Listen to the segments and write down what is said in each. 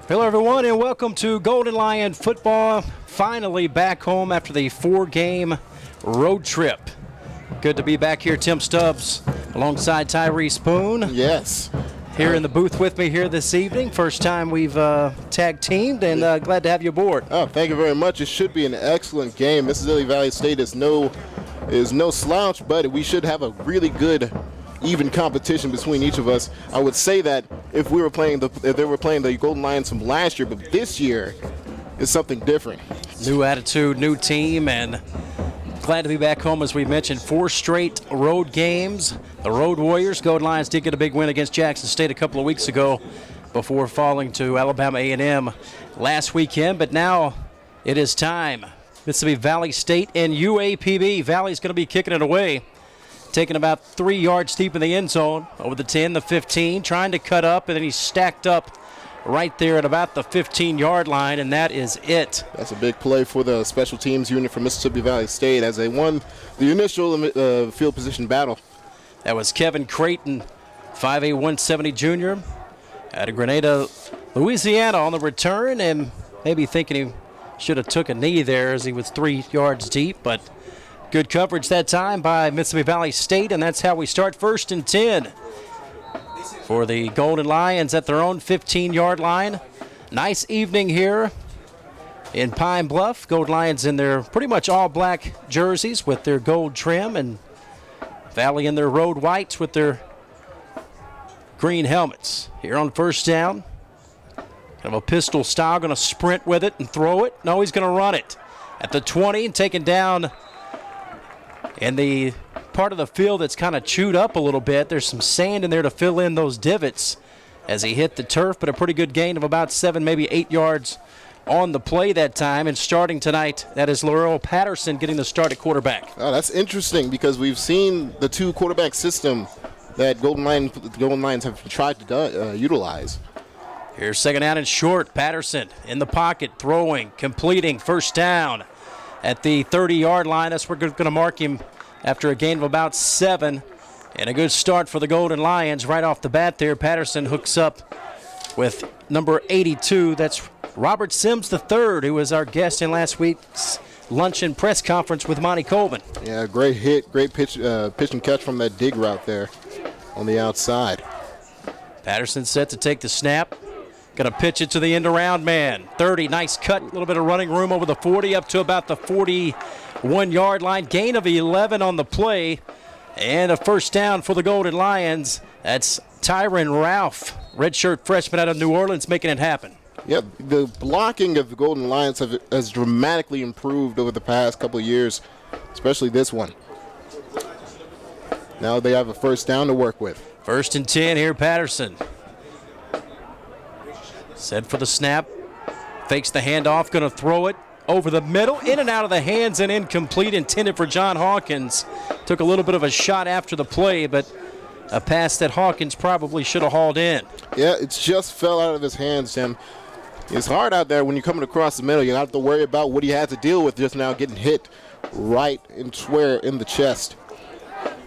Hello, everyone, and welcome to Golden Lion football. Finally back home after the 4-game road trip. Good to be back here, Tim Stubbs, alongside TyRece Boone. Yes. Here in the booth with me here this evening. First time we've tag teamed, and glad to have you aboard. Oh, thank you very much. It should be an excellent game. Mississippi Valley State is no slouch, but we should have a really good, even competition between each of us. I would say that if they were playing the Golden Lions from last year, but this year is something different. New attitude, new team, and glad to be back home. As we mentioned, 4 straight road games. The Road Warriors, Golden Lions, did get a big win against Jackson State a couple of weeks ago before falling to Alabama A&M last weekend. But now it is time. Mississippi Valley State and UAPB. Valley's going to be kicking it away, taking about 3 yards deep in the end zone, over the 10, the 15, trying to cut up, and then he's stacked up right there at about the 15-yard line, and that is it. That's a big play for the special teams unit from Mississippi Valley State as they won the initial field position battle. That was Kevin Creighton, 5'8", 170 junior, out of Grenada, Louisiana, on the return, and maybe thinking he should have took a knee there as he was 3 yards deep, but good coverage that time by Mississippi Valley State, and that's how we start 1st and 10 for the Golden Lions at their own 15-yard line. Nice evening here in Pine Bluff. Golden Lions in their pretty much all-black jerseys with their gold trim, and Valley in their road whites with their green helmets. Here on 1st down, kind of a pistol style, going to sprint with it and throw it. No, he's going to run it at the 20 and taken down in the part of the field that's kind of chewed up a little bit. There's some sand in there to fill in those divots as he hit the turf, but a pretty good gain of about 7, maybe 8 yards on the play that time. And starting tonight, that is Laurel Patterson getting the start at quarterback. Oh, that's interesting because we've seen the 2 quarterback system that Golden Lions have tried to utilize. Here's 2nd down and short. Patterson in the pocket, throwing, completing, 1st down at the 30-yard line. That's where we're going to mark him after a gain of about 7. And a good start for the Golden Lions right off the bat there. Patterson hooks up with number 82. That's Robert Sims III, who was our guest in last week's luncheon press conference with Monty Colvin. Yeah, great hit, great pitch and catch from that dig route there on the outside. Patterson set to take the snap. Going to pitch it to the end around man. 30, nice cut, a little bit of running room over the 40 up to about the 41-yard line. Gain of 11 on the play. And a 1st down for the Golden Lions. That's Tyron Ralph, redshirt freshman out of New Orleans, making it happen. Yeah, the blocking of the Golden Lions has dramatically improved over the past couple of years, especially this one. Now they have a 1st down to work with. 1st and 10 here, Patterson. Set for the snap, fakes the handoff, going to throw it over the middle, in and out of the hands and incomplete, intended for John Hawkins. Took a little bit of a shot after the play, but a pass that Hawkins probably should have hauled in. Yeah, it just fell out of his hands, Tim. It's hard out there when you're coming across the middle. You don't have to worry about what he had to deal with just now, getting hit right and square in the chest.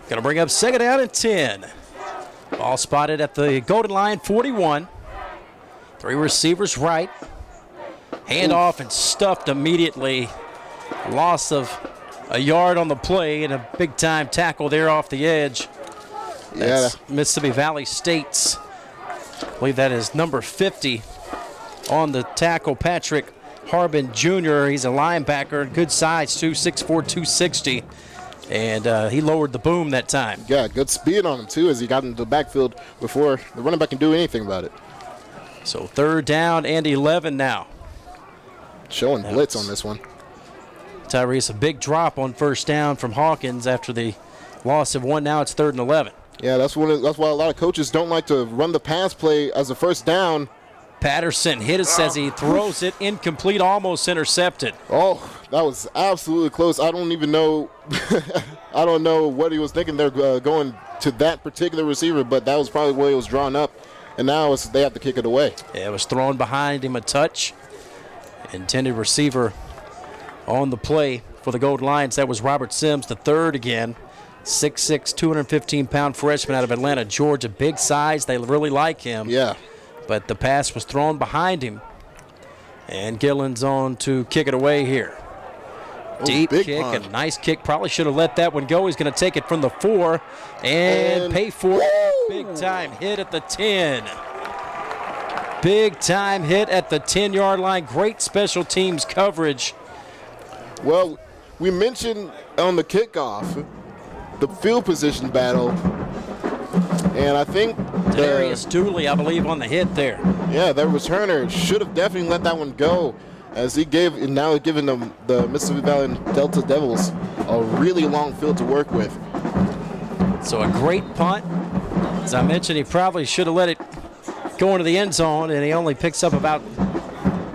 Going to bring up 2nd down and 10. Ball spotted at the Golden Lion 41. 3 receivers right. Handoff and stuffed immediately. Loss of a yard on the play and a big-time tackle there off the edge. That's Mississippi Valley State's, I believe that is number 50 on the tackle, Patrick Harbin Jr. He's a linebacker, good size too, 6'4", 260. And he lowered the boom that time. Yeah, good speed on him too as he got into the backfield before the running back can do anything about it. So 3rd down and 11 now. Showing blitz on this one. TyRece, a big drop on 1st down from Hawkins after the loss of 1. Now it's 3rd and 11. Yeah, that's why a lot of coaches don't like to run the pass play as a 1st down. Patterson hit it as he throws it incomplete, almost intercepted. Oh, that was absolutely close. I don't even know. I don't know what he was thinking. They're going to that particular receiver, but that was probably where it was drawn up. And now they have to kick it away. Yeah, it was thrown behind him a touch. Intended receiver on the play for the Golden Lions. That was Robert Sims, the 3rd again. 6'6", 215-pound freshman out of Atlanta, Georgia. Big size. They really like him. Yeah. but the pass was thrown behind him. And Gillen's on to kick it away here. Deep kick, a nice kick. Probably should have let that one go. He's going to take it from the 4 and pay for it. Big time hit at the 10. Big time hit at the 10-yard line. Great special teams coverage. Well, we mentioned on the kickoff the field position battle, and I think Darius Dooley, I believe, on the hit there. Yeah, the returner should have definitely let that one go, as he now giving them the Mississippi Valley Delta Devils a really long field to work with. So a great punt. As I mentioned, he probably should have let it go into the end zone, and he only picks up about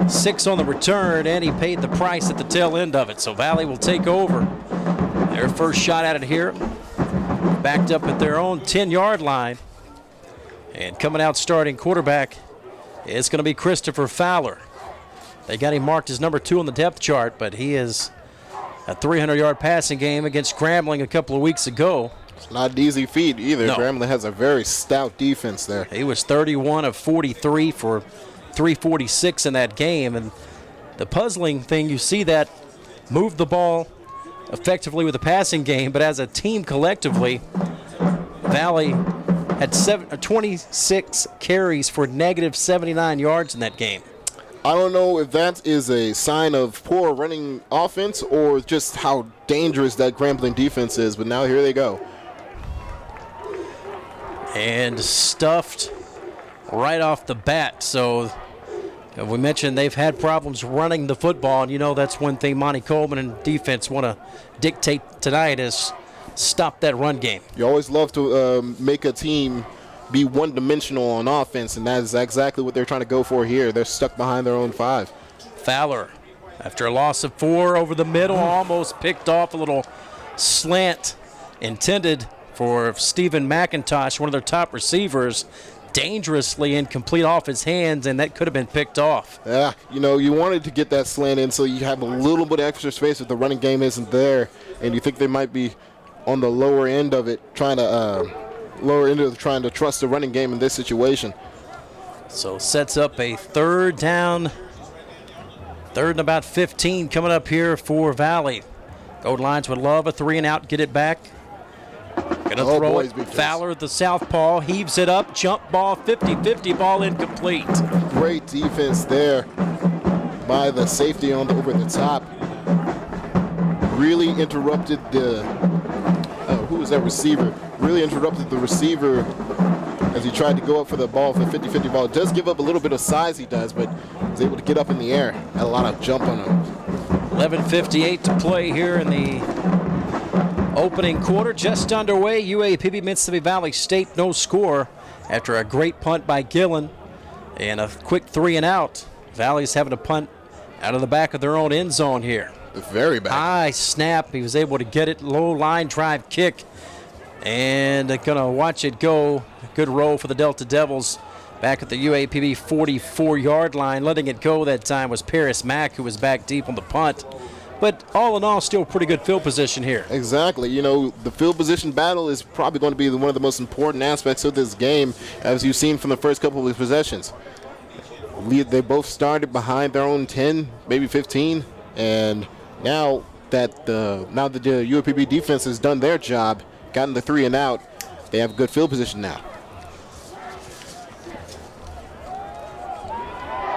6 on the return, and he paid the price at the tail end of it. So Valley will take over their first shot at it here, backed up at their own 10-yard line. And coming out starting quarterback is going to be Christopher Fowler. They got him marked as number 2 on the depth chart, but he is a 300-yard passing game against Grambling a couple of weeks ago. It's not an easy feat either. No. Grambling has a very stout defense there. He was 31 of 43 for 346 in that game. And the puzzling thing, you see that moved the ball effectively with the passing game, but as a team collectively, Valley had 26 carries for negative 79 yards in that game. I don't know if that is a sign of poor running offense or just how dangerous that Grambling defense is, but now here they go. And stuffed right off the bat. So we mentioned they've had problems running the football, and you know that's one thing Monty Coleman and defense want to dictate tonight is stop that run game. You always love to make a team be one-dimensional on offense, and that is exactly what they're trying to go for here. They're stuck behind their own 5. Fowler, after a loss of 4 over the middle, almost picked off a little slant intended for Stephen McIntosh, one of their top receivers, dangerously incomplete off his hands, and that could have been picked off. Yeah, you know, you wanted to get that slant in so you have a little bit of extra space if the running game isn't there, and you think they might be on the lower end of it, trying to trust the running game in this situation. So sets up a third and about 15 coming up here for Valley. Gold Lions would love a 3-and-out, get it back. Gonna throw it. Fowler, the southpaw, heaves it up. Jump ball, 50-50 ball incomplete. Great defense there by the safety over the top. Really interrupted who was that receiver? Really interrupted the receiver as he tried to go up for the ball, for the 50-50 ball. Does give up a little bit of size, he does, but he's able to get up in the air. Had a lot of jump on him. 11:58 to play here in the opening quarter. Just underway. UAPB Mississippi Valley State, no score after a great punt by Gillen and a quick 3-and-out. Valley's having to punt out of the back of their own end zone here. The very back. High snap. He was able to get it. Low line drive kick. And they're going to watch it go. Good roll for the Delta Devils back at the UAPB 44-yard line. Letting it go that time was Paris Mack, who was back deep on the punt. But all in all, still pretty good field position here. Exactly. You know, the field position battle is probably going to be one of the most important aspects of this game, as you've seen from the first couple of possessions. They both started behind their own 10, maybe 15, and now that the UAPB defense has done their job, gotten the 3-and-out, they have good field position now.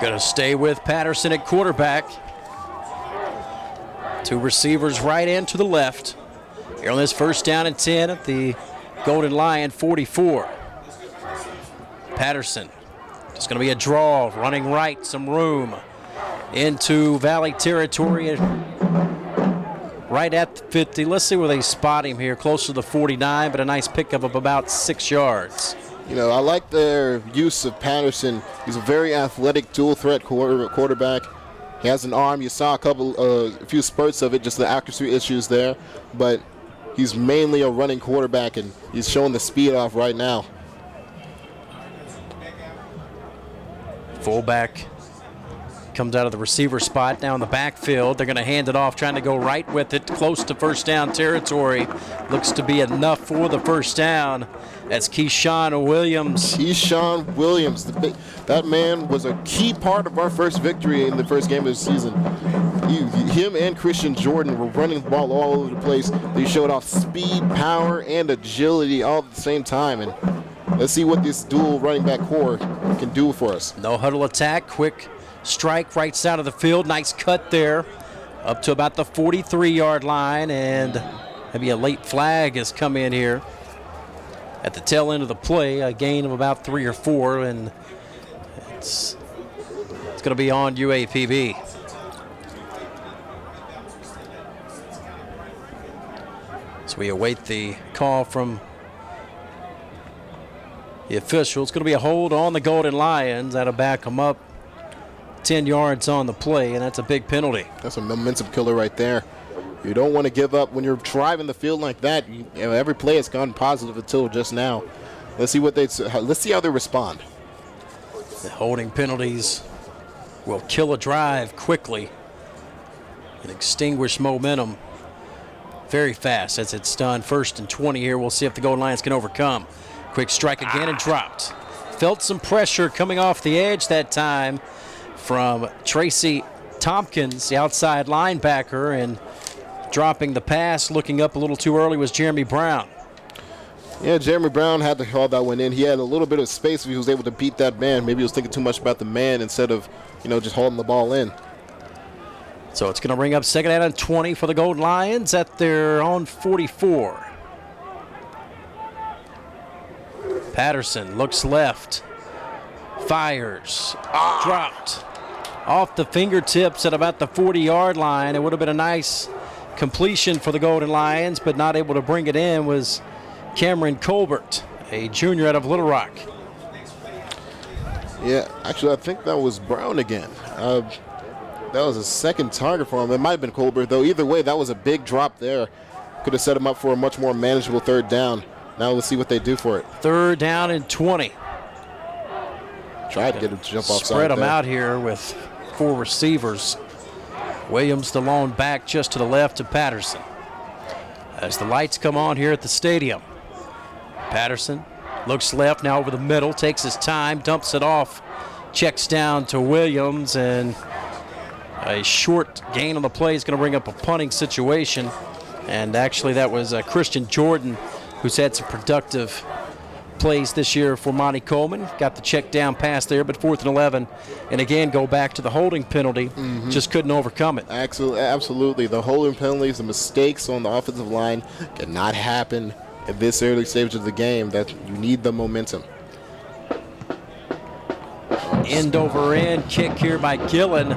Going to stay with Patterson at quarterback. 2 receivers right and to the left. Here on this first down and 10 at the Golden Lion 44. Patterson. It's going to be a draw, running right, some room into Valley territory, right at the 50. Let's see where they spot him here, close to the 49, but a nice pickup of about 6 yards. You know, I like their use of Patterson. He's a very athletic, dual-threat quarterback. He has an arm. You saw a few spurts of it, just the accuracy issues there, but he's mainly a running quarterback, and he's showing the speed off right now. Fullback comes out of the receiver spot now in the backfield. They're going to hand it off, trying to go right with it, close to first down territory. Looks to be enough for the first down. That's Keyshawn Williams. Keyshawn Williams. That man was a key part of our first victory in the first game of the season. Him and Christian Jordan were running the ball all over the place. They showed off speed, power, and agility all at the same time. And let's see what this dual running back core can do for us. No huddle attack, quick strike right side of the field. Nice cut there up to about the 43-yard line, and maybe a late flag has come in here at the tail end of the play, a gain of about 3 or 4, and it's going to be on UAPB. So we await the call from the official. It's going to be a hold on the Golden Lions. That'll back them up 10 yards on the play, and that's a big penalty. That's a momentum killer right there. You don't want to give up when you're driving the field like that. Every play has gone positive until just now. Let's see how they respond. The holding penalties will kill a drive quickly and extinguish momentum very fast as it's done. 1st and 20 here. We'll see if the Golden Lions can overcome. Quick strike again and dropped. Felt some pressure coming off the edge that time from Tracy Tompkins, the outside linebacker, and dropping the pass, looking up a little too early, was Jeremy Brown. Yeah, Jeremy Brown had to haul that one in. He had a little bit of space if he was able to beat that man. Maybe he was thinking too much about the man instead of, just hauling the ball in. So it's going to bring up 2nd and 20 for the Golden Lions at their own 44. Patterson looks left, fires, dropped off the fingertips at about the 40-yard line. It would have been a nice completion for the Golden Lions, but not able to bring it in was Cameron Colbert, a junior out of Little Rock. Yeah, actually, I think that was Brown again. That was a second target for him. It might have been Colbert, though. Either way, that was a big drop there. Could have set him up for a much more manageable 3rd down. Now let's see what they do for it. 3rd down and 20. Try to get him to jump offside. Spread them out here with 4 receivers. Williams, the lone back, just to the left of Patterson. As the lights come on here at the stadium, Patterson looks left, now over the middle, takes his time, dumps it off, checks down to Williams, and a short gain on the play is going to bring up a punting situation. And actually that was Christian Jordan, who's had some productive plays this year for Monty Coleman. Got the check down pass there, but 4th and 11. And again, go back to the holding penalty. Just couldn't overcome it. Absolutely. The holding penalties, the mistakes on the offensive line cannot happen at this early stage of the game. That you need the momentum. End over end kick here by Gillen.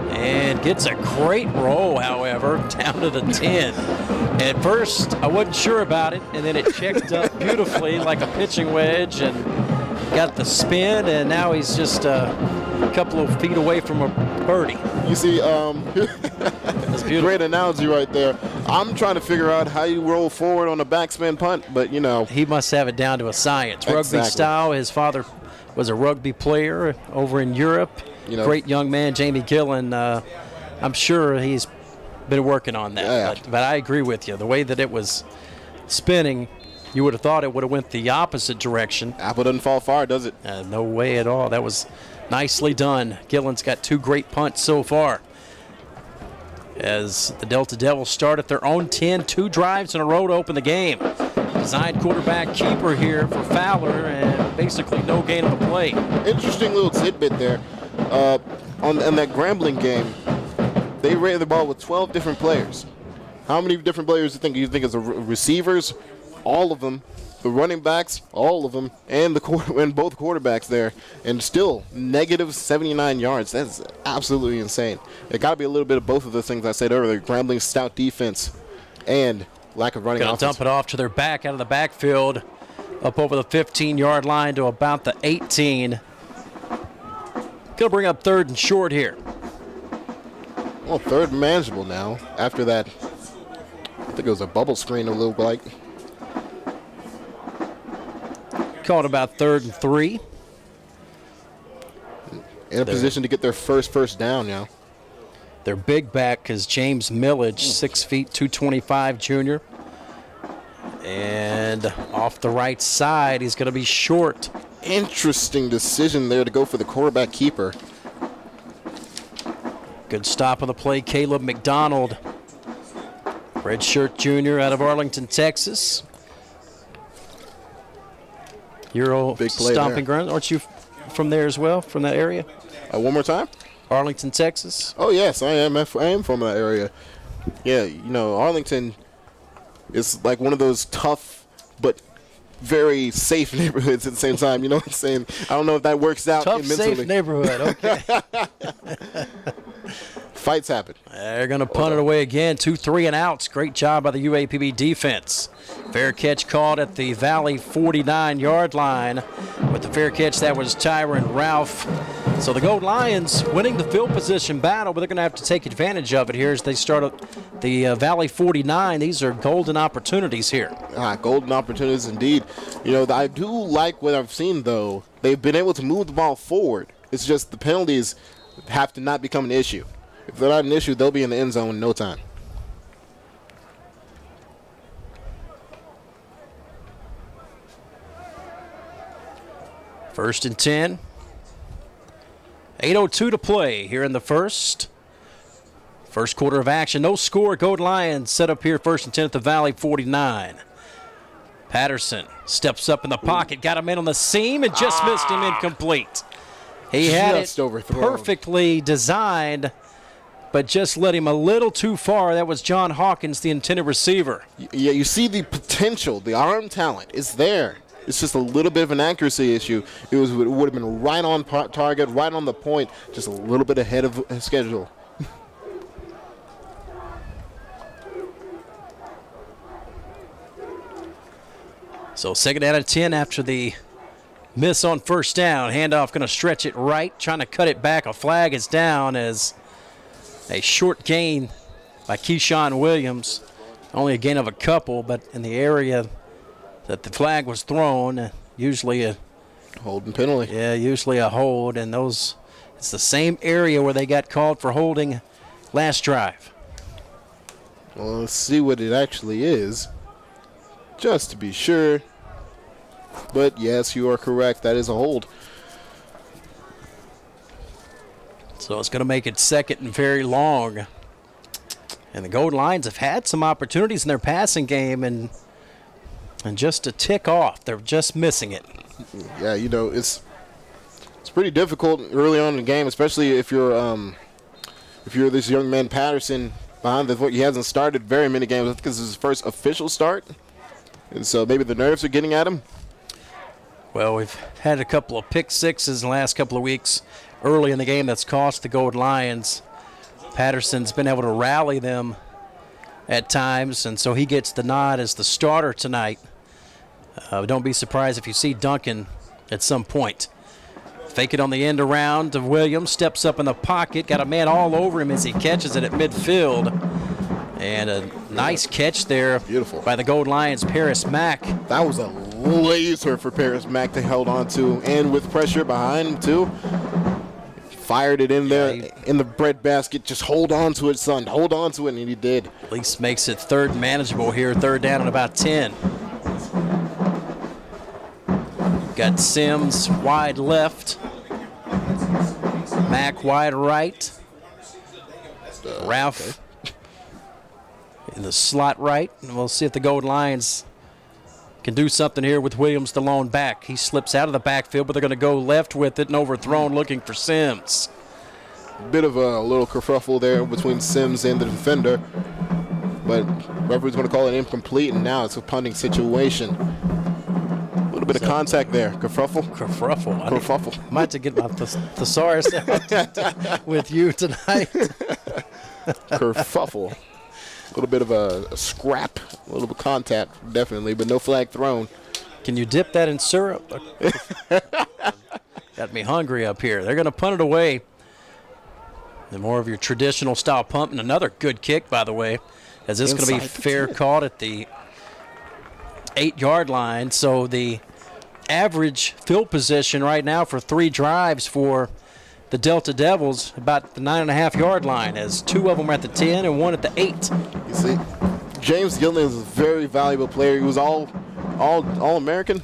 And gets a great roll, however, down to the 10. At first, I wasn't sure about it, and then it checked up beautifully like a pitching wedge and got the spin, and now he's just a couple of feet away from a birdie. You see, That's beautiful. Great analogy right there. I'm trying to figure out how you roll forward on a backspin punt, but He must have it down to a science. Rugby style. His father was a rugby player over in Europe. Great young man, Jamie Gillen. I'm sure he's been working on that. Yeah. But I agree with you. The way that it was spinning, you would have thought it would have went the opposite direction. Apple doesn't fall far, does it? No way at all. That was nicely done. Gillen's got 2 great punts so far. As the Delta Devils start at their own 10, 2 drives in a row to open the game. Designed quarterback keeper here for Fowler, and basically no gain on the play. Interesting little tidbit there. On that Grambling game, they ran the ball with 12 different players. How many different players do you think is the receivers? All of them. The running backs, all of them, and both quarterbacks there, and still negative 79 yards. That's absolutely insane. It got to be a little bit of both of the things I said earlier: Grambling's stout defense and lack of running offense. Gonna dump it off to their back out of the backfield, up over the 15-yard line to about the 18. Gonna bring up 3rd and short here. Well, 3rd manageable now after that. I think it was a bubble screen, it looked like. Called about 3rd and 3. In a position to get their first down now. Their big back is James Millage, 6 feet, 225 junior. And off the right side, he's going to be short. Interesting decision there to go for the quarterback keeper. Good stop on the play, Caleb McDonald. Redshirt junior out of Arlington, Texas. Euro Big play stomping there. ground. Aren't you from there as well, from that area? One more time? Arlington, Texas. Oh, yes, I am. I am from that area. Yeah, you know, Arlington is like one of those tough but very safe neighborhoods at the same time. You know what I'm saying? I don't know if that works out Tough, mentally. safe neighborhood. Okay. Fights happen. They're going to punt it away again. 2-3 and outs. Great job by the UAPB defense. Fair catch called at the Valley 49-yard line. With the fair catch, that was Tyron Ralph. So the Gold Lions winning the field position battle, but they're going to have to take advantage of it here as they start at the Valley 49. These are golden opportunities here. Golden opportunities indeed. You know, I do like what I've seen, though. They've been able to move the ball forward. It's just the penalties have to not become an issue. If they're not an issue, they'll be in the end zone in no time. First and 10. 8:02 to play here in the first. First quarter of action. No score. Gold Lions set up here first and 10 at the Valley 49. Patterson steps up in the pocket, got him in on the seam, and just missed him incomplete. He had Just it overthrown. perfectly designed, but just led him a little too far. That was John Hawkins, the intended receiver. Yeah, you see the potential, the arm talent is there. It's just a little bit of an accuracy issue. It would have been right on target, right on the point, just a little bit ahead of schedule. So second out of 10 after the miss on first down. Handoff going to stretch it right, trying to cut it back. A flag is down as a short gain by Keyshawn Williams. Only a gain of a couple, but in the area that the flag was thrown, usually a Holding penalty. Yeah, usually a hold, and those it's the same area where they got called for holding last drive. Well, let's see what it actually is, just to be sure. But yes, you are correct. That is a hold. So it's going to make it second and very long. And the Gold Lions have had some opportunities in their passing game, and just to tick off, they're just missing it. Yeah, you know, it's pretty difficult early on in the game, especially if you're this young man Patterson behind the foot. He hasn't started very many games. I think this is his first official start, and so maybe the nerves are getting at him. Well, we've had a couple of pick sixes in the last couple of weeks early in the game that's cost the Gold Lions. Patterson's been able to rally them at times, and so he gets the nod as the starter tonight. Don't be surprised if you see Duncan at some point. Fake it on the end around of Williams, steps up in the pocket, got a man all over him as he catches it at midfield. And a nice catch there. Beautiful. By the Gold Lions, Paris Mack. That was a laser for Paris Mack to hold on to, and with pressure behind him too. Fired it in there in the bread basket. Just hold on to it, son. Hold on to it, and he did. At least makes it third manageable here. Third down at about 10. Got Sims wide left. Mack wide right. Ralph in the slot right. And we'll see if the Gold Lions can do something here with Williams, the lone back. He slips out of the backfield, but they're going to go left with it and overthrown looking for Sims. Bit of a little kerfuffle there between Sims and the defender, but referee's going to call it incomplete, and now it's a punting situation. A little bit of contact there. Kerfuffle? Kerfuffle. I might have to get my thesaurus out with you tonight. Kerfuffle. A little bit of a scrap, a little bit of contact, definitely, but no flag thrown. Can you dip that in syrup? Got me hungry up here. They're going to punt it away. The more of your traditional style punt, and another good kick, by the way, as this is going to be fair caught at the 8-yard line. So the average field position right now for 3 drives for the Delta Devils about the 9.5-yard line, as 2 of them are at the 10 and 1 at the 8. You see, James Gillian is a very valuable player. He was all-American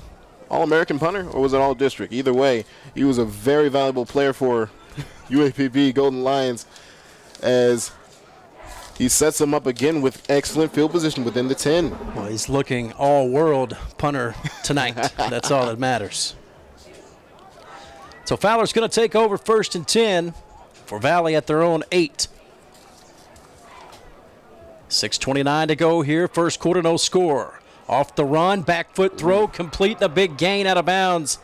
punter, or was it all-district? Either way, he was a very valuable player for UAPB Golden Lions, as he sets them up again with excellent field position within the 10. Well, he's looking all-world punter tonight. That's all that matters. So Fowler's going to take over 1st and 10 for Valley at their own 8. 6:29 to go here. First quarter, no score. Off the run, back foot throw, complete, a big gain out of bounds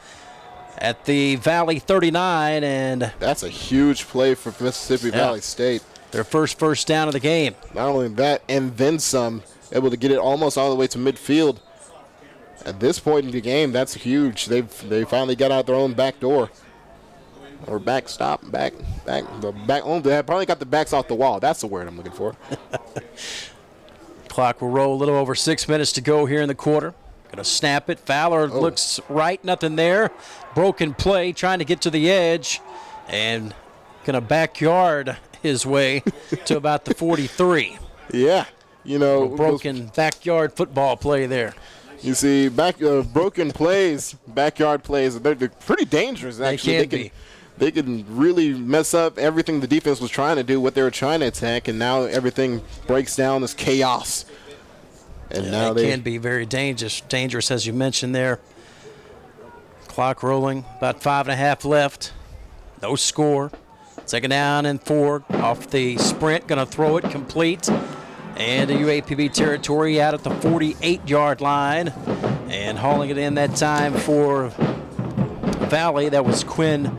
at the Valley 39. And that's a huge play for Mississippi Valley State. Their first down of the game. Not only that, and then some, able to get it almost all the way to midfield. At this point in the game, that's huge. They finally got out their own back door. Or backstop, back. They probably got the backs off the wall. That's the word I'm looking for. Clock will roll, a little over 6 minutes to go here in the quarter. Gonna snap it. Fowler looks right, nothing there. Broken play, trying to get to the edge, and gonna backyard his way to about the 43. Yeah, you know, broken backyard football play there. You see, broken plays, backyard plays, they're pretty dangerous. Actually, they can really mess up everything the defense was trying to do, what they were trying to attack, and now everything breaks down. This chaos. And now they can be very dangerous, as you mentioned there. Clock rolling, about 5.5 left. No score. 2nd down and 4 off the sprint. Going to throw it complete. And the UAPB territory out at the 48-yard line. And hauling it in that time for Valley. That was Quinn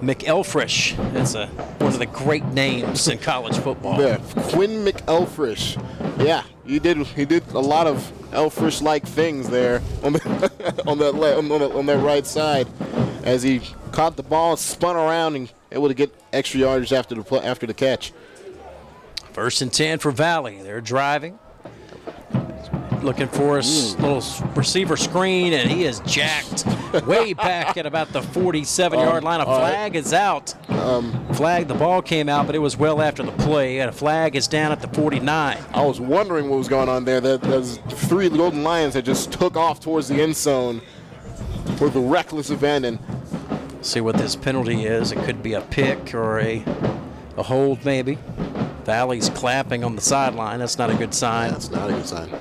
McElfresh. That's one of the great names in college football. Yeah, Quinn McElfresh. Yeah, he did a lot of Elfresh-like things there on that right side, as he caught the ball, spun around, and able to get extra yardage after the catch. 1st and 10 for Valley. They're driving, looking for a little receiver screen, and he is jacked way back at about the 47-yard line. A flag is out. The ball came out, but it was well after the play, and a flag is down at the 49. I was wondering what was going on there. There's 3 Golden Lions that just took off towards the end zone with a reckless abandon. See what this penalty is. It could be a pick or a hold, maybe. Valley's clapping on the sideline. That's not a good sign. That's not a good sign.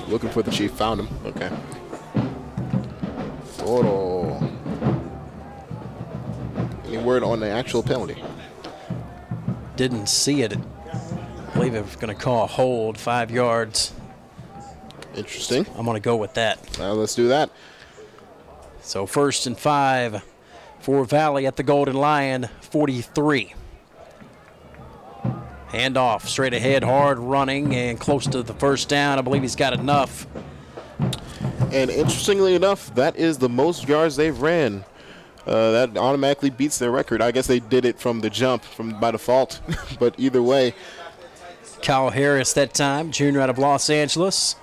Looking for the chief. Found him. Okay. Toro. Any word on the actual penalty? Didn't see it. I believe it was going to call a hold, 5 yards. Interesting. I'm going to go with that. Well, let's do that. So 1st and 5 for Valley at the Golden Lion 43. Handoff straight ahead, hard running, and close to the 1st down. I believe he's got enough. And interestingly enough, that is the most yards they've ran. That automatically beats their record. I guess they did it from the jump, by default. But either way. Kyle Harris that time, junior out of Los Angeles.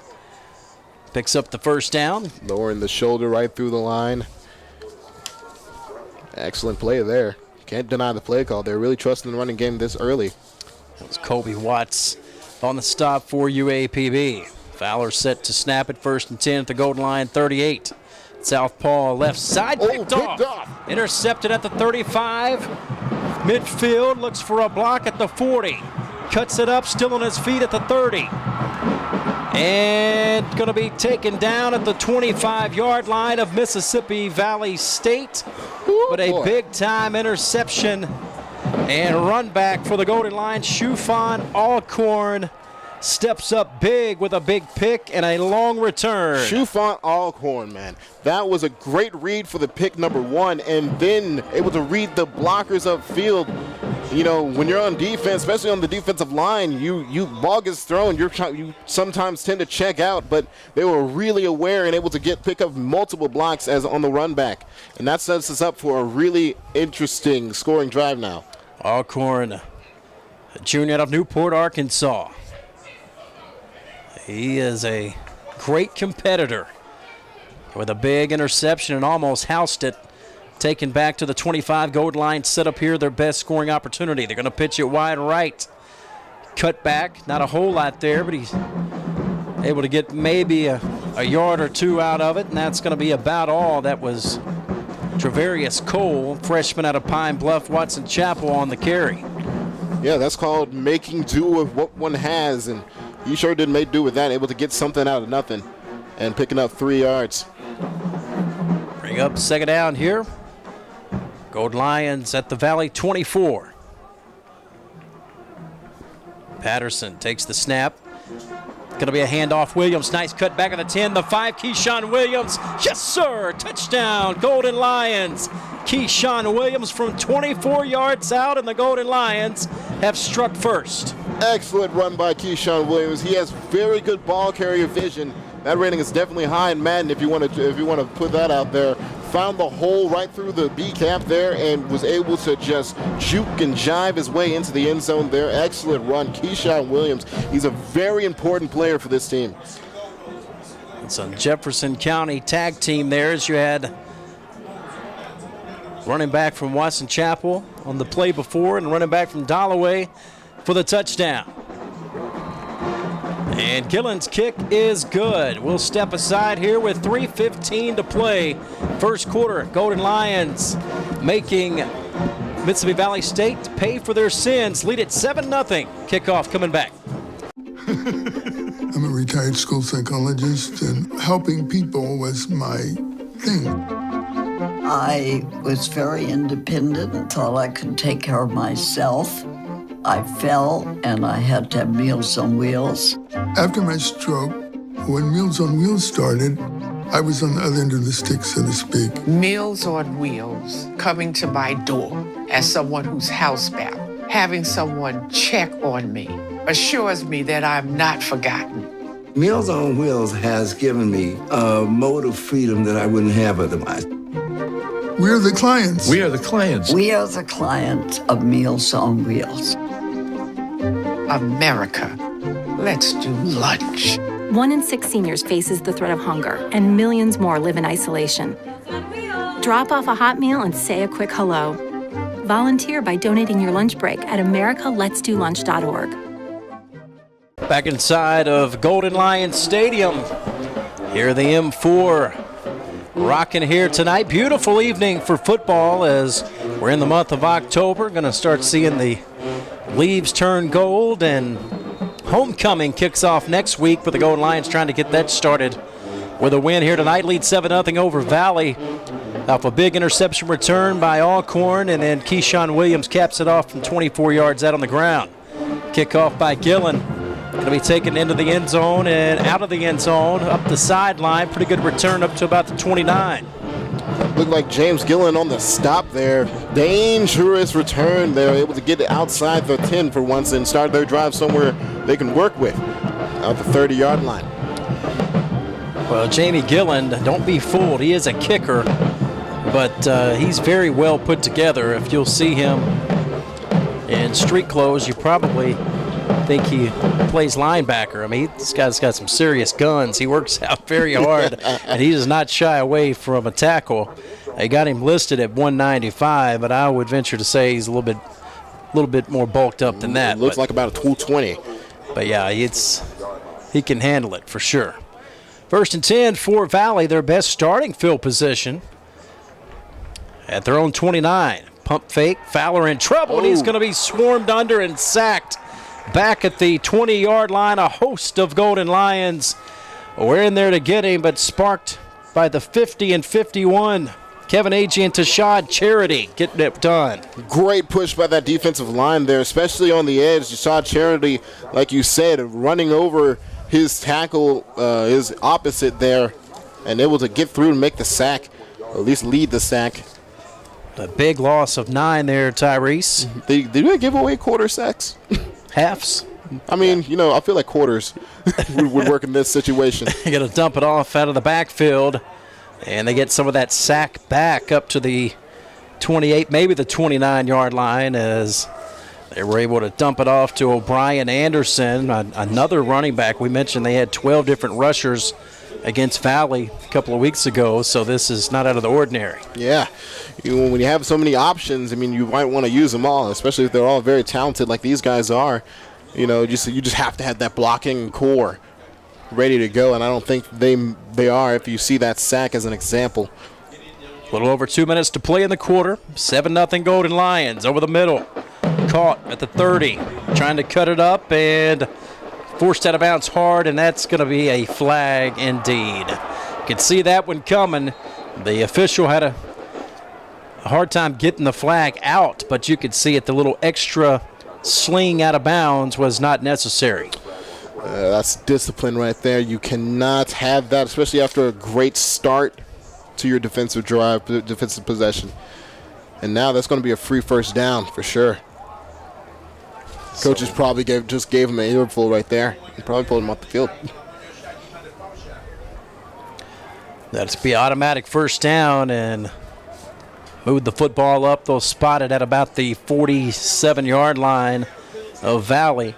Picks up the 1st down. Lowering the shoulder right through the line. Excellent play there. Can't deny the play call. They're really trusting the running game this early. That was Kobe Watts on the stop for UAPB. Fowler set to snap it 1st and 10 at the Golden Line 38. Southpaw left side, picked off. Intercepted at the 35. Midfield, looks for a block at the 40. Cuts it up, still on his feet at the 30. And going to be taken down at the 25-yard line of Mississippi Valley State. But a big-time interception and run back for the Golden Lions. Shufan Alcorn steps up big with a big pick and a long return. Shufan Alcorn, man. That was a great read for the pick number 1, and then able to read the blockers upfield. You know, when you're on defense, especially on the defensive line, ball gets thrown, you sometimes tend to check out, but they were really aware and able to pick up multiple blocks as on the run back. And that sets us up for a really interesting scoring drive now. Alcorn, a junior out of Newport, Arkansas. He is a great competitor with a big interception and almost housed it taken back to the 25. Gold line set up here, their best scoring opportunity. They're going to pitch it wide right. Cut back, not a whole lot there, but he's able to get maybe a yard or two out of it, and that's going to be about all. That was Travarius Cole, freshman out of Pine Bluff, Watson Chapel on the carry. Yeah, that's called making do with what one has, and he sure did make do with that, able to get something out of nothing and picking up 3 yards. Bring up second down here. Gold Lions at the Valley 24. Patterson takes the snap. Going to be a handoff. Williams, nice cut back of the 10, the 5. Keyshawn Williams, yes sir, touchdown, Golden Lions. Keyshawn Williams from 24 yards out, and the Golden Lions have struck first. Excellent run by Keyshawn Williams. He has very good ball carrier vision. That rating is definitely high in Madden if you want to put that out there. Found the hole right through the B cap there and was able to just juke and jive his way into the end zone there. Excellent run, Keyshawn Williams. He's a very important player for this team. It's a Jefferson County tag team there, as you had running back from Watson Chapel on the play before and running back from Dollaway for the touchdown. And Gillen's kick is good. We'll step aside here with 3:15 to play. First quarter, Golden Lions making Mississippi Valley State pay for their sins. Lead it 7-0. Kickoff coming back. I'm a retired school psychologist, and helping people was my thing. I was very independent and thought I could take care of myself. I fell, and I had to have Meals on Wheels. After my stroke, when Meals on Wheels started, I was on the other end of the stick, so to speak. Meals on Wheels, coming to my door as someone who's housebound, having someone check on me, assures me that I'm not forgotten. Meals on Wheels has given me a mode of freedom that I wouldn't have otherwise. We're the clients. We are the clients. We are the clients of Meals on Wheels. America, let's do lunch. 1 in 6 seniors faces the threat of hunger, and millions more live in isolation. Drop off a hot meal and say a quick hello. Volunteer by donating your lunch break at americaletsdolunch.org. Back inside of Golden Lions Stadium. Here the M4 rocking here tonight. Beautiful evening for football as we're in the month of October. Going to start seeing the leaves turn gold, and homecoming kicks off next week with the Golden Lions trying to get that started with a win here tonight. Lead 7-0 over Valley off a big interception return by Alcorn, and then Keyshawn Williams caps it off from 24 yards out on the ground. Kickoff by Gillen. Going to be taken into the end zone and out of the end zone, up the sideline. Pretty good return up to about the 29. Looked like James Gillen on the stop there. Dangerous return. They were able to get it outside the 10 for once and start their drive somewhere they can work with, out the 30-yard line. Well, Jamie Gillen, don't be fooled. He is a kicker, but he's very well put together. If you'll see him in street clothes, you probably think he plays linebacker. I mean, this guy's got some serious guns. He works out very hard, and he does not shy away from a tackle. They got him listed at 195, but I would venture to say he's a little bit more bulked up than that. It looks like about a 220. But yeah, he can handle it for sure. First and 10 for Valley, their best starting field position at their own 29. Pump fake, Fowler in trouble, and he's going to be swarmed under and sacked. Back at the 20-yard line, a host of Golden Lions were in there to get him, but sparked by the 50 and 51. Kevin Agee and Tashad Charity getting it done. Great push by that defensive line there, especially on the edge. Tashad Charity, like you said, running over his tackle, his opposite there, and able to get through and make the sack, or at least lead the sack. A big loss of 9 there, TyRece. Did they give away quarter sacks? Halves. I mean, I feel like quarters would work in this situation. They're going to dump it off out of the backfield, and they get some of that sack back up to the 28, maybe the 29-yard line, as they were able to dump it off to O'Brien Anderson, another running back. We mentioned they had 12 different rushers against Valley a couple of weeks ago, so this is not out of the ordinary. Yeah. When you have so many options, I mean, you might want to use them all, especially if they're all very talented like these guys are. You just have to have that blocking core ready to go, and I don't think they are if you see that sack as an example. A little over 2 minutes to play in the quarter. 7-0 Golden Lions over the middle. Caught at the 30. Trying to cut it up and forced out of bounds hard, and that's going to be a flag indeed. You can see that one coming. The official had a hard time getting the flag out, but you could see it, the little extra sling out of bounds was not necessary. That's discipline right there. You cannot have that, especially after a great start to your defensive drive, defensive possession. And now that's going to be a free first down for sure. Coaches probably just gave him an earful right there. He probably pulled him off the field. That's be automatic first down and moved the football up. They'll spot it at about the 47-yard line of Valley.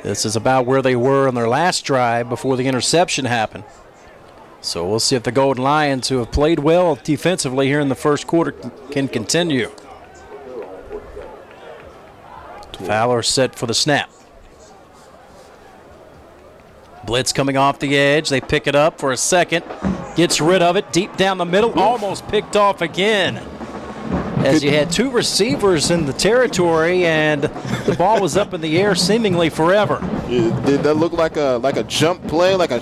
This is about where they were on their last drive before the interception happened. So we'll see if the Golden Lions, who have played well defensively here in the first quarter, can continue. Fowler set for the snap. Blitz coming off the edge. They pick it up for a second. Gets rid of it deep down the middle. Almost picked off again. As you had two receivers in the territory, and the ball was up in the air seemingly forever. Did that look like a jump play, like a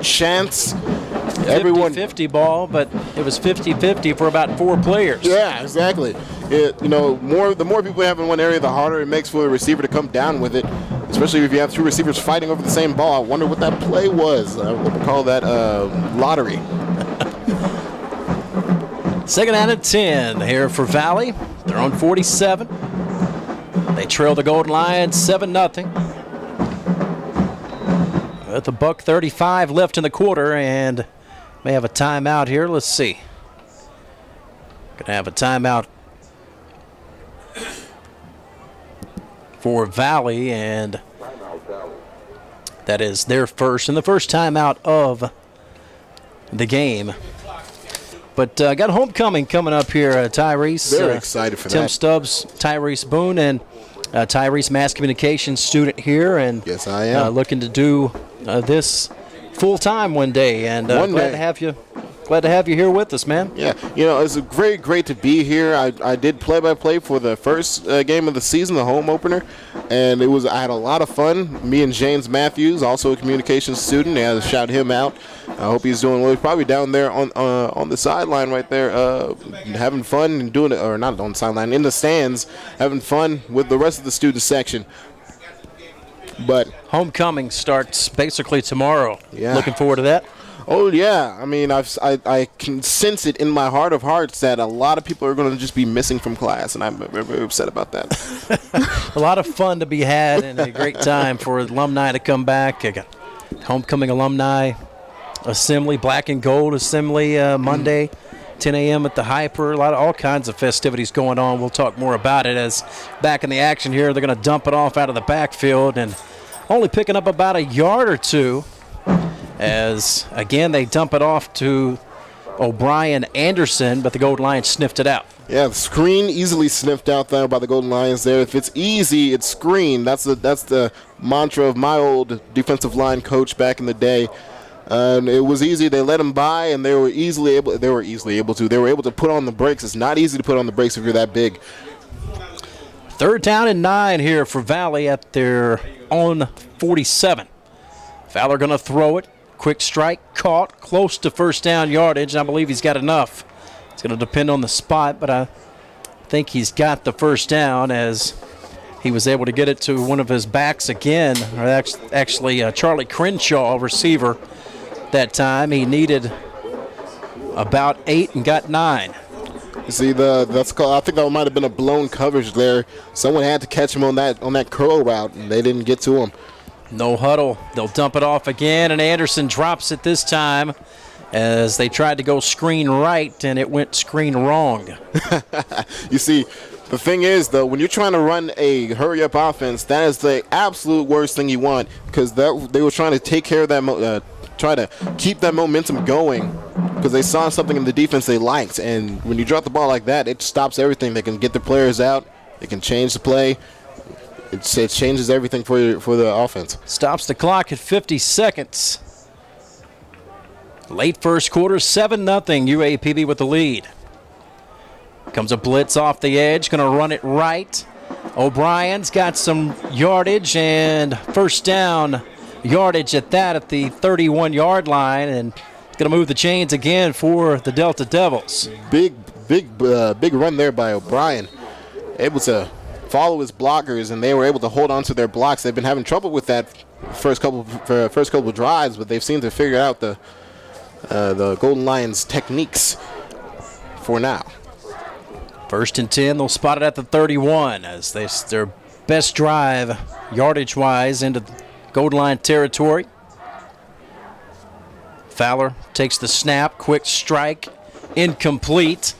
chance? 50-50 ball, but it was 50-50 for about 4 players. Yeah, exactly. The more people we have in one area, the harder it makes for the receiver to come down with it, especially if you have two receivers fighting over the same ball. I wonder what that play was. I would call that lottery. 2nd down and 10 here for Valley. They're on 47. They trail the Golden Lions 7-0. With a $1:35 left in the quarter, and may have a timeout here. Let's see. Gonna have a timeout for Valley, and that is their first and the first timeout of the game. But got homecoming coming up here, TyRece. Very excited for Tim that. Stubbs, TyRece Boone, and TyRece Mass Communications student here, and yes, I am looking to do this full time one day. And glad to have you. Glad to have you here with us, man. Yeah, it's great to be here. I did play-by-play for the first game of the season, the home opener, and I had a lot of fun. Me and James Matthews, also a communications student, I had to shout him out. I hope he's doing well. He's probably down there on the sideline right there, having fun and doing it, or not on the sideline, in the stands, having fun with the rest of the student section. But homecoming starts basically tomorrow. Yeah. Looking forward to that. Oh, yeah. I mean, I can sense it in my heart of hearts that a lot of people are going to just be missing from class, and I'm very, very upset about that. A lot of fun to be had and a great time for alumni to come back. I got homecoming alumni assembly, black and gold assembly Monday, 10 a.m. at the Hyper. All kinds of festivities going on. We'll talk more about it as back in the action here. They're going to dump it off out of the backfield and only picking up about a yard or two. As, again, they dump it off to O'Brien Anderson, but the Golden Lions sniffed it out. Yeah, the screen easily sniffed out there by the Golden Lions there. If it's easy, it's screen. That's the mantra of my old defensive line coach back in the day. It was easy. They let them by, and they were able to put on the brakes. It's not easy to put on the brakes if you're that big. 3rd down and 9 here for Valley at their own 47. Fowler going to throw it. Quick strike, caught, close to first down yardage. I believe he's got enough. It's going to depend on the spot, but I think he's got the first down as he was able to get it to one of his backs again, or actually Charlie Crenshaw, receiver, that time. He needed about 8 and got 9. You see, I think that might have been a blown coverage there. Someone had to catch him on that curl route, and they didn't get to him. No huddle. They'll dump it off again, and Anderson drops it this time as they tried to go screen right, and it went screen wrong. You see, the thing is, though, when you're trying to run a hurry-up offense, that is the absolute worst thing you want, because they were trying to take care of that try to keep that momentum going because they saw something in the defense they liked. And when you drop the ball like that, it stops everything. They can get the players out. They can change the play. It changes everything for the offense. Stops the clock at 50 seconds. Late first quarter, 7-0, UAPB with the lead. Comes a blitz off the edge, going to run it right. O'Brien's got some yardage and first down yardage at that at the 31-yard line, and going to move the chains again for the Delta Devils. Big run there by O'Brien. Able to follow his blockers, and they were able to hold on to their blocks. They've been having trouble with that first couple of drives, but they've seemed to figure out the Golden Lions techniques for now. 1st and 10, they'll spot it at the 31 as their best drive yardage-wise into Golden Lion territory. Fowler takes the snap, quick strike, incomplete.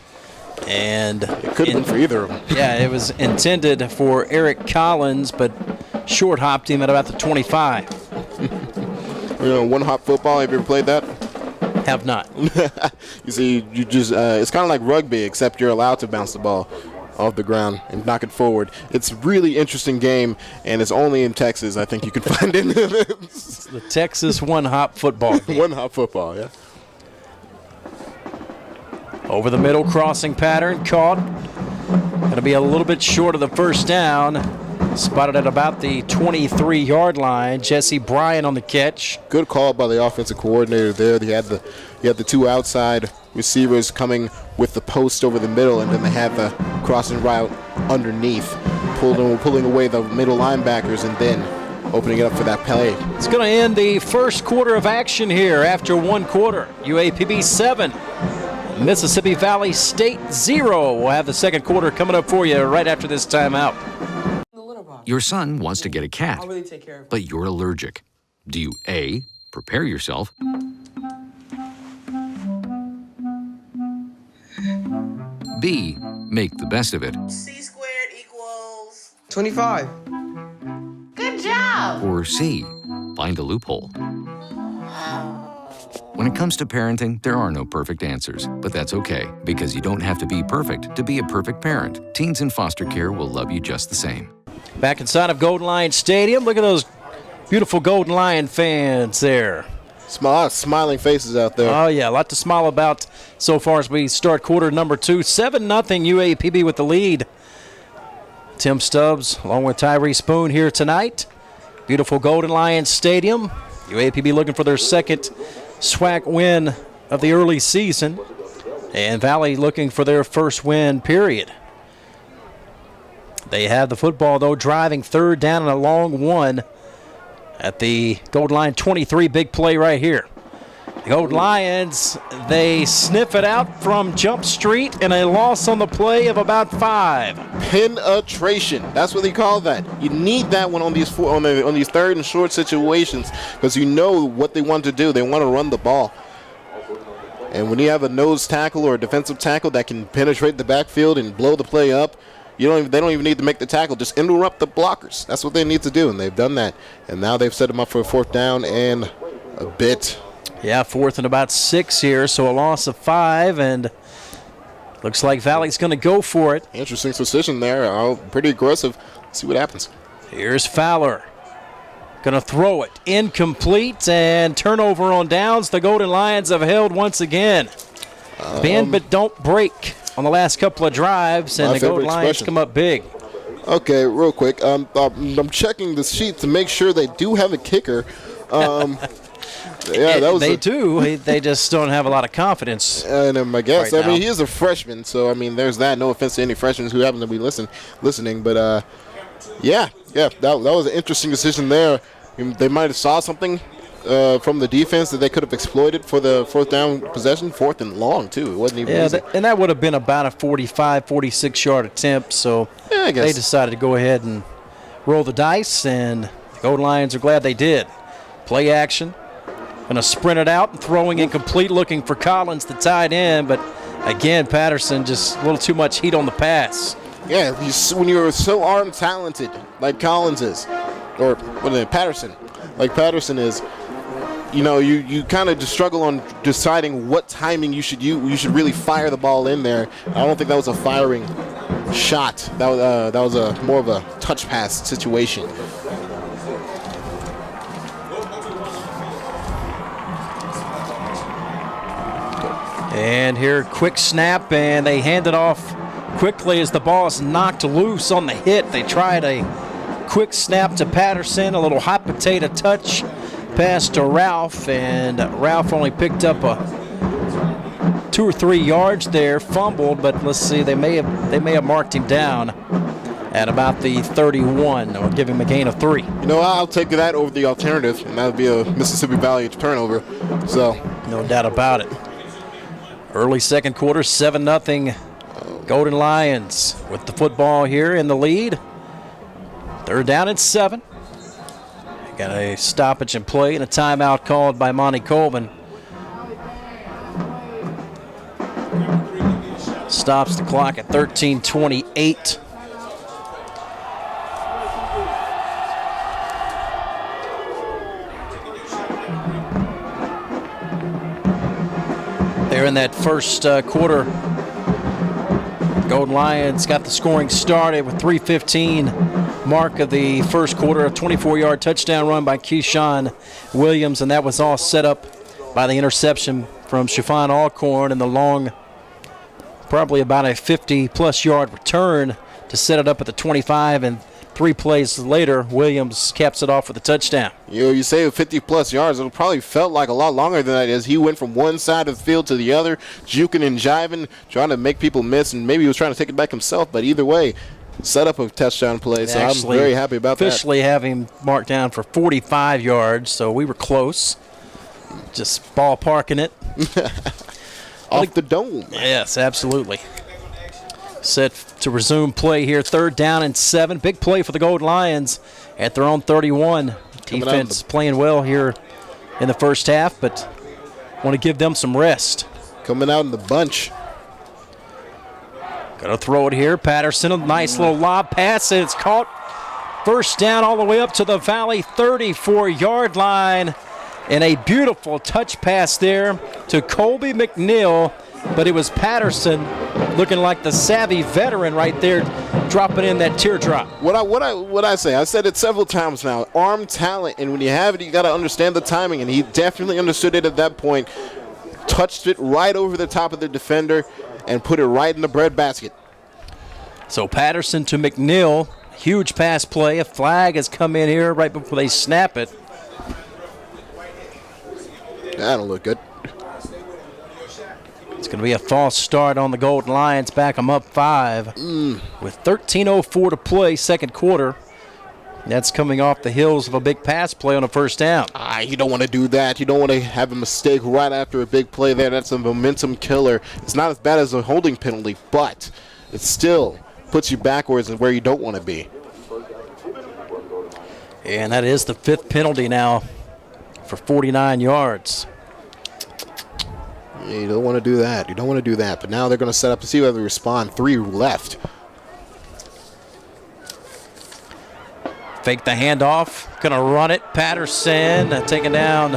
And it could have been for either of them. Yeah, it was intended for Eric Collins, but short-hopped him at about the 25. One-hop football, have you ever played that? Have not. You see, you just it's kind of like rugby, except you're allowed to bounce the ball off the ground and knock it forward. It's a really interesting game, and it's only in Texas I think you can find it. The Texas one-hop football game. One-hop football, yeah. Over the middle, crossing pattern, caught. Going to be a little bit short of the first down. Spotted at about the 23-yard line. Jesse Bryan on the catch. Good call by the offensive coordinator there. He had the two outside receivers coming with the post over the middle, and then they had the crossing route underneath, pulling away the middle linebackers, and then opening it up for that play. It's going to end the first quarter of action here after one quarter. UAPB 7. Mississippi Valley State 0. We'll have the second quarter coming up for you right after this timeout. Your son wants to get a cat, I'll really take care of it. but you're allergic. Do you A, prepare yourself, B, make the best of it, C squared equals 25. Good job. or C, find a loophole? When it comes to parenting, there are no perfect answers, but that's okay, because you don't have to be perfect to be a perfect parent. Teens in foster care will love you just the same. Back inside of Golden Lion Stadium. Look at those beautiful Golden Lion fans there. Smiling faces out there. Oh, yeah, a lot to smile about so far as we start quarter number 2. 7-0 UAPB with the lead. Tim Stubbs along with TyRece Boone here tonight. Beautiful Golden Lion Stadium. UAPB looking for their second SWAC win of the early season. And Valley looking for their first win, period. They have the football, though, driving third down and a long one at the Golden Lion 23. Big play right here. The Golden Lions, they sniff it out from Jump Street and a loss on the play of about 5. Penetration. That's what they call that. You need that one on these third and short situations because you know what they want to do. They want to run the ball. And when you have a nose tackle or a defensive tackle that can penetrate the backfield and blow the play up, they don't even need to make the tackle. Just interrupt the blockers. That's what they need to do, and they've done that. And now they've set them up for a fourth down and a bit. Yeah, fourth and about 6 here, so a loss of 5, and looks like Valley's going to go for it. Interesting decision there. Pretty aggressive. Let's see what happens. Here's Fowler. Going to throw it. Incomplete, and turnover on downs. The Golden Lions have held once again. Bend but don't break on the last couple of drives, and the Golden Lions come up big. Okay, real quick. I'm checking the sheet to make sure they do have a kicker. Yeah, they do. They just don't have a lot of confidence. And I guess. Right I mean, he is a freshman, so I mean, there's that. No offense to any freshmen who happen to be listening, but yeah, that was an interesting decision there. They might have saw something from the defense that they could have exploited for the fourth down possession, fourth and long too. It wasn't even easy. And that would have been about a 45, 46-yard attempt. So yeah, I guess they decided to go ahead and roll the dice, and the Golden Lions are glad they did. Play action. Going to sprint it out and throwing incomplete, looking for Collins, the tight end. But again, Patterson just a little too much heat on the pass. Yeah, when you're so arm talented like Collins is, or Patterson, like Patterson is, you kind of just struggle on deciding what timing you should use. You should really fire the ball in there. I don't think that was a firing shot. That was a more of a touch pass situation. And here, quick snap, and they hand it off quickly as the ball is knocked loose on the hit. They tried a quick snap to Patterson, a little hot potato touch pass to Ralph, and Ralph only picked up 2 or 3 yards there, fumbled, but let's see, they may have marked him down at about the 31, or give him a gain of 3. I'll take that over the alternative, and that would be a Mississippi Valley turnover. So no doubt about it. Early second quarter, 7-0 Golden Lions with the football here in the lead. 3rd down and 7. Got a stoppage in play and a timeout called by Monty Colvin. Stops the clock at 13:28. There in that first quarter, Golden Lions got the scoring started with 3:15 mark of the first quarter, a 24-yard touchdown run by Keyshawn Williams, and that was all set up by the interception from Chiffon Alcorn and the long, probably about a 50-plus yard return to set it up at the 25, and 3 plays later, Williams caps it off with a touchdown. You say 50-plus yards, it'll probably felt like a lot longer than that is. He went from one side of the field to the other, juking and jiving, trying to make people miss, and maybe he was trying to take it back himself, but either way, set up a touchdown play, so I'm very happy about that. Officially have him marked down for 45 yards, so we were close. Just ballparking it. Off the dome. Yes, absolutely. Set to resume play here. 3rd down and 7. Big play for the Golden Lions at their own 31. Defense playing well here in the first half, but want to give them some rest. Coming out in the bunch. Going to throw it here. Patterson, a nice little lob pass, and it's caught. 1st down all the way up to the Valley 34-yard line. And a beautiful touch pass there to Colby McNeil, but it was Patterson looking like the savvy veteran right there, dropping in that teardrop. What I say, I said it several times now, arm talent, and when you have it, you got to understand the timing, and he definitely understood it at that point. Touched it right over the top of the defender and put it right in the breadbasket. So Patterson to McNeil, huge pass play. A flag has come in here right before they snap it. That'll look good. It's going to be a false start on the Golden Lions. Back them up 5 with 13:04 to play, second quarter. That's coming off the heels of a big pass play on a 1st down. You don't want to do that. You don't want to have a mistake right after a big play there. That's a momentum killer. It's not as bad as a holding penalty, but it still puts you backwards and where you don't want to be. And that is the 5th penalty now for 49 yards. Yeah, you don't want to do that. You don't want to do that. But now they're going to set up to see whether they respond. 3 left. Fake the handoff. Going to run it. Patterson taken down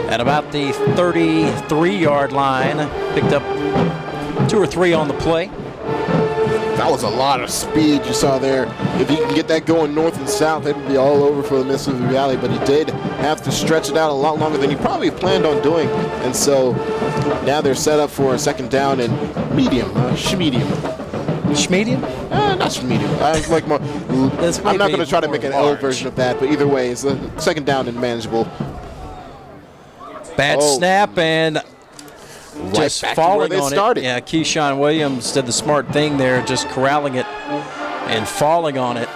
at about the 33-yard line. Picked up 2 or 3 on the play. That was a lot of speed you saw there. If he can get that going north and south, it would be all over for the Mississippi Valley. But he did have to stretch it out a lot longer than he probably planned on doing. And so now they're set up for a 2nd down and medium. Schmedium. Schmedium? Not schmedium. I like more. I'm not going to try to make an L version of that, but either way, it's a 2nd down and manageable. Bad snap and just back falling to where they on started. it. Yeah, Keyshawn Williams did the smart thing there, just corralling it and falling on it.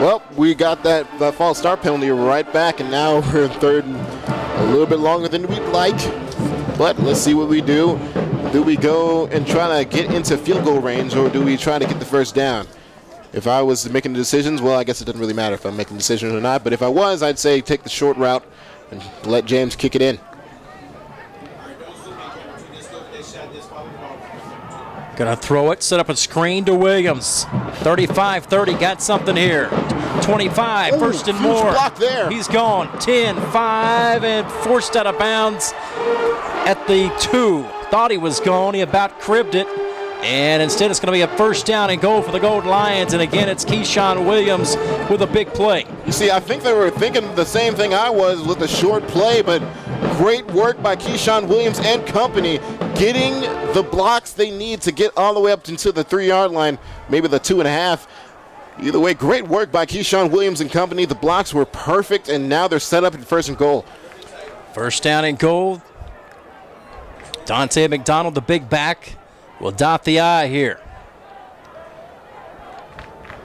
Well, we got that false start penalty right back, and now we're in 3rd and a little bit longer than we'd like. But let's see what we do. Do we go and try to get into field goal range, or do we try to get the 1st down? If I was making the decisions, well, I guess it doesn't really matter if I'm making decisions or not. But if I was, I'd say take the short route and let James kick it in. Gonna throw it, set up a screen to Williams. 35-30, got something here. 25, first and huge more. block there. He's gone 10-5 and forced out of bounds at the 2. Thought he was gone. He about cribbed it. And instead it's going to be a first down and goal for the Golden Lions. And again, it's Keyshawn Williams with a big play. You see, I think they were thinking the same thing I was with the short play, but great work by Keyshawn Williams and company getting the blocks they need to get all the way up into the 3-yard line, maybe the 2.5. Either way, great work by Keyshawn Williams and company. The blocks were perfect, and now they're set up at first and goal. First down and goal. Dante McDonald, the big back, will dot the I here.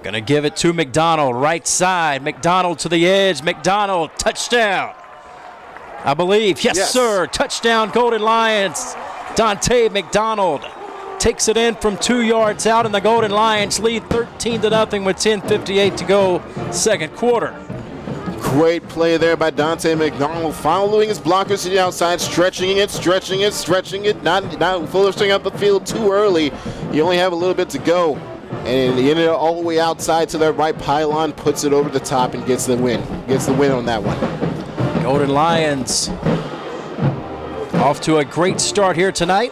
Gonna give it to McDonald, right side. McDonald to the edge. McDonald, touchdown. I believe, yes, sir. Touchdown, Golden Lions. Dante McDonald takes it in from 2 yards out, and the Golden Lions lead 13-0 with 10:58 to go, second quarter. Great play there by Dante McDonald, following his blockers to the outside, stretching it, not filling up the field too early. You only have a little bit to go, and he ended up all the way outside to that right pylon, puts it over the top, and gets the win. Gets the win on that one. Golden Lions off to a great start here tonight.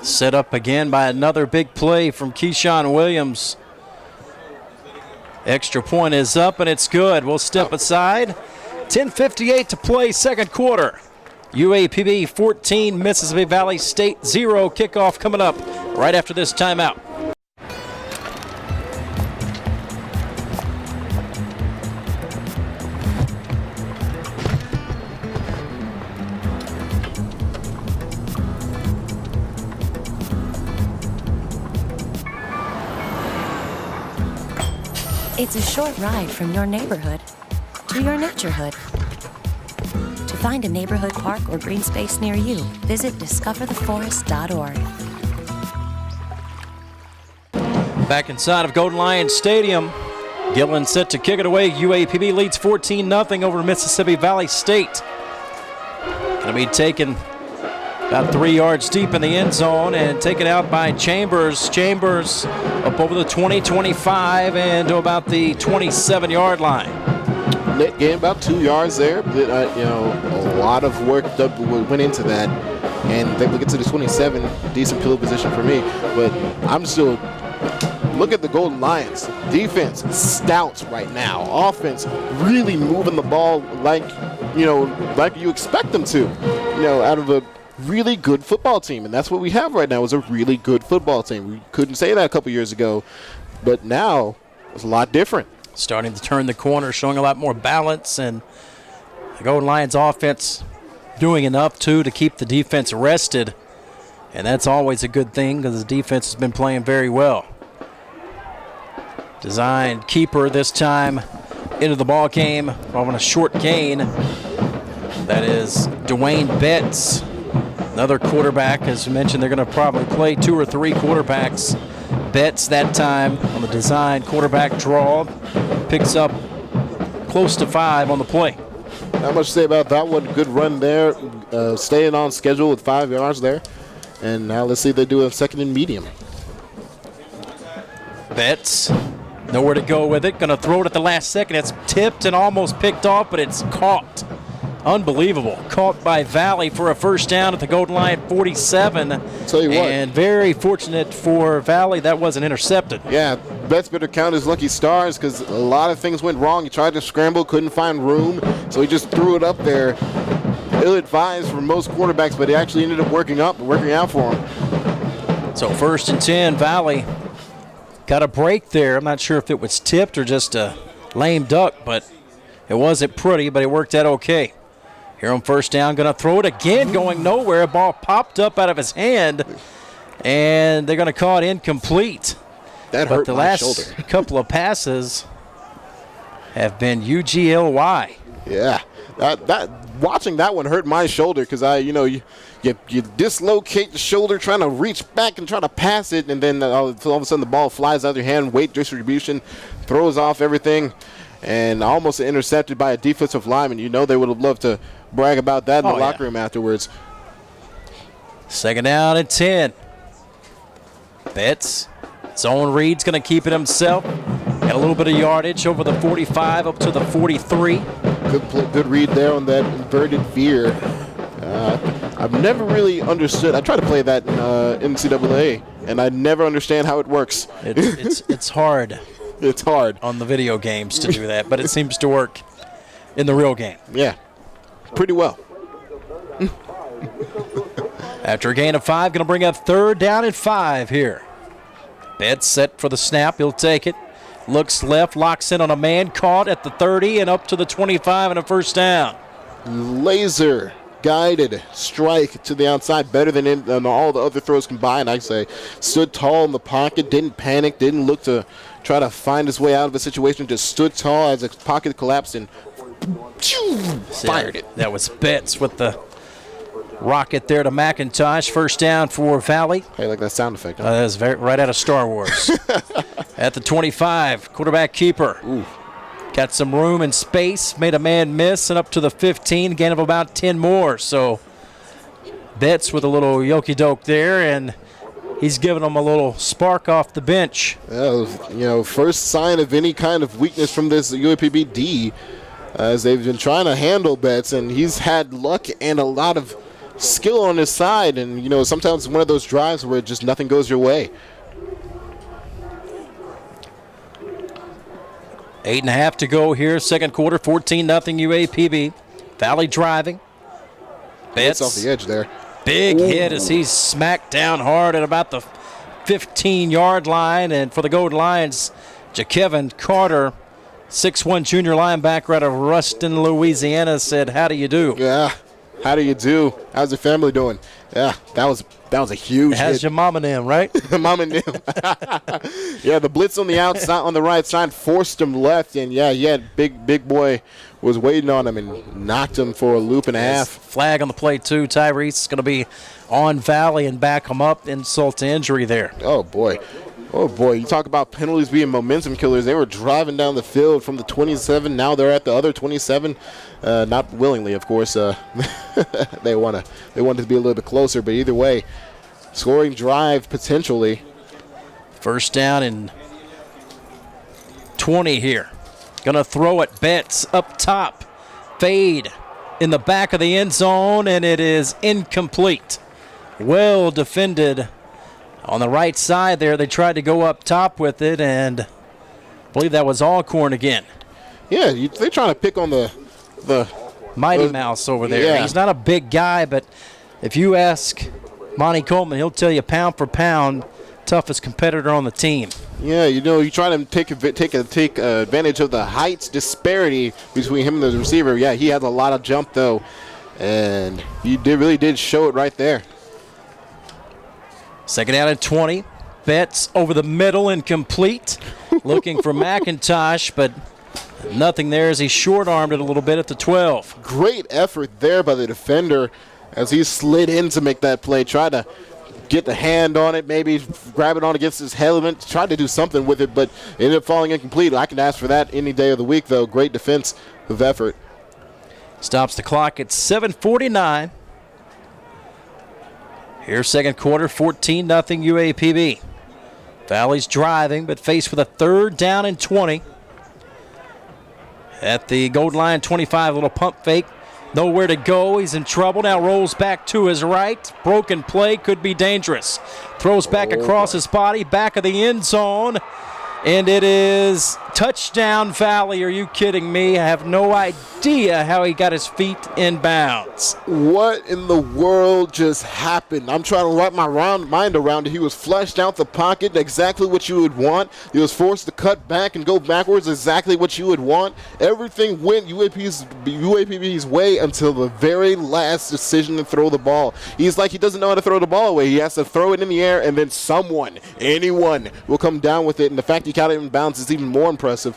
Set up again by another big play from Keyshawn Williams. Extra point is up, and it's good. We'll step aside. 10:58 to play, second quarter. UAPB 14, Mississippi Valley State 0. Kickoff coming up right after this timeout. It's a short ride from your neighborhood to your naturehood. To find a neighborhood park or green space near you, visit discovertheforest.org. Back inside of Golden Lions Stadium, Gillen set to kick it away. UAPB leads 14-0 over Mississippi Valley State. Going to be taken about 3 yards deep in the end zone and taken out by Chambers. Chambers up over the 20-25 and to about the 27-yard line. Net gain about 2 yards there. But, a lot of work went into that. And then we get to the 27, decent field position for me. But I'm still, look at the Golden Lions. Defense, stout right now. Offense, really moving the ball like you expect them to. Out of a really good football team, and that's what we have right now is a really good football team. We couldn't say that a couple years ago, but now it's a lot different. Starting to turn the corner, showing a lot more balance, and the Golden Lions offense doing enough to keep the defense rested, and that's always a good thing because the defense has been playing very well. Designed keeper this time into the ball game on a short gain. That is Dwayne Betts. Another quarterback, as mentioned, they're going to probably play 2 or 3 quarterbacks. Betts that time on the design quarterback draw picks up close to 5 on the play. Not much to say about that one. Good run there, staying on schedule with 5 yards there. And now let's see if they do a second and medium. Betts, nowhere to go with it. Going to throw it at the last second. It's tipped and almost picked off, but it's caught. Unbelievable. Caught by Valley for a first down at the Golden Lion 47. Tell you what. And very fortunate for Valley that wasn't intercepted. Yeah, Betts better count his lucky stars because a lot of things went wrong. He tried to scramble, couldn't find room, so he just threw it up there. Ill-advised for most quarterbacks, but it actually ended up working out for him. So 1st and 10, Valley got a break there. I'm not sure if it was tipped or just a lame duck, but it wasn't pretty, but it worked out okay. Here on first down, going to throw it again, going nowhere. A ball popped up out of his hand, and they're going to call it incomplete. That hurt my shoulder. The last couple of passes have been UGLY. Yeah, that watching that one hurt my shoulder because you dislocate the shoulder trying to reach back and try to pass it, and then all of a sudden the ball flies out of your hand. Weight distribution throws off everything, and almost intercepted by a defensive lineman. They would have loved to brag about that in the locker room afterwards. Second down and 10. Betts Zone read's going to keep it himself. Got a little bit of yardage over the 45 up to the 43. Good read there on that inverted veer. I've never really understood. I try to play that in NCAA, and I never understand how it works. It's hard. It's hard on the video games to do that, but it seems to work in the real game. Yeah, pretty well. After a gain of 5, going to bring up 3rd down and 5 here. Betts set for the snap. He'll take it. Looks left, locks in on a man, caught at the 30 and up to the 25 and a first down. Laser guided strike to the outside, better than all the other throws combined, I say. Stood tall in the pocket, didn't panic, didn't look to try to find his way out of a situation, just stood tall as the pocket collapsed and fired it. That was Betts with the rocket there to McIntosh. First down for Valley. Hey, like that sound effect. Huh? That was right out of Star Wars. At the 25, quarterback keeper. Ooh. Got some room and space, made a man miss, and up to the 15, gain of about 10 more. So Betts with a little yoki-doke there, and he's giving them a little spark off the bench. First sign of any kind of weakness from this UAPB-D, as they've been trying to handle Betts, and he's had luck and a lot of skill on his side, and sometimes one of those drives where just nothing goes your way. 8.5 to go here, second quarter, 14-0 UAPB. Valley driving. Betts off the edge there. Big hit as he's smacked down hard at about the 15-yard line. And for the Golden Lions, Jakevin Carter, 6'1" junior linebacker out of Ruston, Louisiana, said, "How do you do?" Yeah, how do you do? How's the family doing? Yeah, that was a huge How's hit. your mom and them, right? Mom and them. Yeah, the blitz on the outside, on the right side, forced him left, and big boy was waiting on him and knocked him for a loop and a half. Flag on the play too. TyRece is going to be on Valley and back him up. Insult to injury there. Oh boy. You talk about penalties being momentum killers. They were driving down the field from the 27. Now they're at the other 27. Not willingly, of course. They wanted to be a little bit closer, but either way, scoring drive potentially. First down and 20 here. Going to throw it. Betts up top. Fade in the back of the end zone, and it is incomplete. Well defended. On the right side there, they tried to go up top with it, and I believe that was Alcorn again. Yeah, they're trying to pick on the Mighty Mouse over there. Yeah. He's not a big guy, but if you ask Monty Coleman, he'll tell you pound for pound, toughest competitor on the team. Yeah, you try to take advantage of the height disparity between him and the receiver. Yeah, he has a lot of jump, though, and he really did show it right there. Second down and 20. Betts over the middle, incomplete. Looking for McIntosh, but nothing there as he short-armed it a little bit at the 12. Great effort there by the defender as he slid in to make that play. Tried to get the hand on it, maybe grab it on against his helmet. Tried to do something with it, but ended up falling incomplete. I can ask for that any day of the week, though. Great defensive effort. Stops the clock at 7:49. Here's second quarter, 14-0 UAPB. Valley's driving, but faced with a third down and 20. At the goal line, 25, little pump fake. Nowhere to go. He's in trouble. Now rolls back to his right. Broken play, could be dangerous. Throws back across his body, back of the end zone. And it is touchdown Valley. Are you kidding me? I have no idea how he got his feet in bounds. What in the world just happened? I'm trying to wrap my mind around it. He was flushed out the pocket, exactly what you would want. He was forced to cut back and go backwards, exactly what you would want. Everything went UAPB's way until the very last decision to throw the ball. He's like he doesn't know how to throw the ball away. He has to throw it in the air, and then anyone will come down with it. And the fact he got it in bounds is even more impressive.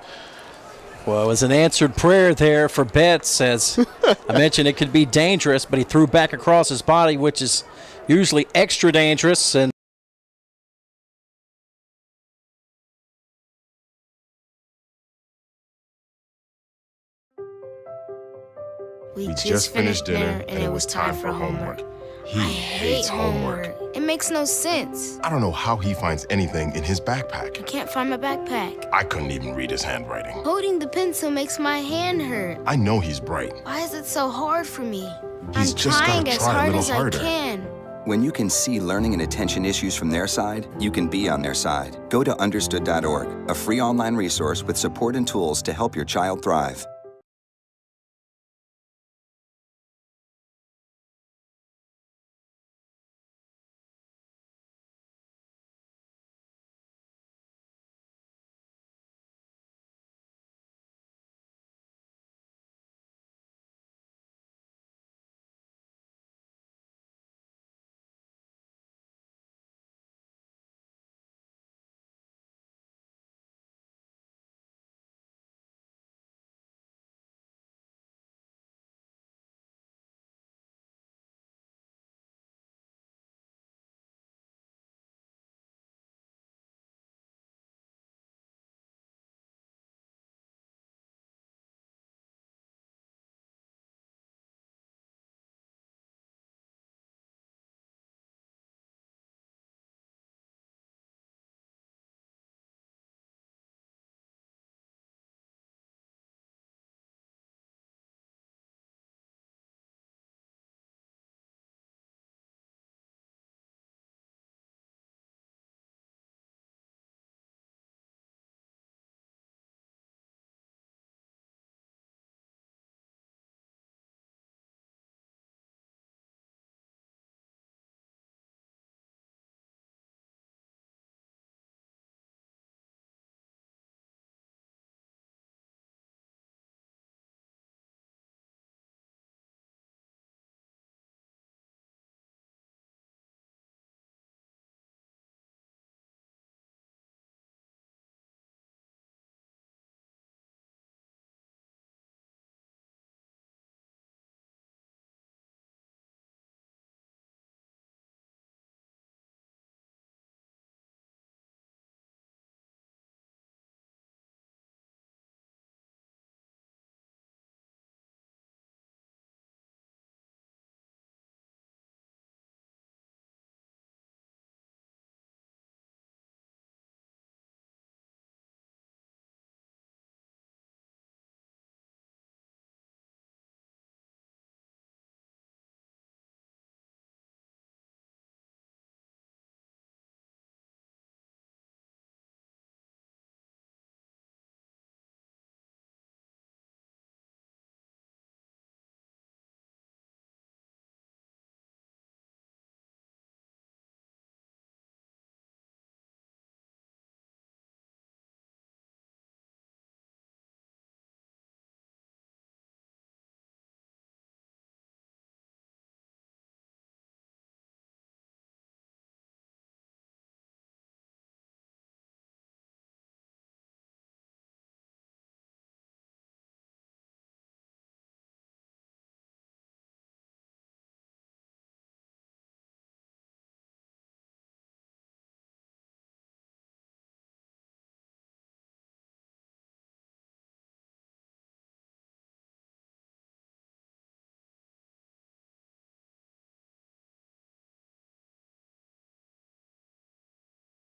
Well, it was an answered prayer there for Betts. As I mentioned, it could be dangerous, but he threw back across his body, which is usually extra dangerous. And we just finished dinner and it was time for homework. He hates homework. It makes no sense. I don't know how he finds anything in his backpack. I can't find my backpack. I couldn't even read his handwriting. Holding the pencil makes my hand hurt. I know he's bright. Why is it so hard for me? He's I'm just trying gotta as try a hard little as harder. I can. When you can see learning and attention issues from their side, you can be on their side. Go to understood.org, a free online resource with support and tools to help your child thrive.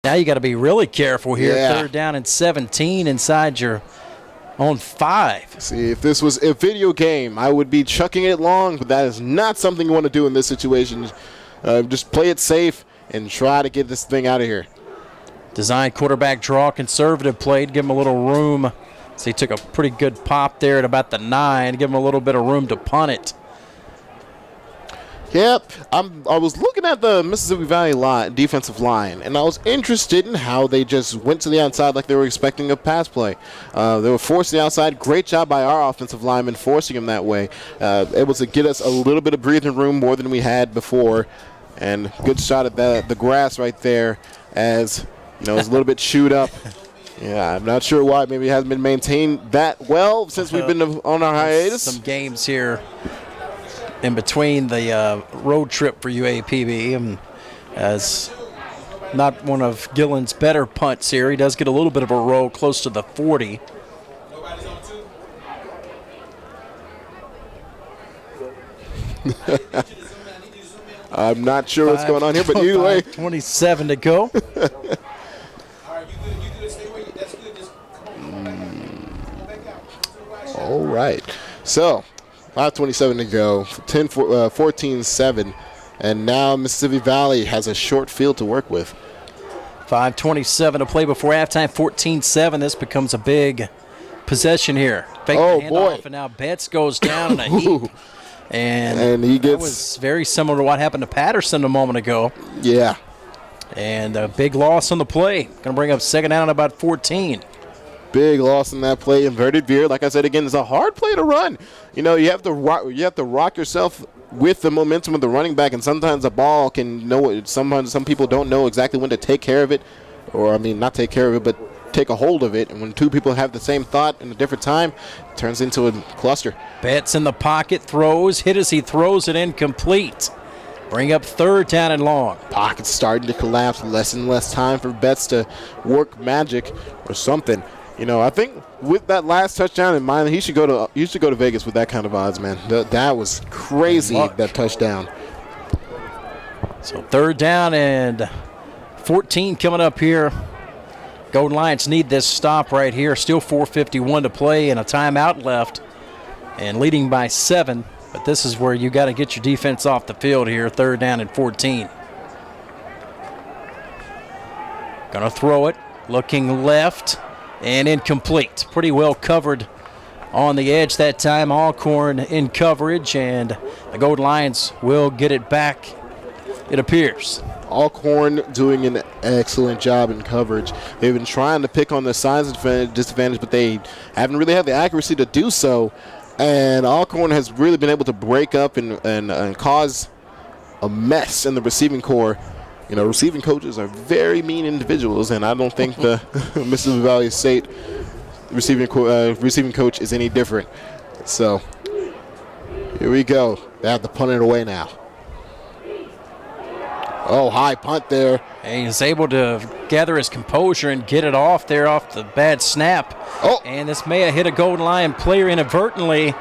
Now you got to be really careful here. Yeah. 3rd down and 17 inside your own 5. See, if this was a video game, I would be chucking it long, but that is not something you want to do in this situation. Just play it safe and try to get this thing out of here. Design quarterback draw, conservative play, give him a little room. So he took a pretty good pop there at about the 9, give him a little bit of room to punt it. Yep, I was looking at the Mississippi Valley defensive line, and I was interested in how they just went to the outside like they were expecting a pass play. They were forcing the outside. Great job by our offensive linemen forcing them that way. Able to get us a little bit of breathing room more than we had before, and good shot at the grass right there as it was a little bit chewed up. Yeah, I'm not sure why. Maybe it hasn't been maintained that well since we've been on our hiatus. Some games here in between the road trip for UAPB, and as not one of Gillen's better punts here, he does get a little bit of a roll close to the 40. I'm not sure what's going on here, but either way. 27 to go. All right. So, 5:27 to go, 14-7, and now Mississippi Valley has a short field to work with. 5:27 to play before halftime, 14-7. This becomes a big possession here. Fake Oh, the handoff, boy. and now Betts goes down in a heap. And he gets. That was very similar to what happened to Patterson a moment ago. Yeah. And a big loss on the play. Going to bring up second down at about 14. Big loss in that play. Inverted veer, like I said again, it's a hard play to run. You know, you have to rock yourself with the momentum of the running back, and sometimes the ball can know it. Sometimes some people don't know exactly when to take care of it, or I mean, not take care of it, but take a hold of it. And when two people have the same thought in a different time, it turns into a cluster. Betts in the pocket, throws, hit as he throws it incomplete. Bring up third down and long. Pocket's starting to collapse. Less and less time for Betts to work magic or something. You know, I think with that last touchdown in mind, he should go to Vegas with that kind of odds, man. That was crazy, that touchdown. So third down and 14 coming up here. Golden Lions need this stop right here. Still 4:51 to play and a timeout left, and leading by 7. But this is where you got to get your defense off the field here. Third down and 14. Gonna throw it, looking left. And incomplete. Pretty well covered on the edge that time. Alcorn in coverage, and the Golden Lions will get it back, it appears. Alcorn doing an excellent job in coverage. They've been trying to pick on the size disadvantage, but they haven't really had the accuracy to do so. And Alcorn has really been able to break up and cause a mess in the receiving corps. You know, receiving coaches are very mean individuals, and I don't think the Mississippi Valley State receiving coach is any different. So, here we go. They have to punt it away now. Oh, high punt there. And he's able to gather his composure and get it off there off the bad snap. Oh. And this may have hit a Golden Lion player inadvertently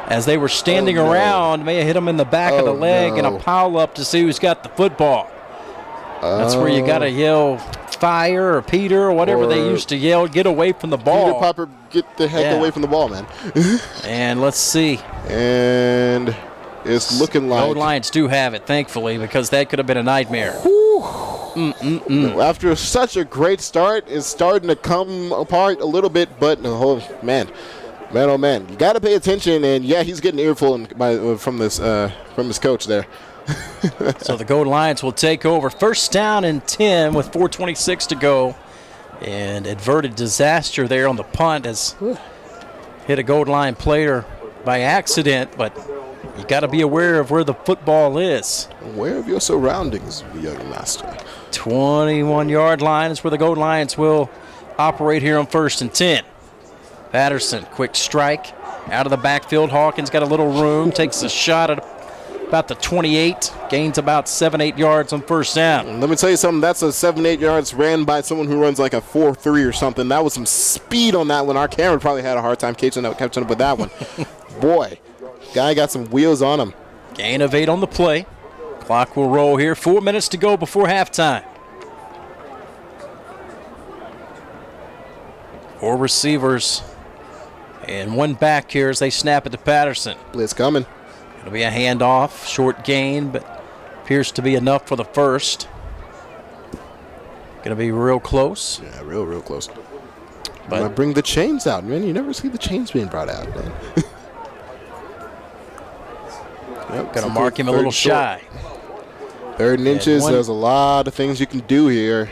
as they were standing around. May have hit him in the back of the leg and a pile up to see who's got the football. That's where you got to yell fire or Peter or whatever they used to yell. Get away from the ball. Peter Popper, get the heck away from the ball, man. And let's see. And it's looking like Golden Lions do have it, thankfully, because that could have been a nightmare. After such a great start, it's starting to come apart a little bit, but oh man, you got to pay attention. And yeah, he's getting an earful from his coach there. So the Golden Lions will take over. First down and 10 with 4:26 to go. And adverted disaster there on the punt as hit a Golden Lion player by accident, but you got to be aware of where the football is. Aware of your surroundings, young master. 21-yard line is where the Golden Lions will operate here on 1st and 10. Patterson, quick strike out of the backfield. Hawkins got a little room, takes a shot at about the 28, gains about 7-8 yards on first down. Let me tell you something, that's a 7-8 yards ran by someone who runs like a 4.3 or something. That was some speed on that one. Our camera probably had a hard time catching up with that one. Boy, guy got some wheels on him. Gain of 8 on the play. Clock will roll here. 4 minutes to go before halftime. 4 receivers and 1 back here as they snap it to Patterson. Blitz coming. It'll be a handoff, short gain, but appears to be enough for the first. Going to be real close. Yeah, real close. But bring the chains out, man. You never see the chains being brought out, man. Going to mark him a little shy. 3rd and inches, there's a lot of things you can do here.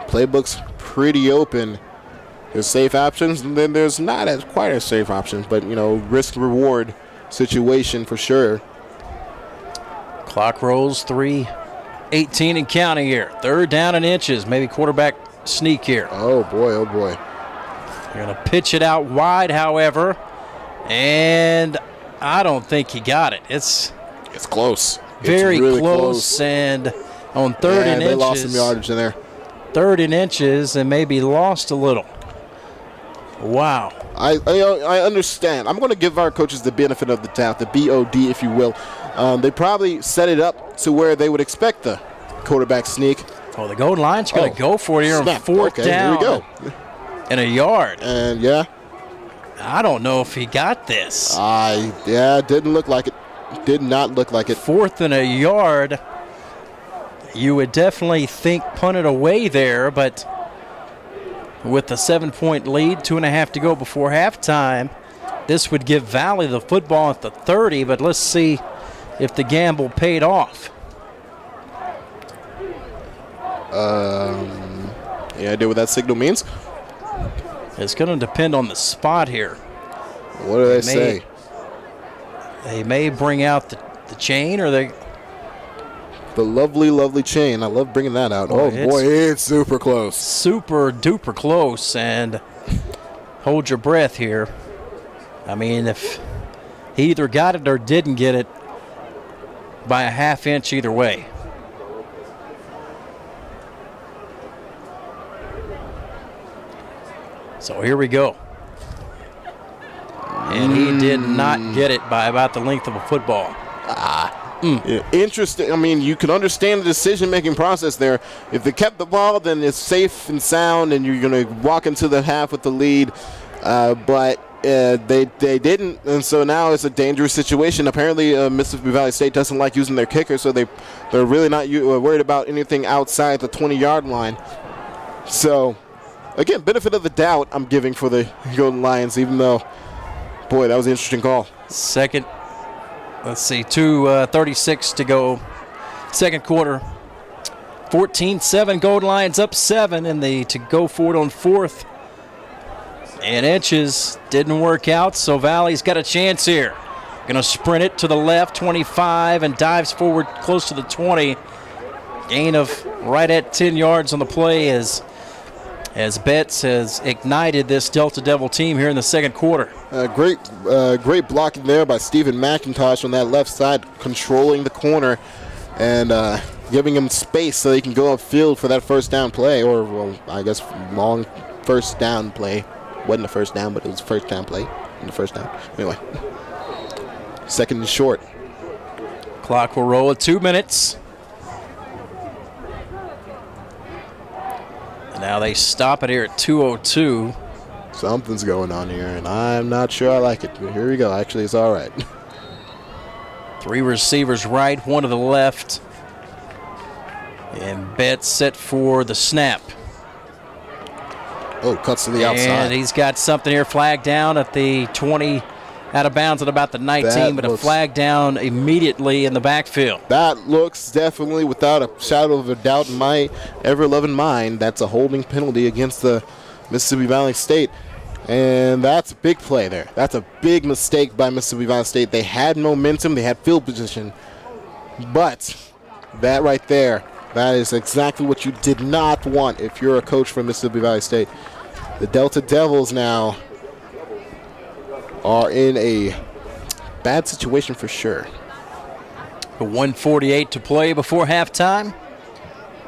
Playbook's pretty open. There's safe options, and then there's not as quite as safe options, but, you know, risk-reward situation for sure. Clock rolls, 3:18 and counting here. 3rd down and inches, maybe quarterback sneak here. Oh boy. They're going to pitch it out wide, however, and I don't think he got it. It's close. Very really close, and on 3rd and inches. They lost some yardage in there. 3rd and inches and maybe lost a little. Wow. I understand. I'm going to give our coaches the benefit of the doubt, the BOD, if you will. They probably set it up to where they would expect the quarterback sneak. Oh, the Golden Lions going to go for it here on snap. 4th down. Here we go. In a yard. And, yeah. I don't know if he got this. Yeah, didn't look like it. Did not look like it. 4th and a yard. You would definitely think punt it away there, but with the 7-point lead, 2.5 to go before halftime, this would give Valley the football at the 30, but let's see if the gamble paid off. Any idea what that signal means? It's going to depend on the spot here. What do they say? They may bring out the chain, or they... The lovely, lovely chain. I love bringing that out. Oh, boy, it's super close. Super duper close, and hold your breath here. I mean, if he either got it or didn't get it by a half inch either way. So here we go. And he did not get it by about the length of a football. Yeah, interesting. I mean, you can understand the decision-making process there. If they kept the ball, then it's safe and sound, and you're going to walk into the half with the lead. But they didn't, and so now it's a dangerous situation. Apparently, Mississippi Valley State doesn't like using their kicker, so they're really not worried about anything outside the 20-yard line. So, again, benefit of the doubt I'm giving for the Golden Lions, even though, boy, that was an interesting call. Second. Let's see, 2:36 to go. Second quarter. 14-7, Golden Lions up 7, and to go for it on 4th. And inches didn't work out, so Valley's got a chance here. Going to sprint it to the left, 25, and dives forward close to the 20. Gain of right at 10 yards on the play as Betts has ignited this Delta Devil team here in the second quarter. Great blocking there by Stephen McIntosh on that left side, controlling the corner and giving him space so he can go upfield for that first down play, or, well, I guess long first down play. Wasn't a first down, but it was a first down play in the first down. Anyway, second and short. Clock will roll at 2 minutes. Now they stop it here at 2:02. Something's going on here, and I'm not sure I like it. But here we go. Actually, it's all right. 3 receivers right, 1 to the left. And Betts set for the snap. Oh, cuts to the outside. And he's got something here, flag down at the 20, out of bounds at about the 19, but a flag down immediately in the backfield. That looks definitely, without a shadow of a doubt in my ever-loving mind, that's a holding penalty against the Mississippi Valley State. And that's a big play there. That's a big mistake by Mississippi Valley State. They had momentum. They had field position. But that right there, that is exactly what you did not want if you're a coach from Mississippi Valley State. The Delta Devils now are in a bad situation for sure. 1:48 to play before halftime.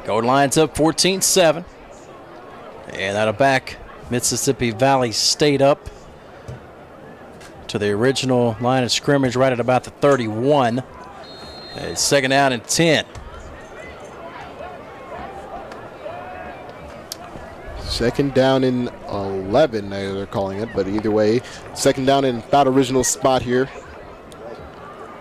Golden Lions up 14-7. And that'll back Mississippi Valley State up to the original line of scrimmage right at about the 31. It's second down and 10. Second down in 11, they're calling it, but either way, second down in about original spot here.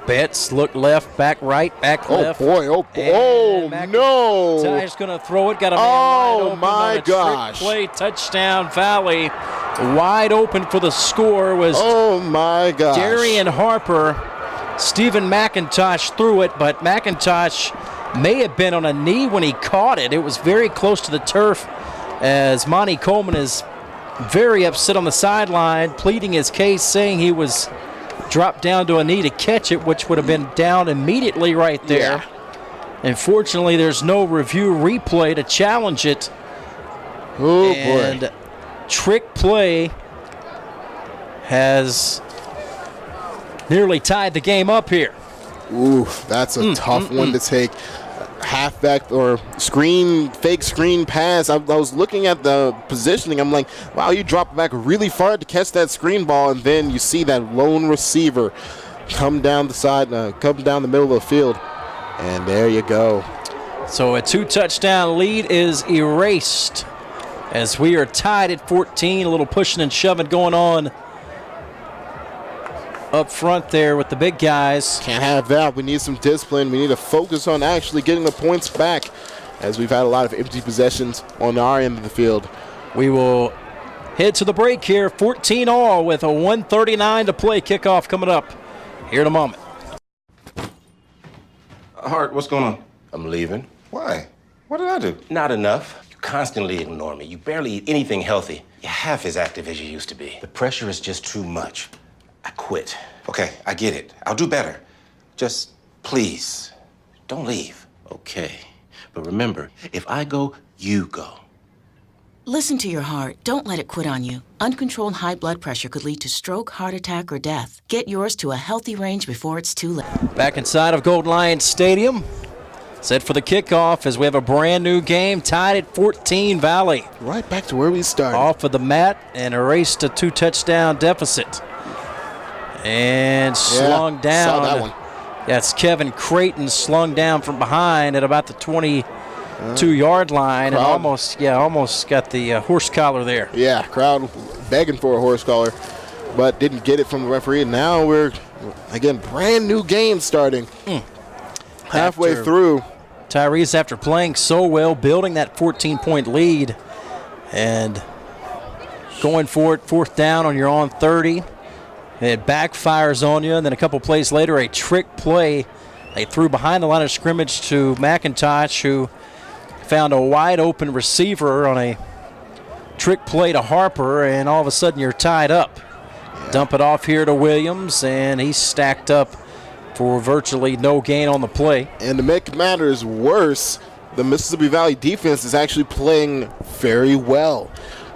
Betts look left, back right, back left. Oh boy! Oh no! Ty's going to throw it. Got a man wide open. Oh my gosh! Trick play, touchdown, Valley. Wide open for the score was. Oh my gosh! Darian Harper. Stephen McIntosh threw it, but McIntosh may have been on a knee when he caught it. It was very close to the turf. As Monty Coleman is very upset on the sideline, pleading his case, saying he was dropped down to a knee to catch it, which would have been down immediately right there. Yeah. Unfortunately, there's no review replay to challenge it. Oh, and boy. Trick play has nearly tied the game up here. Ooh, that's a tough one to take. Halfback or fake screen pass. I was looking at the positioning. I'm like, wow, you dropped back really far to catch that screen ball, and then you see that lone receiver come down the side, come down the middle of the field, and there you go. So a 2-touchdown lead is erased as we are tied at 14. A little pushing and shoving going on up front there with the big guys. Can't have that. We need some discipline. We need to focus on actually getting the points back, as we've had a lot of empty possessions on our end of the field. We will head to the break here, 14-all with a 1:39 to play. Kickoff coming up here in a moment. Hart, what's going on? I'm leaving. Why? What did I do? Not enough. You constantly ignore me. You barely eat anything healthy. You're half as active as you used to be. The pressure is just too much. I quit. Okay, I get it. I'll do better. Just, please, don't leave. Okay. But remember, if I go, you go. Listen to your heart. Don't let it quit on you. Uncontrolled high blood pressure could lead to stroke, heart attack, or death. Get yours to a healthy range before it's too late. Back inside of Golden Lions Stadium. Set for the kickoff as we have a brand new game tied at 14 Valley. Right back to where we started. Off of the mat and erased a 2-touchdown deficit. And slung down. Saw that one. That's Kevin Creighton slung down from behind at about the 22-yard line. Crowd. And almost got the horse collar there. Yeah, crowd begging for a horse collar, but didn't get it from the referee. Now we're, again, brand new game starting. Halfway through. TyRece, after playing so well, building that 14-point lead and going for it, 4th down on your own 30. It backfires on you, and then a couple plays later, a trick play. They threw behind the line of scrimmage to McIntosh, who found a wide-open receiver on a trick play to Harper, and all of a sudden you're tied up. Yeah. Dump it off here to Williams, and he's stacked up for virtually no gain on the play. And to make matters worse, the Mississippi Valley defense is actually playing very well.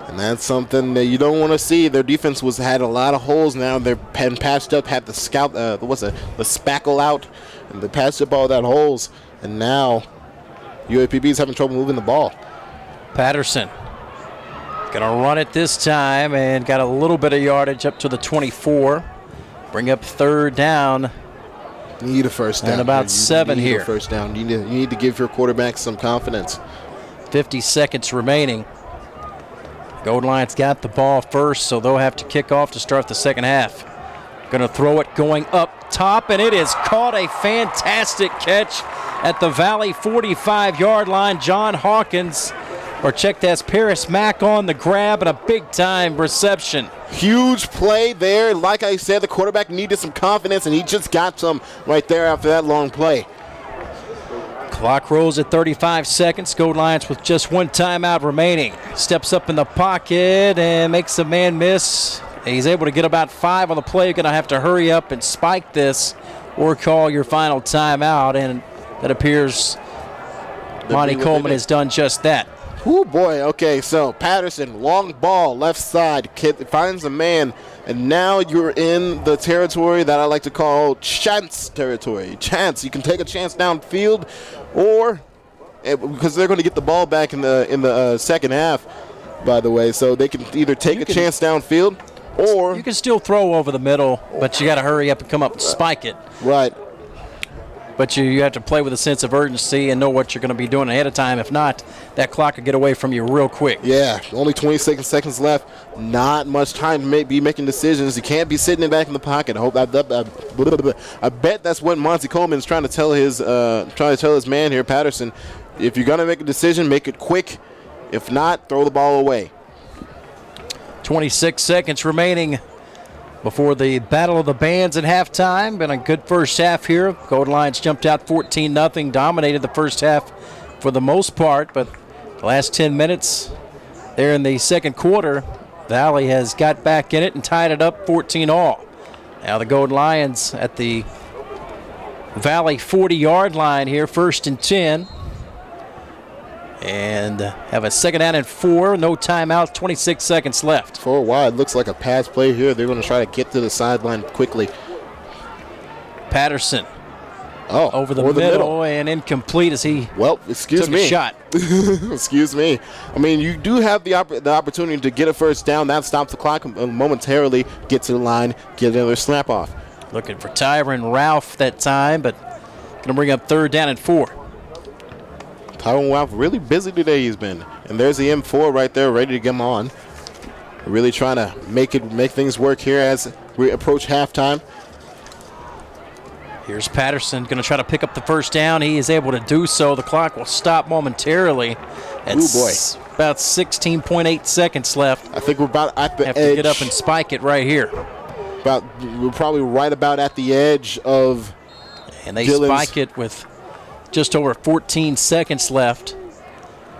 And that's something that you don't want to see. Their defense had a lot of holes now. They're patched up, had the spackle out, and they patched up all that holes. And now UAPB is having trouble moving the ball. Patterson gonna run it this time and got a little bit of yardage up to the 24. Bring up 3rd down. You need a first down. And about 7 here. A first down. You need to give your quarterback some confidence. 50 seconds remaining. Golden Lions got the ball first, so they'll have to kick off to start the second half. Going to throw it going up top, and it is caught. A fantastic catch at the Valley 45-yard line. John Hawkins, or check that's Paris Mack on the grab, and a big-time reception. Huge play there. Like I said, the quarterback needed some confidence, and he just got some right there after that long play. Clock rolls at 35 seconds. Golden Lions with just 1 timeout remaining. Steps up in the pocket and makes a man miss. He's able to get about 5 on the play. You're going to have to hurry up and spike this or call your final timeout, and that appears Monty Coleman has done just that. Oh boy, okay, so Patterson, long ball, left side, finds a man, and now you're in the territory that I like to call chance territory. Chance, you can take a chance downfield, or, because they're going to get the ball back in the second half, by the way, so they can either take a chance downfield, or you can still throw over the middle, but you got to hurry up and come up and spike it. Right. But you have to play with a sense of urgency and know what you're going to be doing ahead of time. If not, that clock could get away from you real quick. Yeah, only 26 seconds left. Not much time to be making decisions. You can't be sitting back in the pocket. I bet that's what Monty Coleman is trying to tell his man here, Patterson. If you're going to make a decision, make it quick. If not, throw the ball away. 26 seconds remaining before the Battle of the Bands at halftime. Been a good first half here. Golden Lions jumped out 14-0, dominated the first half for the most part, but the last 10 minutes there in the second quarter, Valley has got back in it and tied it up 14-all. Now the Golden Lions at the Valley 40-yard line here, 1st and 10. And have a 2nd down and 4, no timeout, 26 seconds left. 4 wide, looks like a pass play here. They're going to try to get to the sideline quickly. Patterson over the middle and incomplete as he took a shot. Excuse me. I mean, you do have the opportunity to get a first down. That stops the clock momentarily, get to the line, get another snap off. Looking for Tyron Ralph that time, but going to bring up 3rd down and 4. Tyron Ralph really busy today he's been. And there's the M4 right there ready to get him on. Really trying to make things work here as we approach halftime. Here's Patterson going to try to pick up the 1st down. He is able to do so. The clock will stop momentarily. It's about 16.8 seconds left. I think we're about at the edge. Have to get up and spike it right here. We're probably right about at the edge of And they spike it with just over 14 seconds left.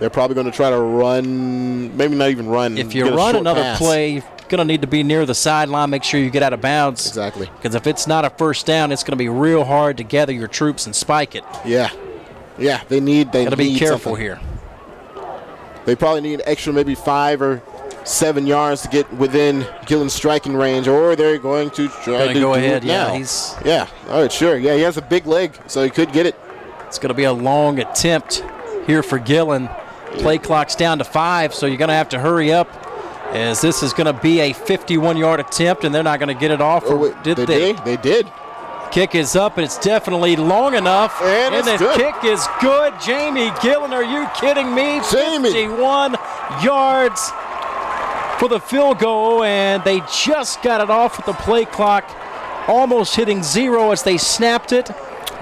They're probably going to try to run, maybe not even run. If you run another play, you're going to need to be near the sideline, make sure you get out of bounds. Exactly. Because if it's not a 1st down, it's going to be real hard to gather your troops and spike it. Yeah. Yeah, they need to be careful here. They probably need extra maybe 5 or 7 yards to get within Gillen's striking range, or they're going to try to go ahead. Now. Yeah, all right, sure. Yeah, he has a big leg, so he could get it. It's going to be a long attempt here for Gillen. Play clock's down to 5, so you're going to have to hurry up, as this is going to be a 51-yard attempt, and they're not going to get it off. Did they? They did. Kick is up, and it's definitely long enough. And the good. Kick is good. Jamie Gillen, are you kidding me? Jamie. 51 yards for the field goal, and they just got it off with the play clock almost hitting 0 as they snapped it.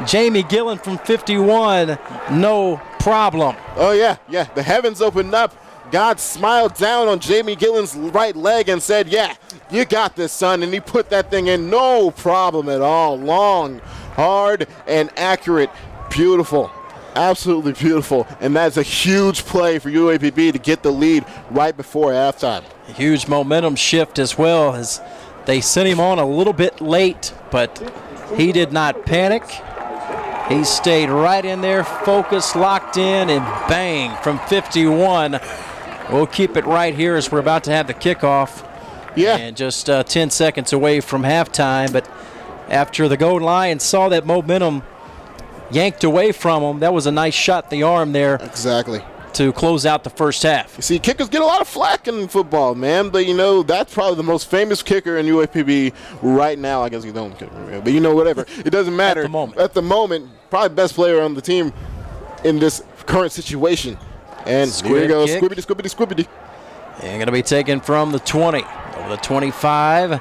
Jamie Gillen from 51, no problem. Oh, yeah. The heavens opened up. God smiled down on Jamie Gillen's right leg and said, yeah, you got this, son. And he put that thing in, no problem at all. Long, hard, and accurate. Beautiful. Absolutely beautiful. And that's a huge play for UAPB to get the lead right before halftime. A huge momentum shift as well, as they sent him on a little bit late, but he did not panic. He stayed right in there, focused, locked in, and bang, from 51. We'll keep it right here as we're about to have the kickoff. Yeah. And just 10 seconds away from halftime. But after the goal line saw that momentum yanked away from him, that was a nice shot in the arm there. Exactly. To close out the first half. You see, kickers get a lot of flack in football, man. But, that's probably the most famous kicker in UAPB right now. I guess you don't kick, but whatever. It doesn't matter. At the moment, probably best player on the team in this current situation. And here he goes, squibbity. And going to be taken from the 20 over the 25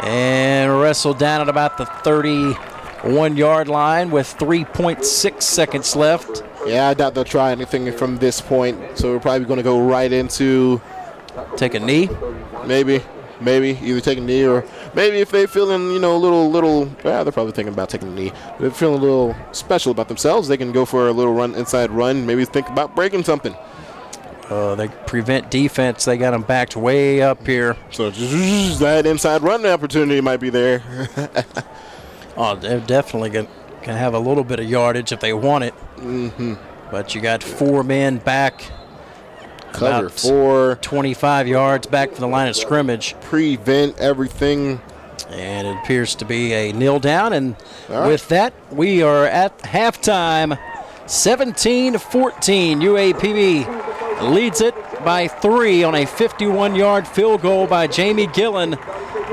and wrestled down at about the 31-yard line with 3.6 seconds left. Yeah, I doubt they'll try anything from this point. So we're probably going to go right into... Take a knee? Maybe. Either take a knee or maybe if they're feeling, a little, they're probably thinking about taking a knee. If they're feeling a little special about themselves, they can go for a little inside run, maybe think about breaking something. They prevent defense. They got them backed way up here. So just that inside run opportunity might be there. They're definitely going to have a little bit of yardage if they want it. Mm-hmm. But you got 4 men back. Cover 4. 25 yards back from the line of scrimmage. Prevent everything. And it appears to be a kneel down. And with that, we are at halftime. 17-14. UAPB leads it by 3 on a 51-yard field goal by Jamie Gillen.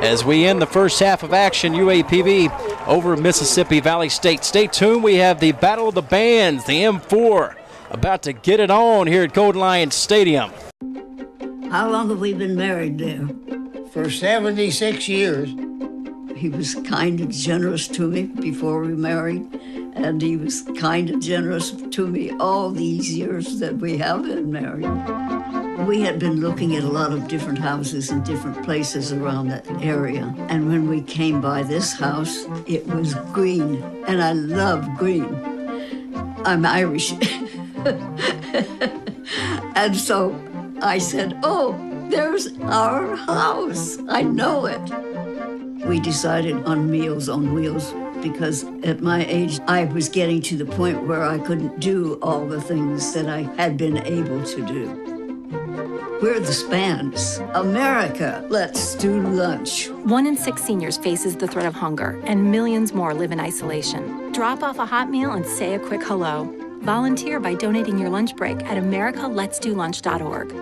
As we end the first half of action, UAPB over Mississippi Valley State. Stay tuned. We have the Battle of the Bands, the M4, about to get it on here at Golden Lions Stadium. How long have we been married there? For 76 years. He was kind and generous to me before we married, and he was kind and generous to me all these years that we have been married. We had been looking at a lot of different houses in different places around that area, and when we came by this house, it was green, and I love green. I'm Irish. And so I said, oh, there's our house. I know it. We decided on Meals on Wheels because at my age, I was getting to the point where I couldn't do all the things that I had been able to do. We're the Spans. America, let's do lunch. 1 in 6 seniors faces the threat of hunger, and millions more live in isolation. Drop off a hot meal and say a quick hello. Volunteer by donating your lunch break at americaletsdolunch.org.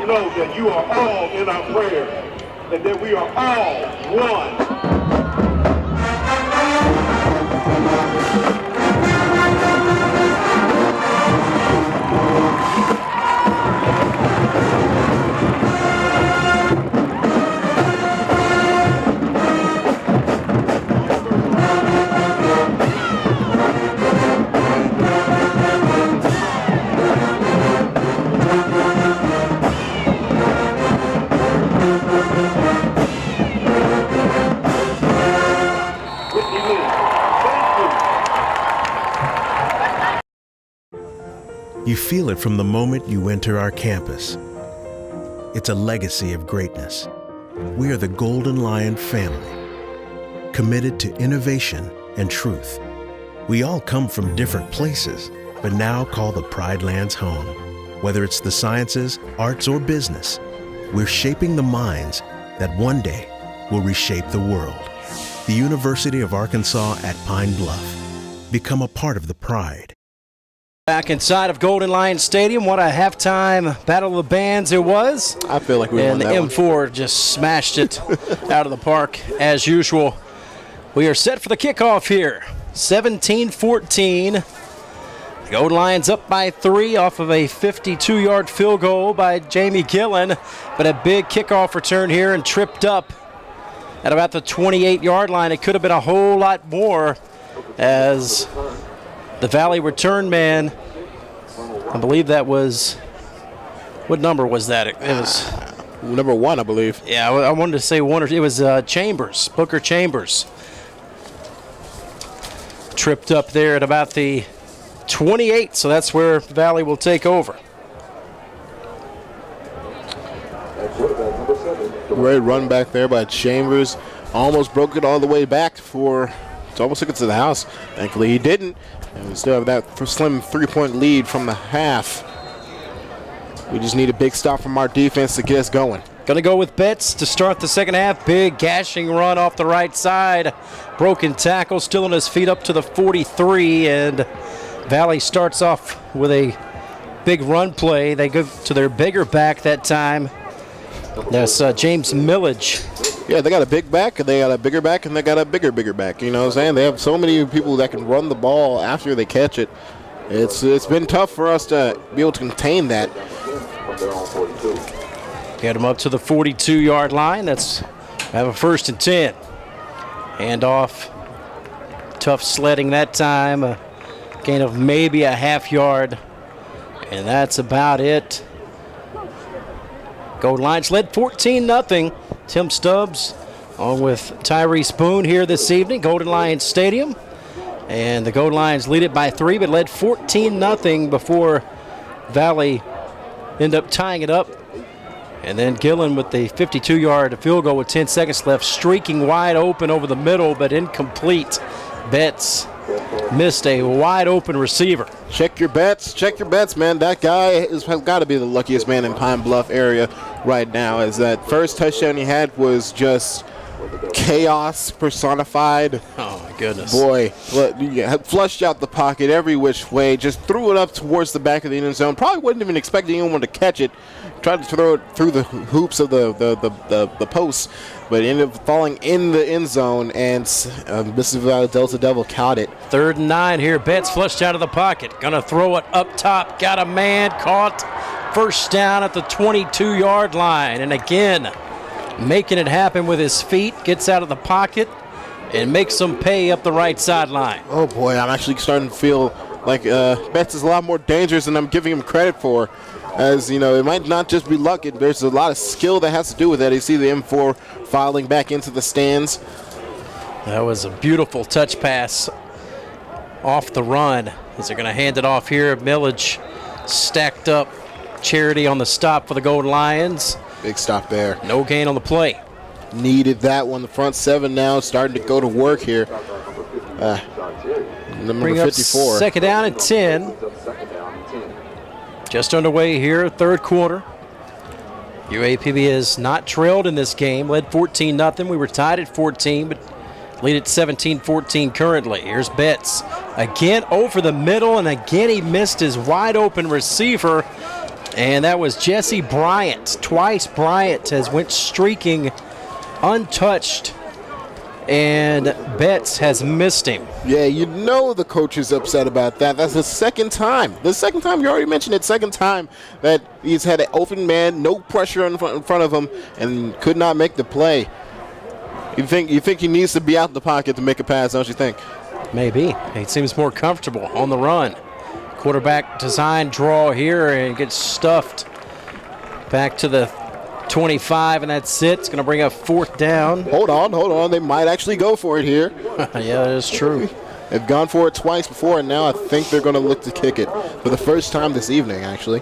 know that you are all in our prayers and that we are all one. You feel it from the moment you enter our campus. It's a legacy of greatness. We are the Golden Lion family, committed to innovation and truth. We all come from different places, but now call the Pride Lands home. Whether it's the sciences, arts, or business, we're shaping the minds that one day will reshape the world. The University of Arkansas at Pine Bluff. Become a part of the Pride. Back inside of Golden Lion Stadium, what a halftime battle of the bands it was. I feel like we won and that the M4 just smashed it out of the park as usual. We are set for the kickoff here. 17-14. The Golden Lions up by 3 off of a 52-yard field goal by Jamie Gillen, but a big kickoff return here and tripped up at about the 28-yard line. It could have been a whole lot more as the Valley return man, I believe that was, what number was that? It was number 1, I believe. Yeah, I wanted to say 1 or it was Chambers, Booker Chambers. Tripped up there at about the 28, so that's where Valley will take over. Great run back there by Chambers. Almost broke it all the way back to almost took it to the house. Thankfully he didn't. And we still have that slim 3-point lead from the half. We just need a big stop from our defense to get us going. Going to go with Betts to start the second half. Big gashing run off the right side. Broken tackle, still on his feet up to the 43. And Valley starts off with a big run play. They go to their bigger back that time. That's James Millage. Yeah, they got a big back, and they got a bigger back, and they got a bigger back. You know what I'm saying? They have so many people that can run the ball after they catch it. It's been tough for us to be able to contain that. Get them up to the 42-yard line. That's have a 1st and 10. Hand off. Tough sledding that time. A gain of maybe a half yard. And that's about it. Golden Lions led 14-0. Tim Stubbs along with TyRece Boone here this evening, Golden Lions Stadium. And the Golden Lions lead it by 3, but led 14-0 before Valley end up tying it up. And then Gillen with the 52-yard field goal with 10 seconds left, streaking wide open over the middle, but incomplete. Betts missed a wide open receiver. Check your bets, man. That guy has got to be the luckiest man in Pine Bluff area right now, as that first touchdown he had was just chaos personified. Oh, my goodness. Boy, flushed out the pocket every which way, just threw it up towards the back of the end zone. Probably wasn't even expecting anyone to catch it. Tried to throw it through the hoops of the posts, but ended up falling in the end zone, and Mississippi Valley Delta Devil caught it. 3rd and 9 here. Betts flushed out of the pocket. Gonna throw it up top. Got a man caught. 1st down at the 22-yard line. And again, making it happen with his feet. Gets out of the pocket and makes them pay up the right sideline. Oh boy, I'm actually starting to feel like Betts is a lot more dangerous than I'm giving him credit for. As you know, it might not just be luck. There's a lot of skill that has to do with that. You see the M4 filing back into the stands. That was a beautiful touch pass off the run. As they're going to hand it off here. Millage stacked up. Charity on the stop for the Golden Lions. Big stop there. No gain on the play. Needed that one. The front 7 now starting to go to work here. Number Bring 54. Up 2nd down and 10. Just underway here, 3rd quarter. UAPB has not trailed in this game, led 14-0. We were tied at 14, but lead at 17-14 currently. Here's Betts. Again over the middle, and again he missed his wide open receiver. And that was Jesse Bryant. Twice Bryant has went streaking untouched, and Betts has missed him. Yeah, you know the coach is upset about that. That's the second time. The second time, you already mentioned it, second time that he's had an open man, no pressure in front of him, and could not make the play. You think he needs to be out in the pocket to make a pass, don't you think? Maybe. He seems more comfortable on the run. Quarterback design draw here and gets stuffed back to the 25, and that's it. It's going to bring up fourth down. Hold on. They might actually go for it here. Yeah, that is true. They've gone for it twice before, and now I think they're going to look to kick it for the first time this evening, actually.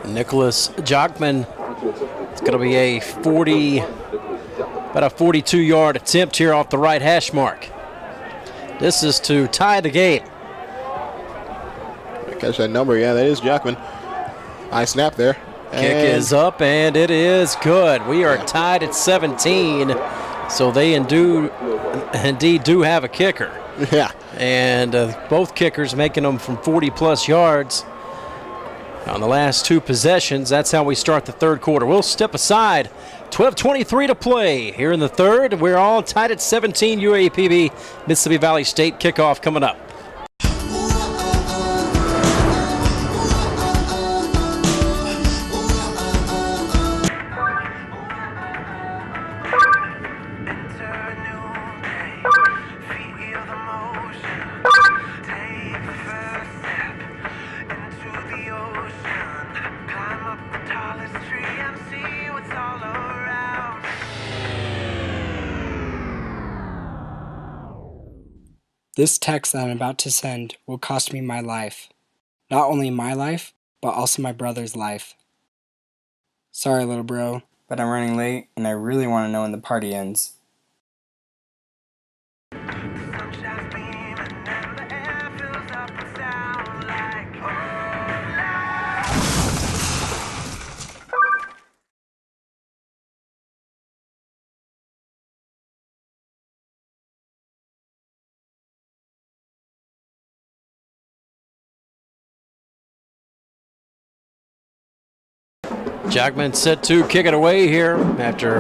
Nicholas Jockman. It's going to be about a 42-yard attempt here off the right hash mark. This is to tie the game. Catch that number. Yeah, that is Jockman. High snap there. Kick is up, and it is good. We are tied at 17, so they indeed do have a kicker. Yeah. And both kickers making them from 40-plus yards on the last two possessions. That's how we start the third quarter. We'll step aside. 12:23 to play here in the third. We're all tied at 17. UAPB, Mississippi Valley State kickoff coming up. This text that I'm about to send will cost me my life. Not only my life, but also my brother's life. Sorry, little bro, but I'm running late and I really want to know when the party ends. Jockman set to kick it away here after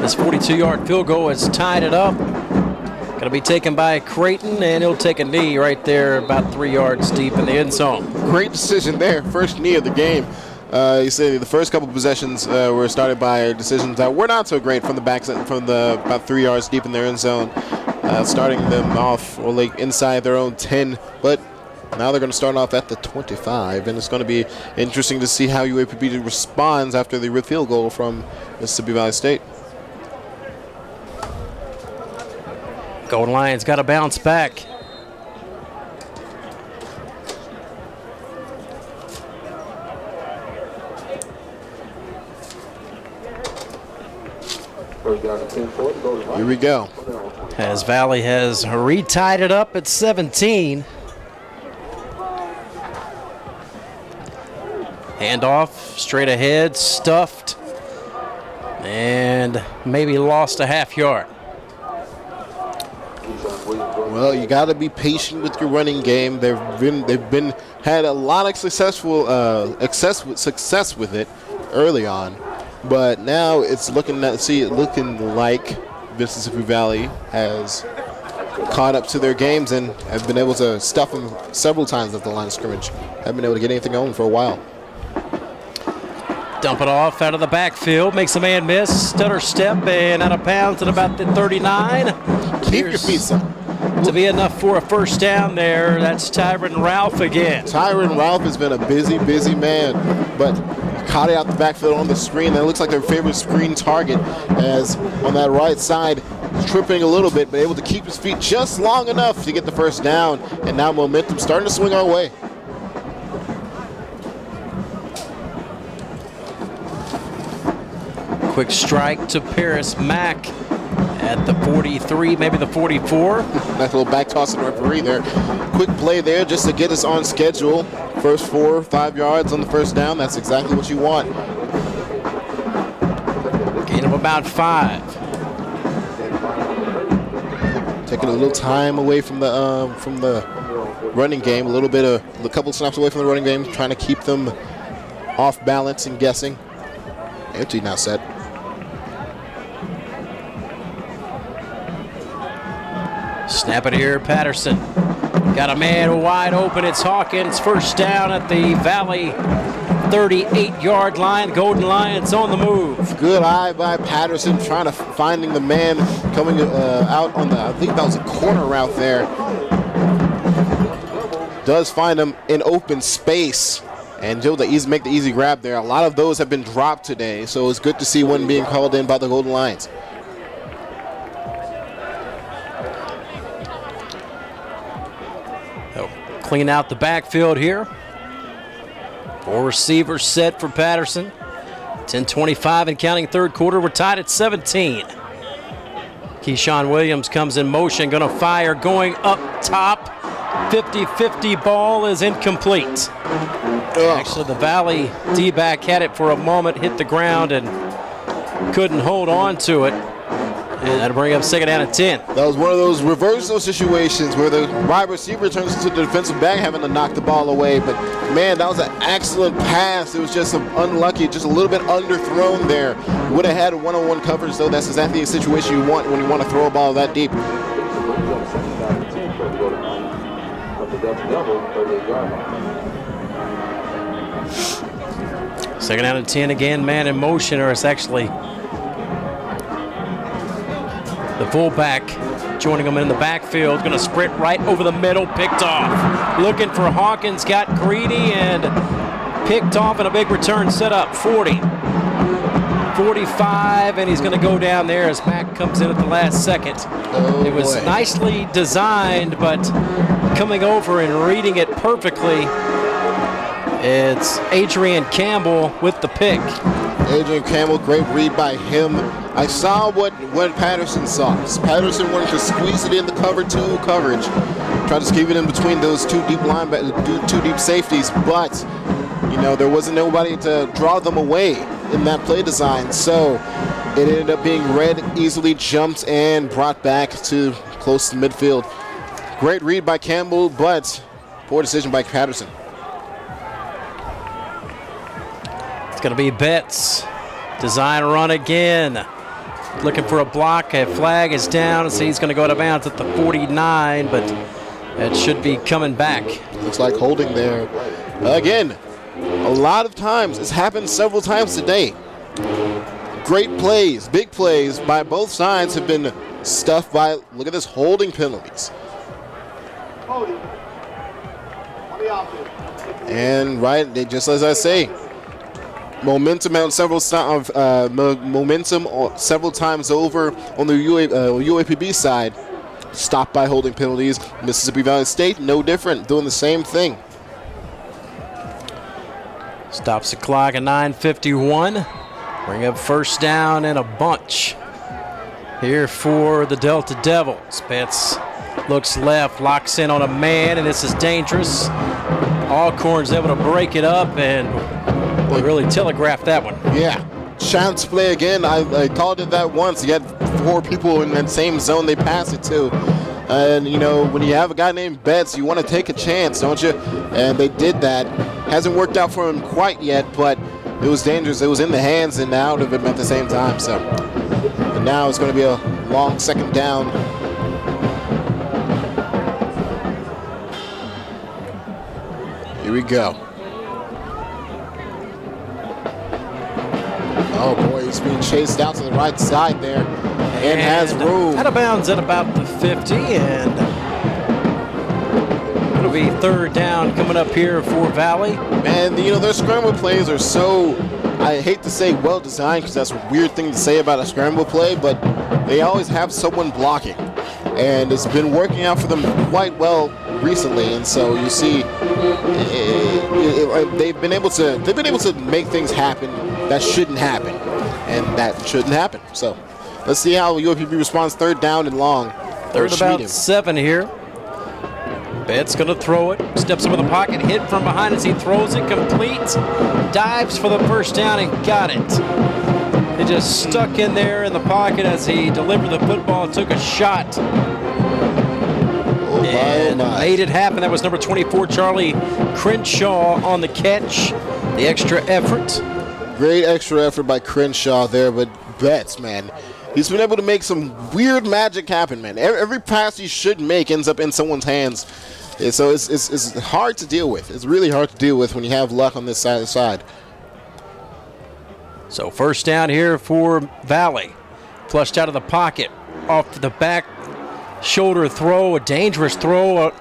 this 42-yard field goal has tied it up. Going to be taken by Creighton, and he'll take a knee right there about 3 yards deep in the end zone. Great decision there. First knee of the game. You say the first couple of possessions were started by decisions that were not so great from the back, from the about 3 yards deep in their end zone, starting them off or like inside their own 10, but now they're going to start off at the 25, and it's going to be interesting to see how UAPB responds after the field goal from Mississippi Valley State. Golden Lions got to bounce back. Here we go. As Valley has retied it up at 17. Handoff, straight ahead, stuffed, and maybe lost a half yard. Well, you got to be patient with your running game. They've had a lot of success with it early on, but now it's looking like Mississippi Valley has caught up to their games and have been able to stuff them several times at the line of scrimmage. Haven't been able to get anything on for a while. Dump it off out of the backfield, makes a man miss, stutter step, and out of bounds at about the 39. Keep your feet up. To be enough for a first down there. That's Tyron Ralph again. Tyron Ralph has been a busy man, but caught it out the backfield on the screen. That looks like their favorite screen target, as on that right side, tripping a little bit, but able to keep his feet just long enough to get the first down, and now momentum starting to swing our way. Quick strike to Paris Mack at the 43, maybe the 44. Nice little back toss to the referee there. Quick play there just to get us on schedule. First 4 or 5 yards on the first down. That's exactly what you want. Gain of about 5. Taking a little time away from the running game, a couple snaps away from the running game, trying to keep them off balance and guessing. Empty now set. Snap it here, Patterson. Got a man wide open. It's Hawkins. First down at the Valley 38-yard line. Golden Lions on the move. Good eye by Patterson, trying to finding the man coming out on the, I think that was a corner route there. Does find him in open space and able to make the easy grab there. A lot of those have been dropped today, so it's good to see one being called in by the Golden Lions. Clean out the backfield here. 4 receivers set for Patterson. 10:25 and counting third quarter. We're tied at 17. Keyshawn Williams comes in motion, gonna fire, going up top. 50-50 ball is incomplete. Actually, the Valley D-back had it for a moment, hit the ground and couldn't hold on to it. And that'll bring up second down and 10. That was one of those reversal situations where the wide receiver turns into the defensive back having to knock the ball away. But, man, that was an excellent pass. It was just unlucky, just a little bit underthrown there. Would have had a one-on-one coverage, though. That's exactly the situation you want when you want to throw a ball that deep. Second down and 10 again, man in motion, or it's actually the fullback joining them in the backfield. Going to sprint right over the middle, picked off. Looking for Hawkins, got greedy and picked off, and a big return set up. 40, 45, and he's going to go down there as Mack comes in at the last second. Oh, it was nicely designed, but coming over and reading it perfectly, it's Adrian Campbell with the pick. Adrian Campbell, great read by him. I saw what Patterson saw. Patterson wanted to squeeze it in the cover 2 coverage. Tried to squeeze it in between those two deep safeties, but there wasn't nobody to draw them away in that play design. So it ended up being read, easily jumped, and brought back to close to midfield. Great read by Campbell, but poor decision by Patterson. It's going to be Betts. Design run again. Looking for a block. A flag is down. So he's going to go out of bounds at the 49, but it should be coming back. Looks like holding there. Again, a lot of times. It's happened several times today. Great plays, big plays by both sides have been stuffed by, look at this, holding penalties. And just as I say, momentum several times over on the UAPB side, stopped by holding penalties. Mississippi Valley State, no different, doing the same thing. Stops the clock at 9:51. Bring up first down and a bunch here for the Delta Devils. Betts looks left, locks in on a man, and this is dangerous. Alcorn's able to break it up and really telegraphed that one. Yeah, chance play again. I called it that once. You had 4 people in that same zone they pass it to. And, when you have a guy named Betts, you want to take a chance, don't you? And they did that. Hasn't worked out for him quite yet, but it was dangerous. It was in the hands and out of him at the same time. So, and now it's going to be a long second down. Here we go. Oh boy, he's being chased out to the right side there and has room. Out of bounds at about the 50, and it'll be third down coming up here for Valley. And their scramble plays are so, I hate to say well designed because that's a weird thing to say about a scramble play, but they always have someone blocking. And it's been working out for them quite well recently, and so you see they've been able to make things happen that shouldn't happen, and that shouldn't happen. So let's see how UAPB responds. Third down and long. Third about 7 here. Betts going to throw it. Steps up in the pocket. Hit from behind as he throws it. Complete. Dives for the first down and got it. He just stuck in there in the pocket as he delivered the football and took a shot. And made it happen. That was number 24, Charlie Crenshaw on the catch. The extra effort. Great extra effort by Crenshaw there, but Betts, man, he's been able to make some weird magic happen, man. Every pass he should make ends up in someone's hands. And so it's hard to deal with. It's really hard to deal with when you have luck on this side of the side. So first down here for Valley. Flushed out of the pocket. Off the back shoulder throw, a dangerous throw.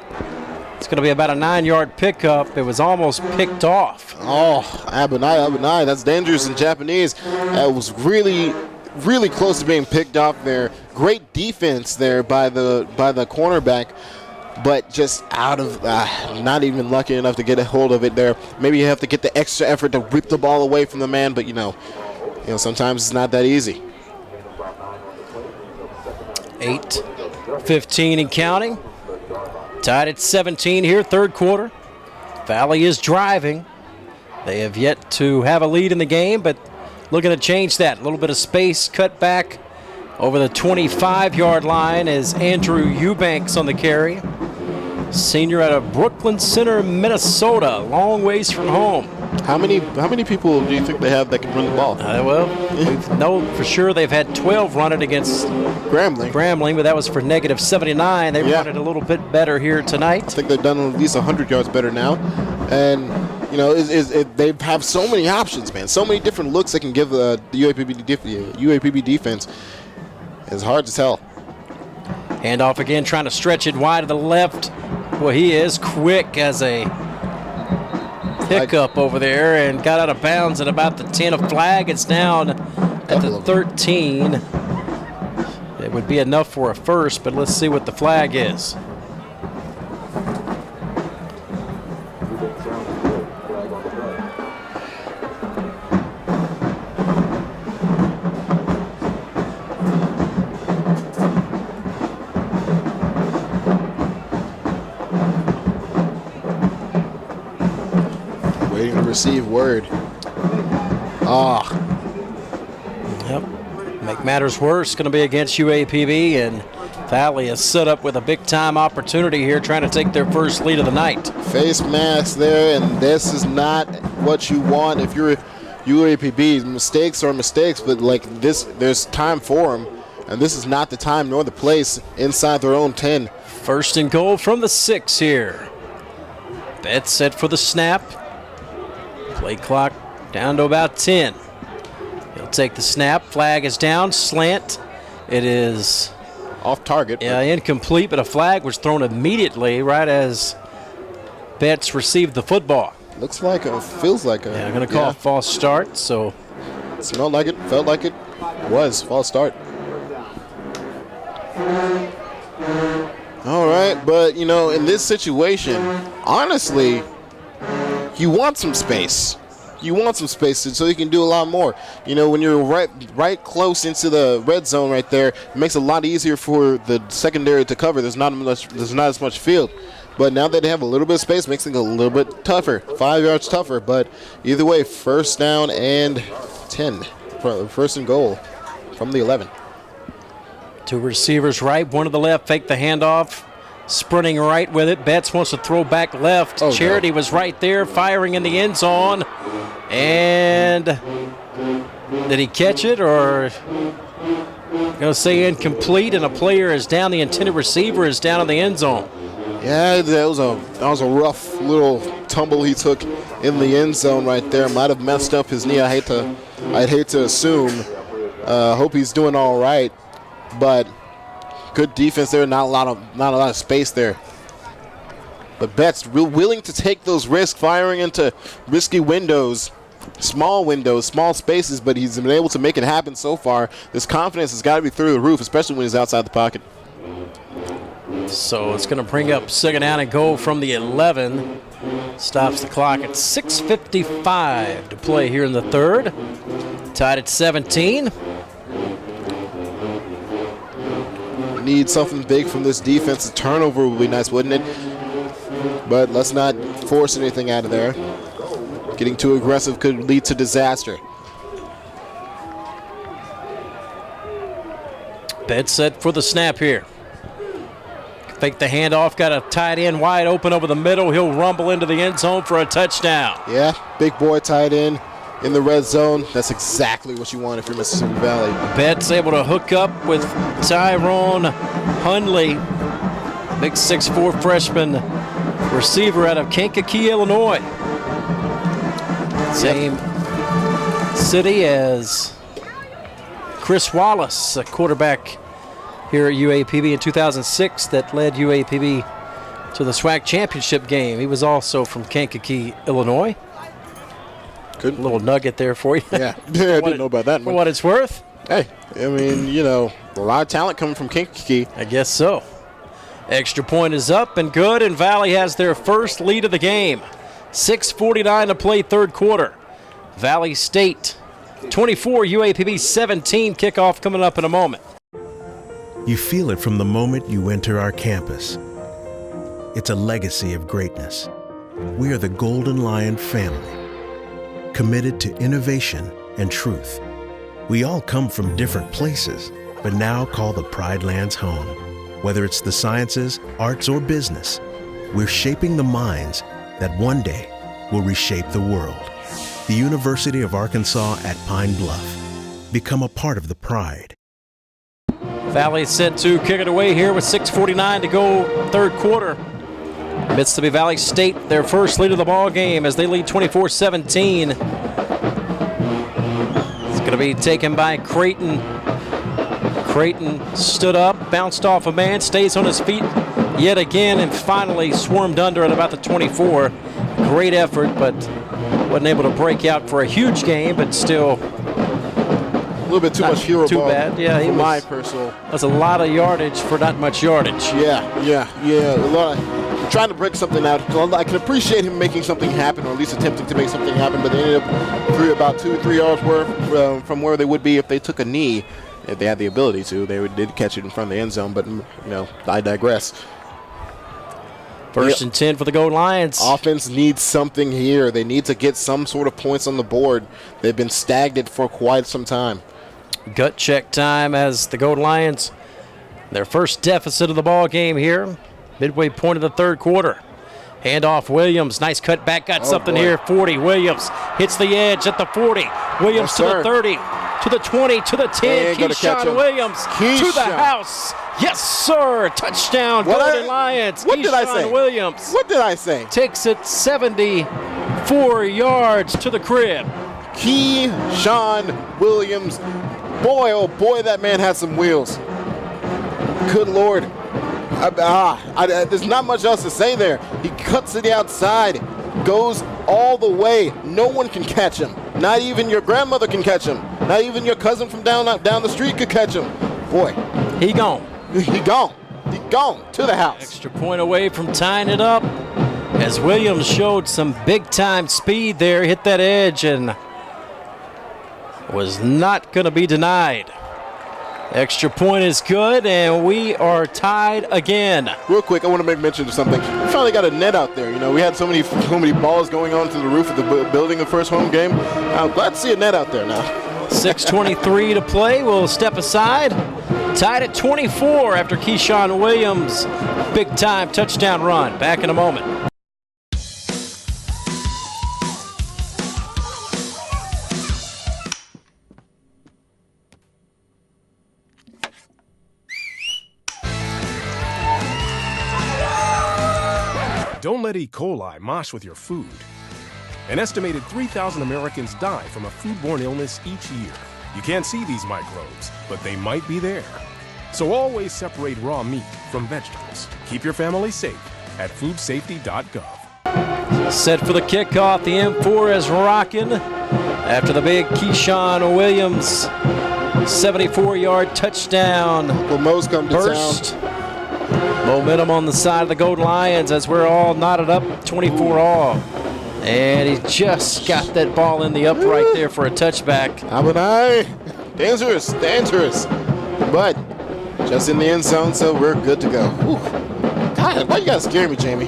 It's going to be about a 9-yard pickup. It was almost picked off. Oh, Abunai, that's dangerous in Japanese. That was really, really close to being picked off there. Great defense there by the cornerback, but just out of not even lucky enough to get a hold of it there. Maybe you have to get the extra effort to rip the ball away from the man, but you know sometimes it's not that easy. 8:15 and counting. Tied at 17 here, third quarter. Valley is driving. They have yet to have a lead in the game, but looking to change that. A little bit of space cut back over the 25-yard line as Andrew Eubanks on the carry. Senior out of Brooklyn Center, Minnesota, long ways from home. How many people do you think they have that can run the ball? Well, we know for sure they've had 12 run it against Grambling, but that was for -79. They run it a little bit better here tonight. I think they've done at least 100 yards better now. And, they have so many options, man. So many different looks they can give the UAPB defense. It's hard to tell. Handoff again, trying to stretch it wide to the left. Well, he is quick as a hiccup over there and got out of bounds at about the 10. A flag. It's down at the 13. It would be enough for a first, but let's see what the flag is. Receive word. Yep. Make matters worse, going to be against UAPB, and Valley is set up with a big-time opportunity here, trying to take their first lead of the night. Face mask there, and this is not what you want if you're UAPB. Mistakes are mistakes, but like this, there's time for them, and this is not the time nor the place inside their own 10. First and goal from the 6 here. Bet set for the snap. Play clock down to about 10. He'll take the snap. Flag is down. Slant. It is off target. Yeah, incomplete, but a flag was thrown immediately right as Betts received the football. Looks like feels like a. Yeah, I'm going to call a false start. So it smelled like it, felt like it was false start. All right, but in this situation, honestly, you want some space. You want some space so you can do a lot more. When you're right close into the red zone right there, it makes it a lot easier for the secondary to cover. There's not as much field. But now that they have a little bit of space, makes it a little bit tougher. 5 yards tougher. But either way, first down and 10. First and goal from the 11. Two receivers right, one to the left, fake the handoff. Sprinting right with it. Betts wants to throw back left. Charity was right there, firing in the end zone. And did he catch it, or going to say incomplete? And a player is down. The intended receiver is down in the end zone. Yeah, that was a rough little tumble he took in the end zone right there. Might have messed up his knee. I'd hate to assume. Hope he's doing all right, but. Good defense there, not a lot of space there. But Betts willing to take those risks, firing into risky windows, small spaces, but he's been able to make it happen so far. This confidence has got to be through the roof, especially when he's outside the pocket. So it's going to bring up second down and goal from the 11. Stops the clock at 6:55 to play here in the third. Tied at 17. Need something big from this defense. A turnover would be nice, wouldn't it? But let's not force anything out of there. Getting too aggressive could lead to disaster. Bet set for the snap here. Fake the handoff, got a tight end wide open over the middle. He'll rumble into the end zone for a touchdown. Yeah, big boy tight end in the red zone. That's exactly what you want if you're Mississippi Valley. Betts able to hook up with Tyrone Hundley, big 6'4" freshman receiver out of Kankakee, Illinois. Same city as Chris Wallace, a quarterback here at UAPB in 2006 that led UAPB to the SWAC championship game. He was also from Kankakee, Illinois. Good little nugget there for you. Yeah, I didn't know about that one. For what it's worth. Hey, I mean, you know, a lot of talent coming from Kankakee. I guess so. Extra point is up and good, and Valley has their first lead of the game. 6:49 to play, third quarter. Valley State 24, UAPB 17. Kickoff coming up in a moment. You feel it from the moment you enter our campus. It's a legacy of greatness. We are the Golden Lion family, committed to innovation and truth. We all come from different places, but now call the Pride Lands home. Whether it's the sciences, arts, or business, we're shaping the minds that one day will reshape the world. The University of Arkansas at Pine Bluff. Become a part of the pride. Valley set to kick it away here with 6:49 to go, third quarter. Mississippi Valley State, their first lead of the ball game as they lead 24-17. It's going to be taken by Creighton. Creighton stood up, bounced off a man, stays on his feet yet again, and finally swarmed under at about the 24. Great effort, but wasn't able to break out for a huge game, but still a little bit too much hero too ball. Bad. Yeah, he for was, my personal. That's a lot of yardage for not much yardage. Yeah. A lot of trying to break something out. I can appreciate him making something happen, or at least attempting to make something happen, but they ended up about 2-3 yards worth from where they would be if they took a knee. If they had the ability to, they did catch it in front of the end zone, but you know, I digress. First and 10 for the Gold Lions. Offense needs something here. They need to get some sort of points on the board. They've been stagnant for quite some time. Gut check time as the Gold Lions, their first deficit of the ball game here. Midway point of the third quarter. Handoff Williams, nice cut back, got something here. 40, Williams hits the edge at the 40. Williams to the 30, to the 20, to the 10. Keyshawn Williams to the house. Yes, sir. Touchdown, Golden Lions. What did I say? Williams. What did I say? Takes it 74 yards to the crib. Keyshawn Williams. Boy, oh boy, that man had some wheels. Good Lord. There's not much else to say there. He cuts to the outside, goes all the way. No one can catch him. Not even your grandmother can catch him. Not even your cousin from down the street could catch him. Boy. He gone. He gone. He gone to the house. Extra point away from tying it up as Williams showed some big-time speed there, hit that edge, and was not going to be denied. Extra point is good, and we are tied again. Real quick, I want to make mention of something. We finally got a net out there. You know, we had so many balls going on to the roof of the building the first home game. I'm glad to see a net out there now. 6:23 to play. We'll step aside. Tied at 24 after Keyshawn Williams' big-time touchdown run. Back in a moment. Don't let E. coli mosh with your food. An estimated 3,000 Americans die from a foodborne illness each year. You can't see these microbes, but they might be there. So always separate raw meat from vegetables. Keep your family safe at foodsafety.gov. Set for the kickoff. The M4 is rocking after the big Keyshawn Williams 74-yard touchdown. Well, Mo's come to burst. Momentum on the side of the Golden Lions as we're all knotted up, 24 all. And he just got that ball in the upright there for a touchback. Dangerous. But just in the end zone, so we're good to go. Ooh. God, why you gotta scare me, Jamie?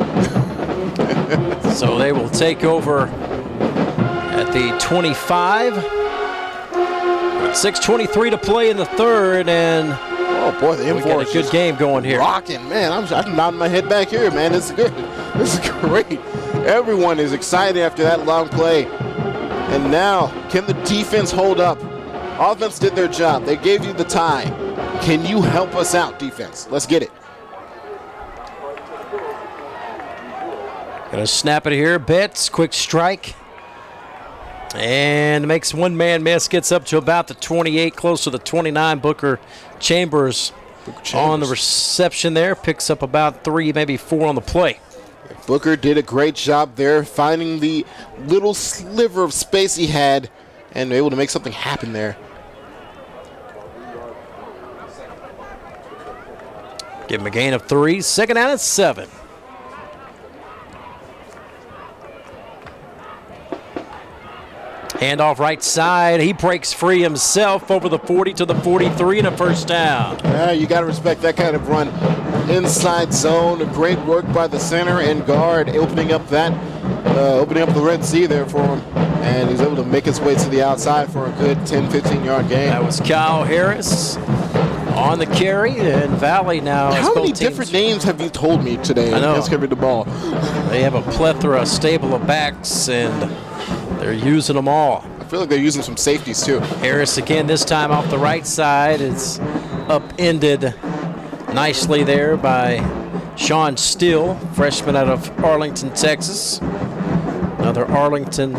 So they will take over at the 25. 6:23 to play in the third, and Oh, boy, the We M4 got a is good just game going here. rocking. Man, I'm nodding my head back here, man. This is good. This is great. Everyone is excited after that long play. And now, can the defense hold up? Offense did their job. They gave you the tie. Can you help us out, defense? Let's get it. Gonna snap it here. Betts, quick strike. And makes one man miss, gets up to about the 28, close to the 29. Booker Chambers on the reception there, picks up about 3, maybe 4 on the play. Booker did a great job there, finding the little sliver of space he had and able to make something happen there. Give him a gain of 3, second down and 7. Handoff right side. He breaks free himself over the 40 to the 43 and a first down. Yeah, you got to respect that kind of run. Inside zone, great work by the center and guard, opening up the Red Sea there for him. And he's able to make his way to the outside for a good 10, 15-yard gain. That was Kyle Harris on the carry, and Valley now. How many different names have you told me today? I know. Against carrying the ball. They have a plethora, stable of backs, and they're using them all. I feel like they're using some safeties too. Harris again, this time off the right side. It's upended nicely there by Sean Steele, freshman out of Arlington, Texas. Another Arlington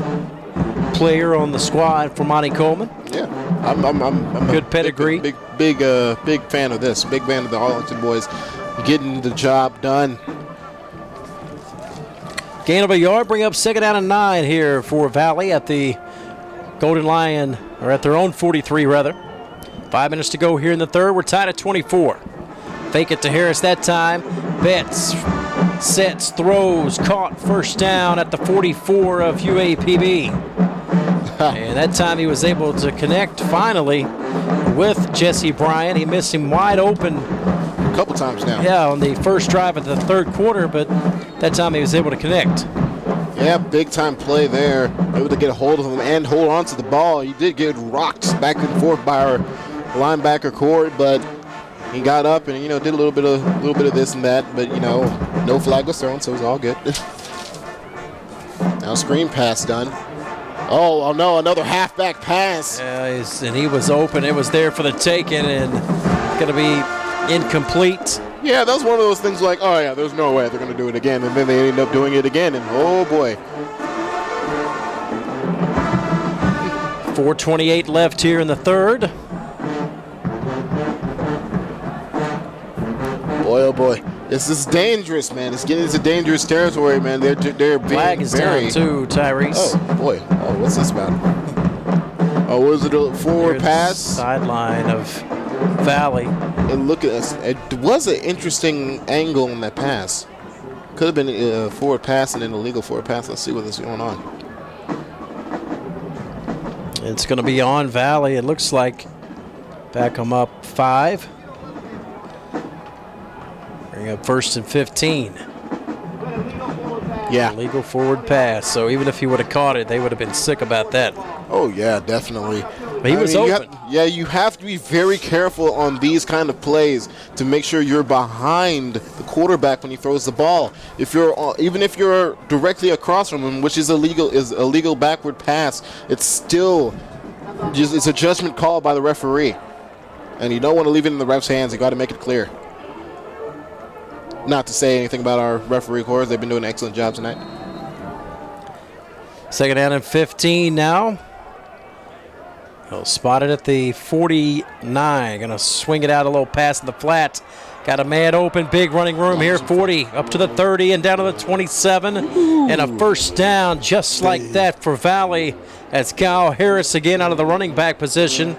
player on the squad for Monty Coleman. Yeah, I'm good pedigree. Big fan of this. Big fan of the Arlington boys getting the job done. Gain of a yard, bring up second down and 9 here for Valley at the Golden Lion, or at their own 43 rather. 5 minutes to go here in the third. We're tied at 24. Fake it to Harris that time. Betts sets, throws, caught, first down at the 44 of UAPB. And that time he was able to connect finally with Jesse Bryant. He missed him wide open a couple times now. Yeah, on the first drive of the third quarter, but that time he was able to connect. Yeah, big time play there. Able to get a hold of him and hold on to the ball. He did get rocked back and forth by our linebacker Corey, but he got up and did a little bit of this and that, but no flag was thrown, so it was all good. Now screen pass done. Oh no, another halfback pass. Yeah, and he was open. It was there for the taking, and going to be incomplete. Yeah, that was one of those things like, oh yeah, there's no way they're going to do it again, and then they end up doing it again, and oh boy. 4:28 left here in the third. Boy, oh boy. This is dangerous, man. It's getting into dangerous territory, man. They're being flag is down too, TyRece. Oh, boy. Oh, what's this about? Oh, was it a forward pass? Sideline of Valley. And look at this. It was an interesting angle in that pass. Could have been a forward pass and an illegal forward pass. Let's see what is going on. It's going to be on Valley. It looks like. Back them up 5. Bring up 1st and 15. Yeah. Illegal forward pass. So even if he would have caught it, they would have been sick about that. Oh, yeah, definitely. But he was open. You have to be very careful on these kind of plays to make sure you're behind the quarterback when he throws the ball. Even if you're directly across from him, which is a legal backward pass, it's a judgment call by the referee. And you don't want to leave it in the ref's hands. You got to make it clear. Not to say anything about our referee corps. They've been doing an excellent job tonight. Second down and 15 now. He'll spot it at the 49. Going to swing it out a little pass in the flat. Got a man open. Big running room here. 40 up to the 30 and down to the 27. Ooh. And a first down just like that for Valley. That's Kyle Harris again out of the running back position.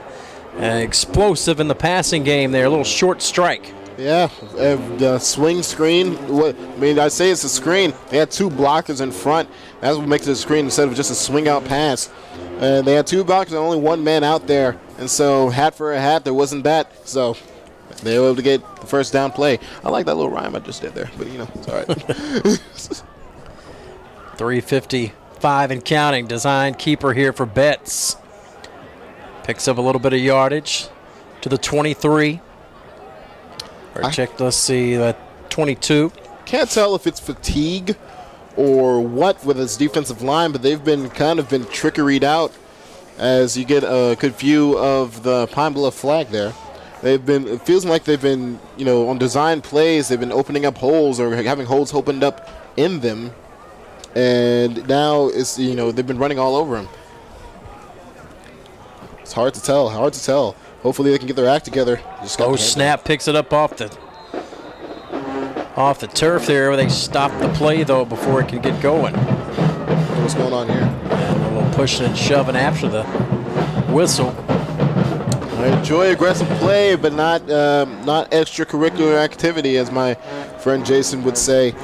Explosive in the passing game there. A little short strike. Yeah, the swing screen. I say it's a screen. They had 2 blockers in front. That's what makes it a screen instead of just a swing out pass. They had 2 blockers and only 1 man out there. And so, hat for a hat, there wasn't that. So, they were able to get the first down play. I like that little rhyme I just did there, but it's all right. 3:55 and counting. Design keeper here for Betts. Picks up a little bit of yardage to the 23. Or check, let's see, 22. Can't tell if it's fatigue or what with his defensive line, but they've been trickeried out as you get a good view of the Pine Bluff flag there. It feels like they've been, on design plays, they've been opening up holes or having holes opened up in them. And now they've been running all over him. It's hard to tell. Hopefully they can get their act together. Snap picks it up off the turf there, where they stop the play though before it can get going. What's going on here? And a little pushing and shoving after the whistle. I enjoy aggressive play, but not extracurricular activity, as my friend Jason would say.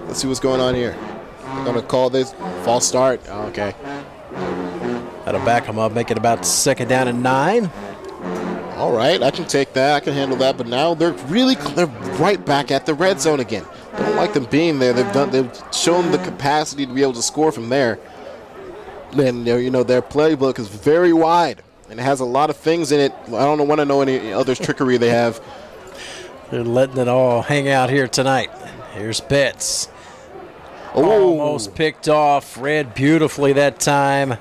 Let's see what's going on here. I'm going to call this false start. Oh, okay. That'll back them up, make it about 2nd down and 9. All right, I can take that. I can handle that. But now they're right back at the red zone again. I don't like them being there. They've shown the capacity to be able to score from there. And their playbook is very wide and it has a lot of things in it. I don't want to know any other trickery they have. They're letting it all hang out here tonight. Here's Betts. Almost picked off. Read beautifully that time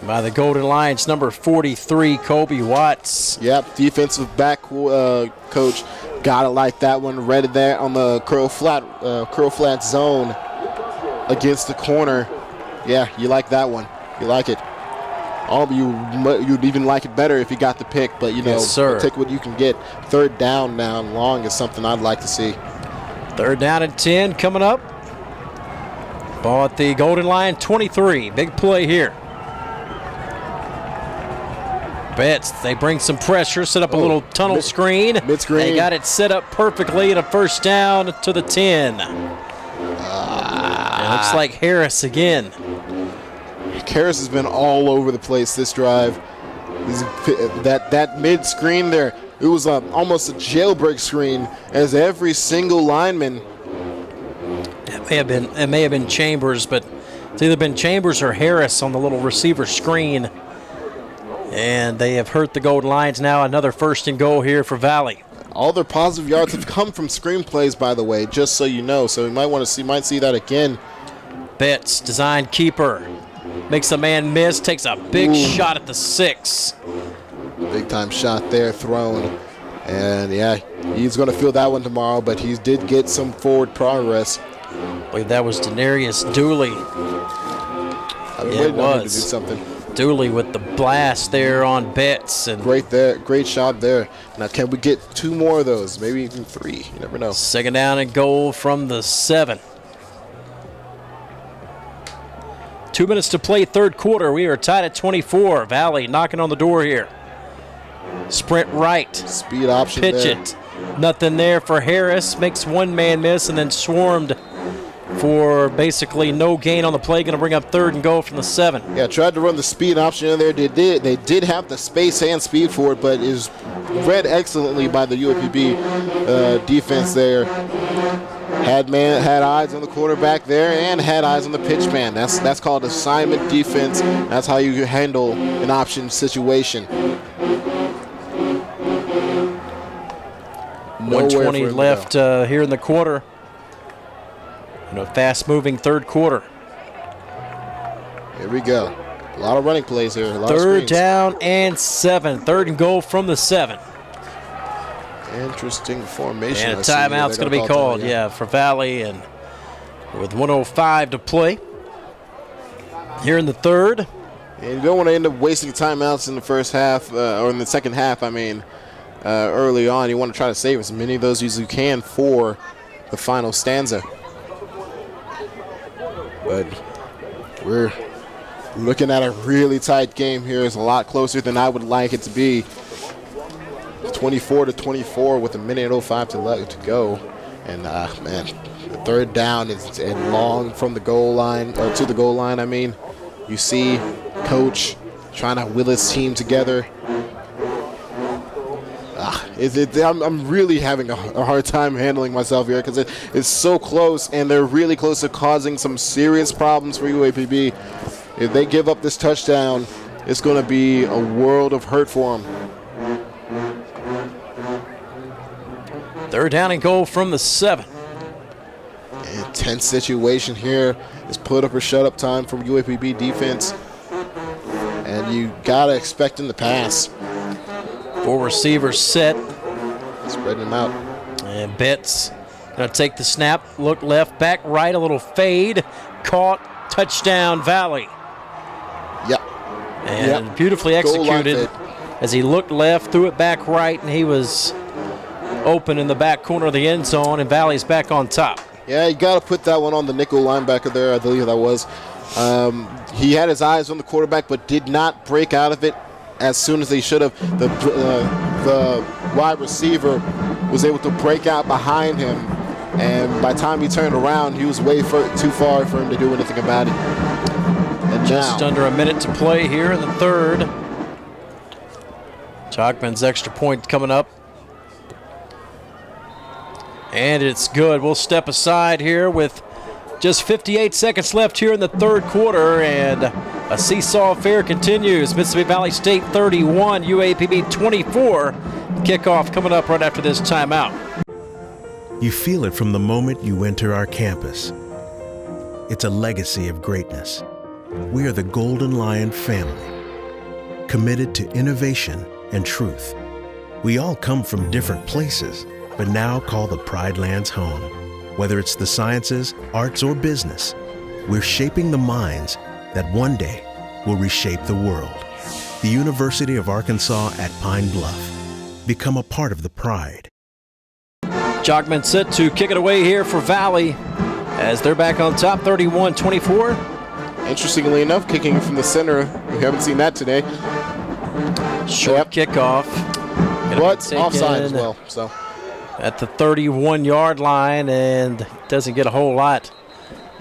by the Golden Lions, number 43, Kobe Watts. Yep, defensive back coach. Gotta like that one. Read it there on the curl flat zone against the corner. Yeah, you like that one. You like it. You'd even like it better if you got the pick, but yes, sir. Take what you can get. 3rd down now and long is something I'd like to see. 3rd down and 10 coming up. Ball at the Golden Lion 23. Big play here. Betts, they bring some pressure, set up a little tunnel screen. Mid-screen. They got it set up perfectly and a 1st down to the 10. It looks like Harris again. Harris has been all over the place this drive. That mid-screen there, it was almost a jailbreak screen, as every single lineman. It may have been Chambers, but it's either been Chambers or Harris on the little receiver screen. And they have hurt the Golden Lions now. Another 1st and goal here for Valley. All their positive yards have come from screen plays, by the way, just so you know. So we might see that again. Betts, design keeper, makes a man miss, takes a big shot at the 6. Big time shot there thrown. And yeah, he's going to feel that one tomorrow, but he did get some forward progress. I believe that was Denarius Dooley. I've been waiting on him to do something. Dooley with the blast there on Betts. And great shot there. Now, can we get 2 more of those? Maybe even 3. You never know. 2nd down and goal from the 7. 2 minutes to play, 3rd quarter. We are tied at 24. Valley knocking on the door here. Sprint right. Speed option Pitch there. it. Nothing there for Harris. Makes one man miss and then swarmed for basically no gain on the play. Going to bring up 3rd and goal from the 7. Yeah, tried to run the speed option in there. They did have the space and speed for it, but is read excellently by the UAPB defense there. Had eyes on the quarterback there and had eyes on the pitch man. That's called assignment defense. That's how you handle an option situation. 1:20 left here in the quarter. A fast-moving 3rd quarter. Here we go. A lot of running plays here. A lot 3rd of down and 7. 3rd and goal from the 7. Interesting formation. And a timeout's going to be called, for Valley, and with 1:05 to play here in the 3rd. And you don't want to end up wasting timeouts in the first half, or in the second half, early on. You want to try to save as many of those as you can for the final stanza. But we're looking at a really tight game here. It's a lot closer than I would like it to be. 24-24 with 1:05 to go. And, man, the 3rd down is and long from the goal line, or to the goal line, You see Coach trying to will his team together. I'm really having a hard time handling myself here because it's so close, and they're really close to causing some serious problems for UAPB. If they give up this touchdown, it's going to be a world of hurt for them. Third down and goal from the 7. Intense situation here. It's put up or shut up time from UAPB defense. And you gotta expect them to pass. 4 receivers set. Spreading them out. And Betts gonna take the snap, look left, back right, a little fade. Caught, touchdown Valley. Yep. And beautifully executed as he looked left, threw it back right, and he was open in the back corner of the end zone, and Valley's back on top. Yeah, you got to put that one on the nickel linebacker there, I believe that was. He had his eyes on the quarterback, but did not break out of it as soon as they should have. The wide receiver was able to break out behind him, and by the time he turned around, he was way too far for him to do anything about it. And just under a minute to play here in the third. Chalkman's extra point coming up. And it's good. We'll step aside here with just 58 seconds left here in the third quarter, and a seesaw affair continues. Mississippi Valley State 31, UAPB 24. Kickoff coming up right after this timeout. You feel it from the moment you enter our campus. It's a legacy of greatness. We are the Golden Lion family, committed to innovation and truth. We all come from different places, but now call the Pride Lands home. Whether it's the sciences, arts, or business, we're shaping the minds that one day will reshape the world. The University of Arkansas at Pine Bluff. Become a part of the Pride. Chalkman set to kick it away here for Valley as they're back on top, 31-24. Interestingly enough, kicking from the center, we haven't seen that today. Short kickoff. But offside as well, so. At the 31-yard line, and doesn't get a whole lot.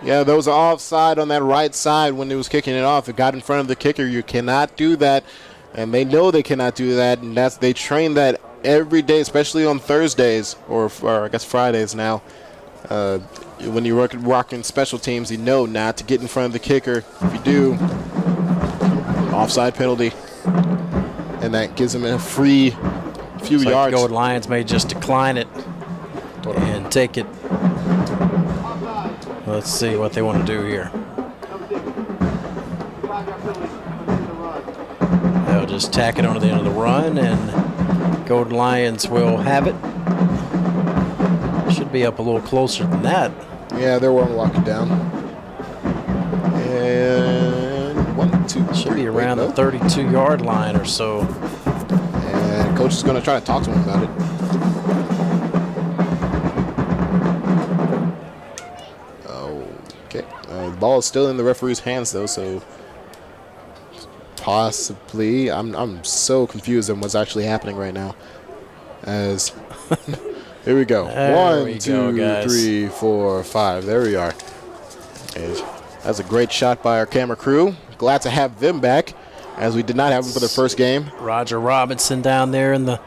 Yeah, there was an offside on that right side when it was kicking it off. It got in front of the kicker. You cannot do that, and they know they cannot do that, and they train that every day, especially on Thursdays, or I guess Fridays now. When you're working special teams, you know not to get in front of the kicker. If you do, offside penalty, and that gives them a free few yards. Gold Lions may just decline it and take it. Let's see what they want to do here. They'll just tack it onto the end of the run, and Gold Lions will have it. Should be up a little closer than that. Yeah, they won't lock it down. And 1, 2, 3. Should be around the 32-yard line or so. And coach is going to try to talk to him about it. Okay. The ball is still in the referee's hands, though, so possibly. I'm so confused on what's actually happening right now. As here we go. There 1, 2, 3, 4, 5. There we are. And that's a great shot by our camera crew. Glad to have them back, as we did not have them for the first game. Roger Robinson down there in the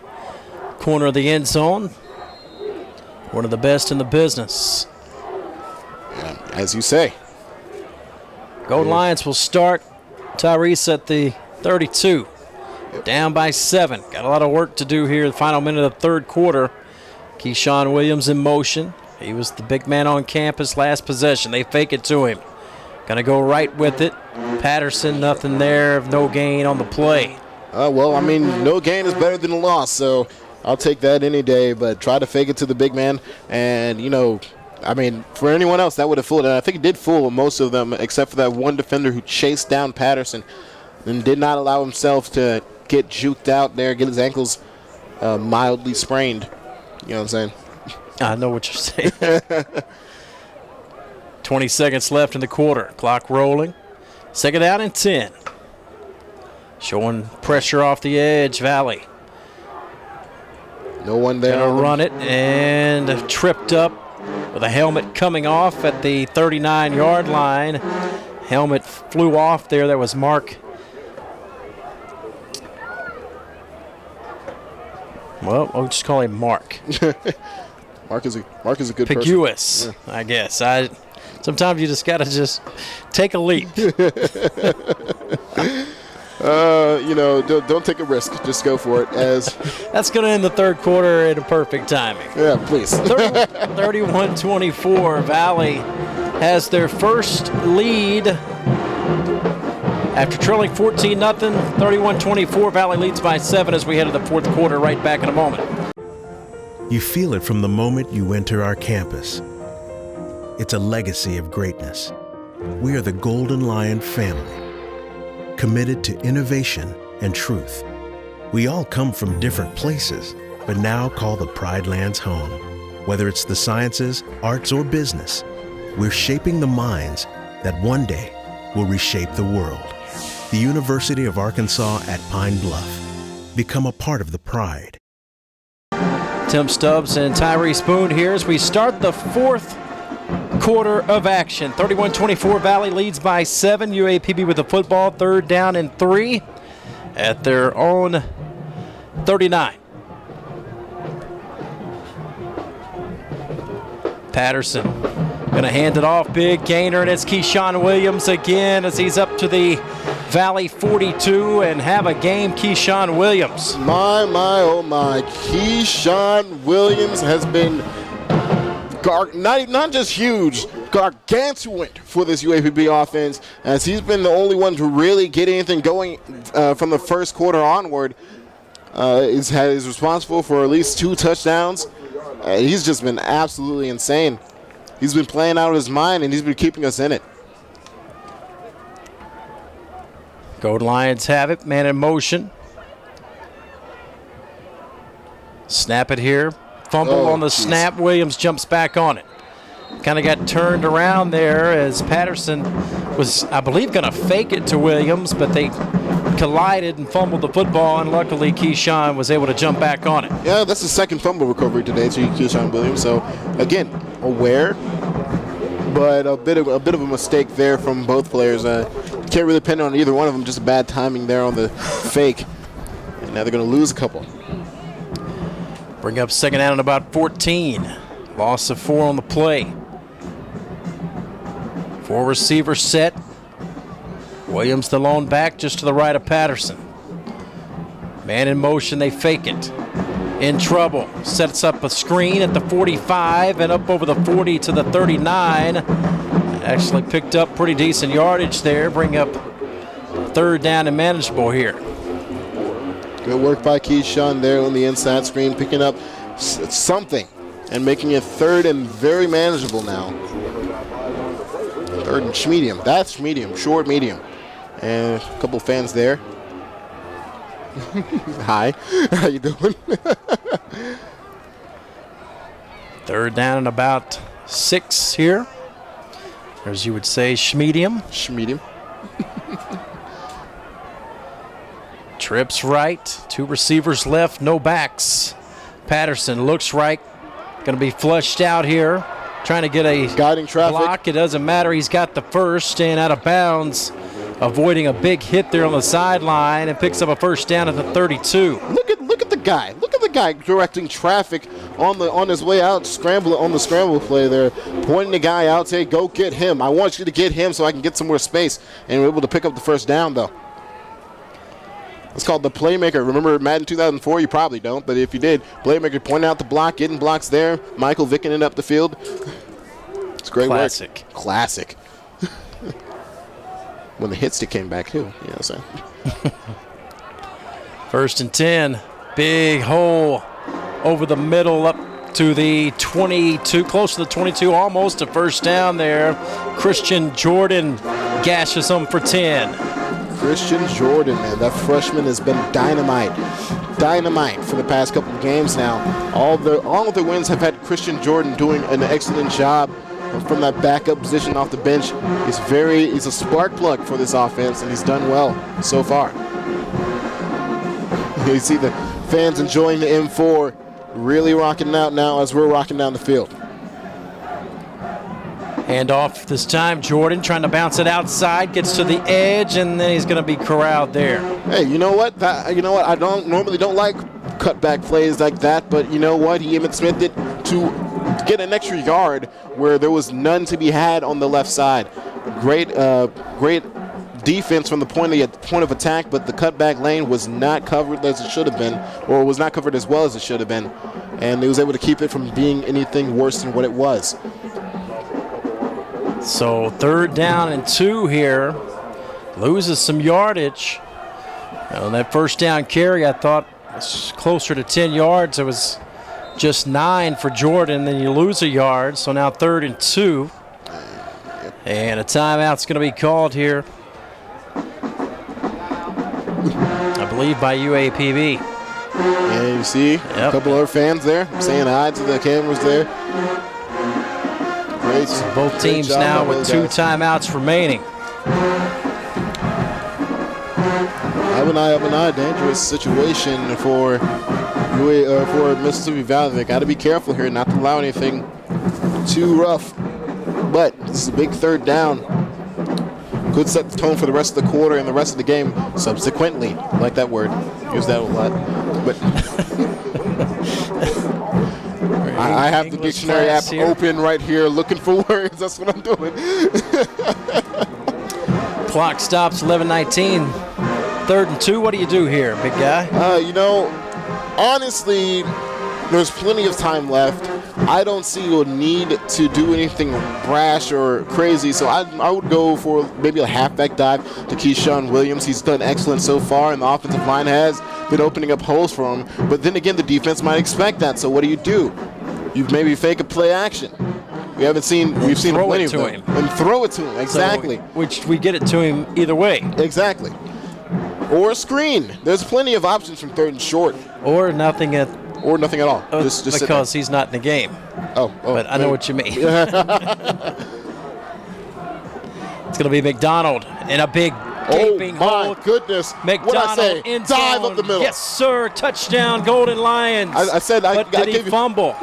corner of the end zone. One of the best in the business. Yeah, as you say. Gold Lions will start. TyRece at the 32. Down by 7. Got a lot of work to do here. The final minute of the third quarter. Keyshawn Williams in motion. He was the big man on campus last possession. They fake it to him. Gonna go right with it. Patterson, nothing there. No gain on the play. Well, I mean, no gain is better than a loss, so I'll take that any day. But try to fake it to the big man. And, you know, I mean, for anyone else, that would have fooled. And I think it did fool most of them, except for that one defender who chased down Patterson and did not allow himself to get juked out there, get his ankles mildly sprained. You know what I'm saying? I know what you're saying. 20 seconds left in the quarter. Clock rolling. Second down and 10. Showing pressure off the edge, Valley. No one there. Gonna run it and tripped up with a helmet coming off at the 39-yard line. Helmet flew off there. That was Mark. Well, I'll just call him Mark. Mark is a good Piguous, person. I guess. Sometimes you just got to just take a leap. Don't take a risk. Just go for it. As that's going to end the third quarter in a perfect timing. Yeah, please. 31-24. Valley has their first lead after trailing 14-0. 31-24. Valley leads by 7 as we head to the fourth quarter. Right back in a moment. You feel it from the moment you enter our campus. It's a legacy of greatness. We are the Golden Lion family, committed to innovation and truth. We all come from different places, but now call the Pride Lands home. Whether it's the sciences, arts, or business, we're shaping the minds that one day will reshape the world. The University of Arkansas at Pine Bluff. Become a part of the Pride. Tim Stubbs and TyRece Boone here as we start the fourth quarter of action. 31-24, Valley leads by 7. UAPB with the football, 3rd down and 3 at their own 39. Patterson going to hand it off, big gainer, and it's Keyshawn Williams again as he's up to the Valley 42 and have a game, Keyshawn Williams. My, oh my. Keyshawn Williams has been not just huge, gargantuan for this UAPB offense, as he's been the only one to really get anything going from the first quarter onward. Is responsible for at least 2 touchdowns. He's just been absolutely insane. He's been playing out of his mind, and he's been keeping us in it. Golden Lions have it, man in motion. Snap it here. Fumble on the snap. Williams jumps back on it. Kind of got turned around there as Patterson was, I believe, going to fake it to Williams, but they collided and fumbled the football, and luckily Keyshawn was able to jump back on it. Yeah, that's the second fumble recovery today to Keyshawn Williams. So, again, aware, but a bit of a mistake there from both players. Can't really depend on either one of them, just bad timing there on the fake. And now they're going to lose a couple. Bring up second down and about 14. Loss of 4 on the play. 4 receiver set. Williams the lone back just to the right of Patterson. Man in motion, they fake it. In trouble. Sets up a screen at the 45 and up over the 40 to the 39. Actually picked up pretty decent yardage there. Bring up 3rd down and manageable here. Good work by Keyshawn there on the inside screen, picking up something and making it 3rd and very manageable now. 3rd and medium. That's medium, short medium. And a couple fans there. Hi, how you doing? 3rd down and about 6 here. Or as you would say, schmedium. Schmedium. Trips right. 2 receivers left, no backs. Patterson looks right. Going to be flushed out here. Trying to get a guiding traffic block. It doesn't matter. He's got the first and out of bounds. Avoiding a big hit there on the sideline and picks up a 1st down at the 32. Look at the guy. Look at the guy directing traffic on his way out, on the scramble play there, pointing the guy out, saying, "Go get him. I want you to get him so I can get some more space." And we're able to pick up the 1st down though. It's called the playmaker. Remember Madden 2004? You probably don't, but if you did, playmaker pointing out the block, getting blocks there. Michael Vicking it up the field. It's great Classic. work. Classic. When the hit stick came back too, you know what I'm saying? 1st and 10. Big hole over the middle up to the 22, close to the 22, almost a 1st down there. Christian Jordan gashes them for 10. Christian Jordan, man, that freshman has been dynamite for the past couple of games now. All of the wins have had Christian Jordan doing an excellent job from that backup position off the bench. He's a spark plug for this offense, and he's done well so far. You see the fans enjoying the M4, really rocking out now as we're rocking down the field. Hand off this time, Jordan trying to bounce it outside, gets to the edge, and then he's going to be corralled there. Hey, you know what? I normally don't like cutback plays like that, but you know what? He Emmitt Smith it to get an extra yard where there was none to be had on the left side. Great defense from the point of attack, but the cutback lane was not covered as it should have been, or was not covered as well as it should have been, and they was able to keep it from being anything worse than what it was. So 3rd down and 2 here. Loses some yardage. On that first down carry, I thought it was closer to 10 yards. It was just 9 for Jordan. Then you lose a yard. So now 3rd and 2. And a timeout's going to be called here, I believe, by UAPB. And you see a couple other fans there saying hi to the cameras there. Great. So both teams now with 2 timeouts remaining. Up and I, dangerous situation for Mississippi Valley. They got to be careful here, not to allow anything too rough. But this is a big 3rd down. Could set the tone for the rest of the quarter and the rest of the game subsequently. I like that word. Use that a lot. But I have the dictionary app open right here looking for words. That's what I'm doing. Clock stops, 11:19. 3rd and 2. What do you do here, big guy? Honestly, there's plenty of time left. I don't see a need to do anything brash or crazy, so I would go for maybe a halfback dive to Keyshawn Williams. He's done excellent so far, and the offensive line has been opening up holes for him. But then again, the defense might expect that. So what do? You maybe fake a play action. We've seen plenty of them. And throw it to him. Exactly. So, which we get it to him either way. Exactly. Or a screen. There's plenty of options from 3rd and short. Or nothing at all. Just because he's not in the game. Oh, but I know what you mean. It's going to be McDonald in a big gaping hole. Oh my goodness! McDonald in zone. Dive up the middle. Yes, sir. Touchdown, Golden Lions. But did he fumble?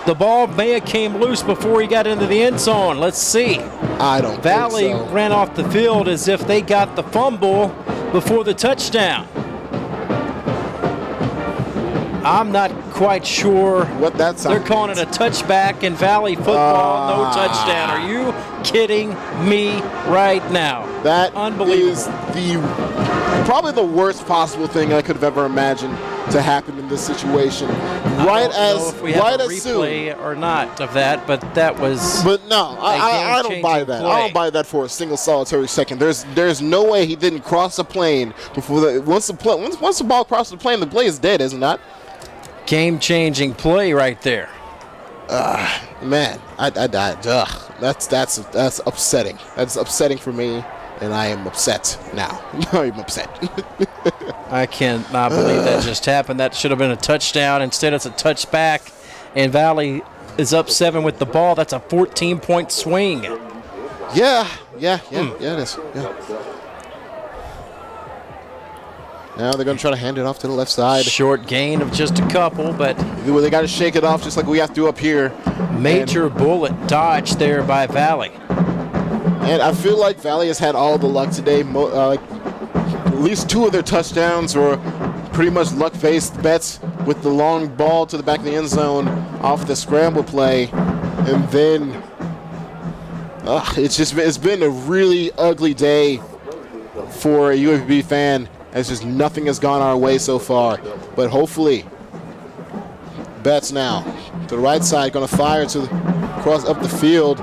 The ball may have came loose before he got into the end zone. Let's see. I don't Valley think so. ran off the field as if they got the fumble before the touchdown. I'm not quite sure what that sounds. They're calling it a touchback in Valley football, no touchdown. Are you kidding me right now? That unbelievable. Is probably the worst possible thing I could have ever imagined to happen in this situation. I don't know if we have a replay or not of that, but that was. But no, I don't buy that. I don't buy that for a single solitary second. There's no way he didn't cross the plane before once the ball crosses the plane is dead, is it not? Game-changing play right there. Man, I died. That's upsetting. That's upsetting for me, and I am upset now. I'm upset. I cannot believe that just happened. That should have been a touchdown. Instead, it's a touchback, and Valley is up 7 with the ball. That's a 14-point swing. Yeah, it is. Yeah. Now they're going to try to hand it off to the left side. Short gain of just a couple, but they got to shake it off just like we have to up here. Major bullet dodge there by Valley. And I feel like Valley has had all the luck today. At least 2 of their touchdowns were pretty much luck-based bets with the long ball to the back of the end zone off the scramble play. And then it's been a really ugly day for a UAPB fan. It's just nothing has gone our way so far. But hopefully, Betts now to the right side, going to fire cross up the field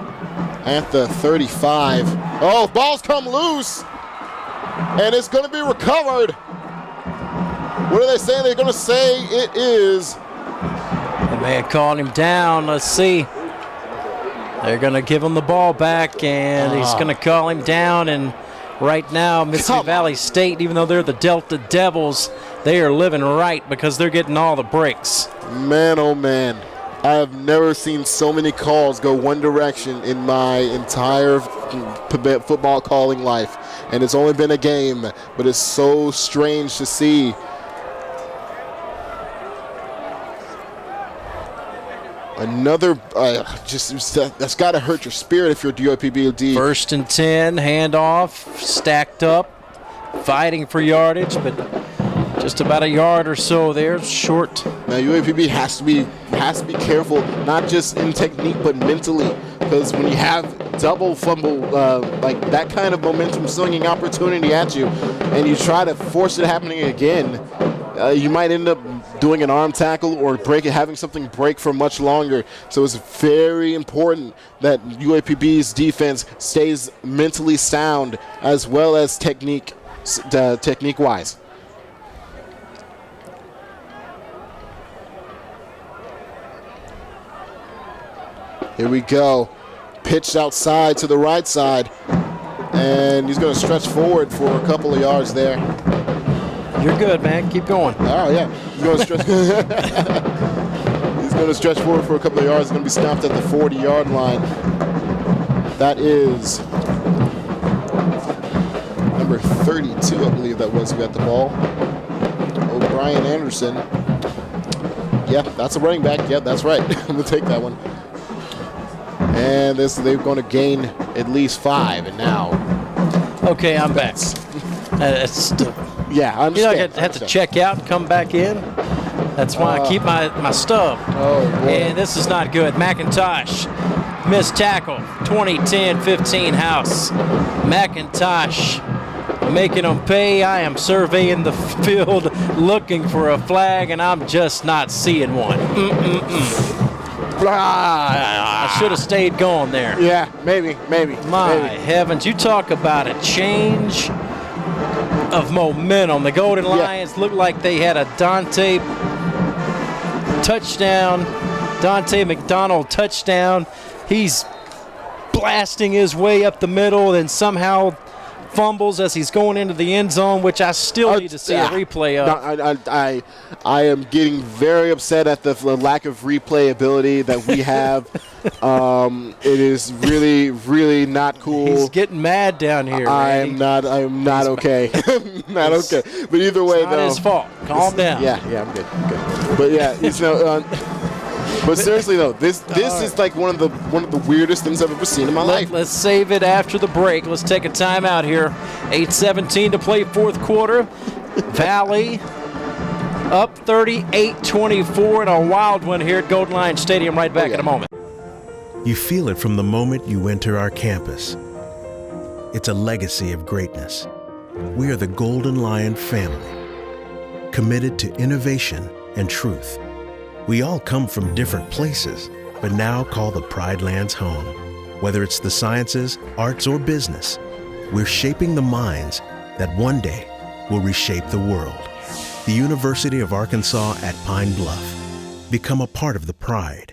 at the 35. Oh, ball's come loose, and it's going to be recovered. What are they saying? They're going to say it is. They may have called him down. Let's see. They're going to give him the ball back, and he's going to call him down. And right now, Mississippi Valley State, even though they're the Delta Devils, they are living right because they're getting all the breaks. Man, oh man. I have never seen so many calls go one direction in my entire football calling life. And it's only been a game, but it's so strange to see. Another, that's got to hurt your spirit if you're UAPB-TV. 1st and 10, handoff, stacked up, fighting for yardage, but just about a yard or so there, short. Now UAPB has to be careful, not just in technique but mentally, because when you have double fumble, like that kind of momentum swinging opportunity at you, and you try to force it happening again, you might end up doing an arm tackle or having something break for much longer. So it's very important that UAPB's defense stays mentally sound as well as technique-wise. Here we go. Pitched outside to the right side. And he's going to stretch forward for a couple of yards there. You're good, man. Keep going. Oh, yeah. He's going to stretch. He's going to stretch forward for a couple of yards. He's going to be stopped at the 40-yard line. That is number 32, I believe that was, who got the ball. O'Brien Anderson. Yeah, that's a running back. Yeah, that's right. I'm going to take that one. And they're going to gain at least 5, and now. Okay, I'm back. Yeah, I understand. I have to check out and come back in. That's why I keep my stub. Oh, boy. And this is not good. McIntosh, missed tackle. 20-10-15 house. McIntosh making them pay. I am surveying the field looking for a flag, and I'm just not seeing one. I should have stayed going there. Yeah, maybe. My heavens, you talk about a change of momentum. The Golden Lions looked like they had a Dante McDonald touchdown. He's blasting his way up the middle, and somehow fumbles as he's going into the end zone, which I still need to see a replay of. I am getting very upset at the lack of replayability that we have. It is really, really not cool. He's getting mad down here. I'm not okay. Not okay. But either way, it's not his fault. Calm down. Yeah, I'm good. But yeah, but seriously though, this is like one of the weirdest things I've ever seen in my life. Let's save it after the break. Let's take a timeout here. 8:17 to play, fourth quarter. Valley up 38-24 in a wild one here at Golden Lion Stadium. Right back in a moment. You feel it from the moment you enter our campus. It's a legacy of greatness. We are the Golden Lion family, committed to innovation and truth. We all come from different places, but now call the Pride Lands home. Whether it's the sciences, arts, or business, we're shaping the minds that one day will reshape the world. The University of Arkansas at Pine Bluff. Become a part of the Pride.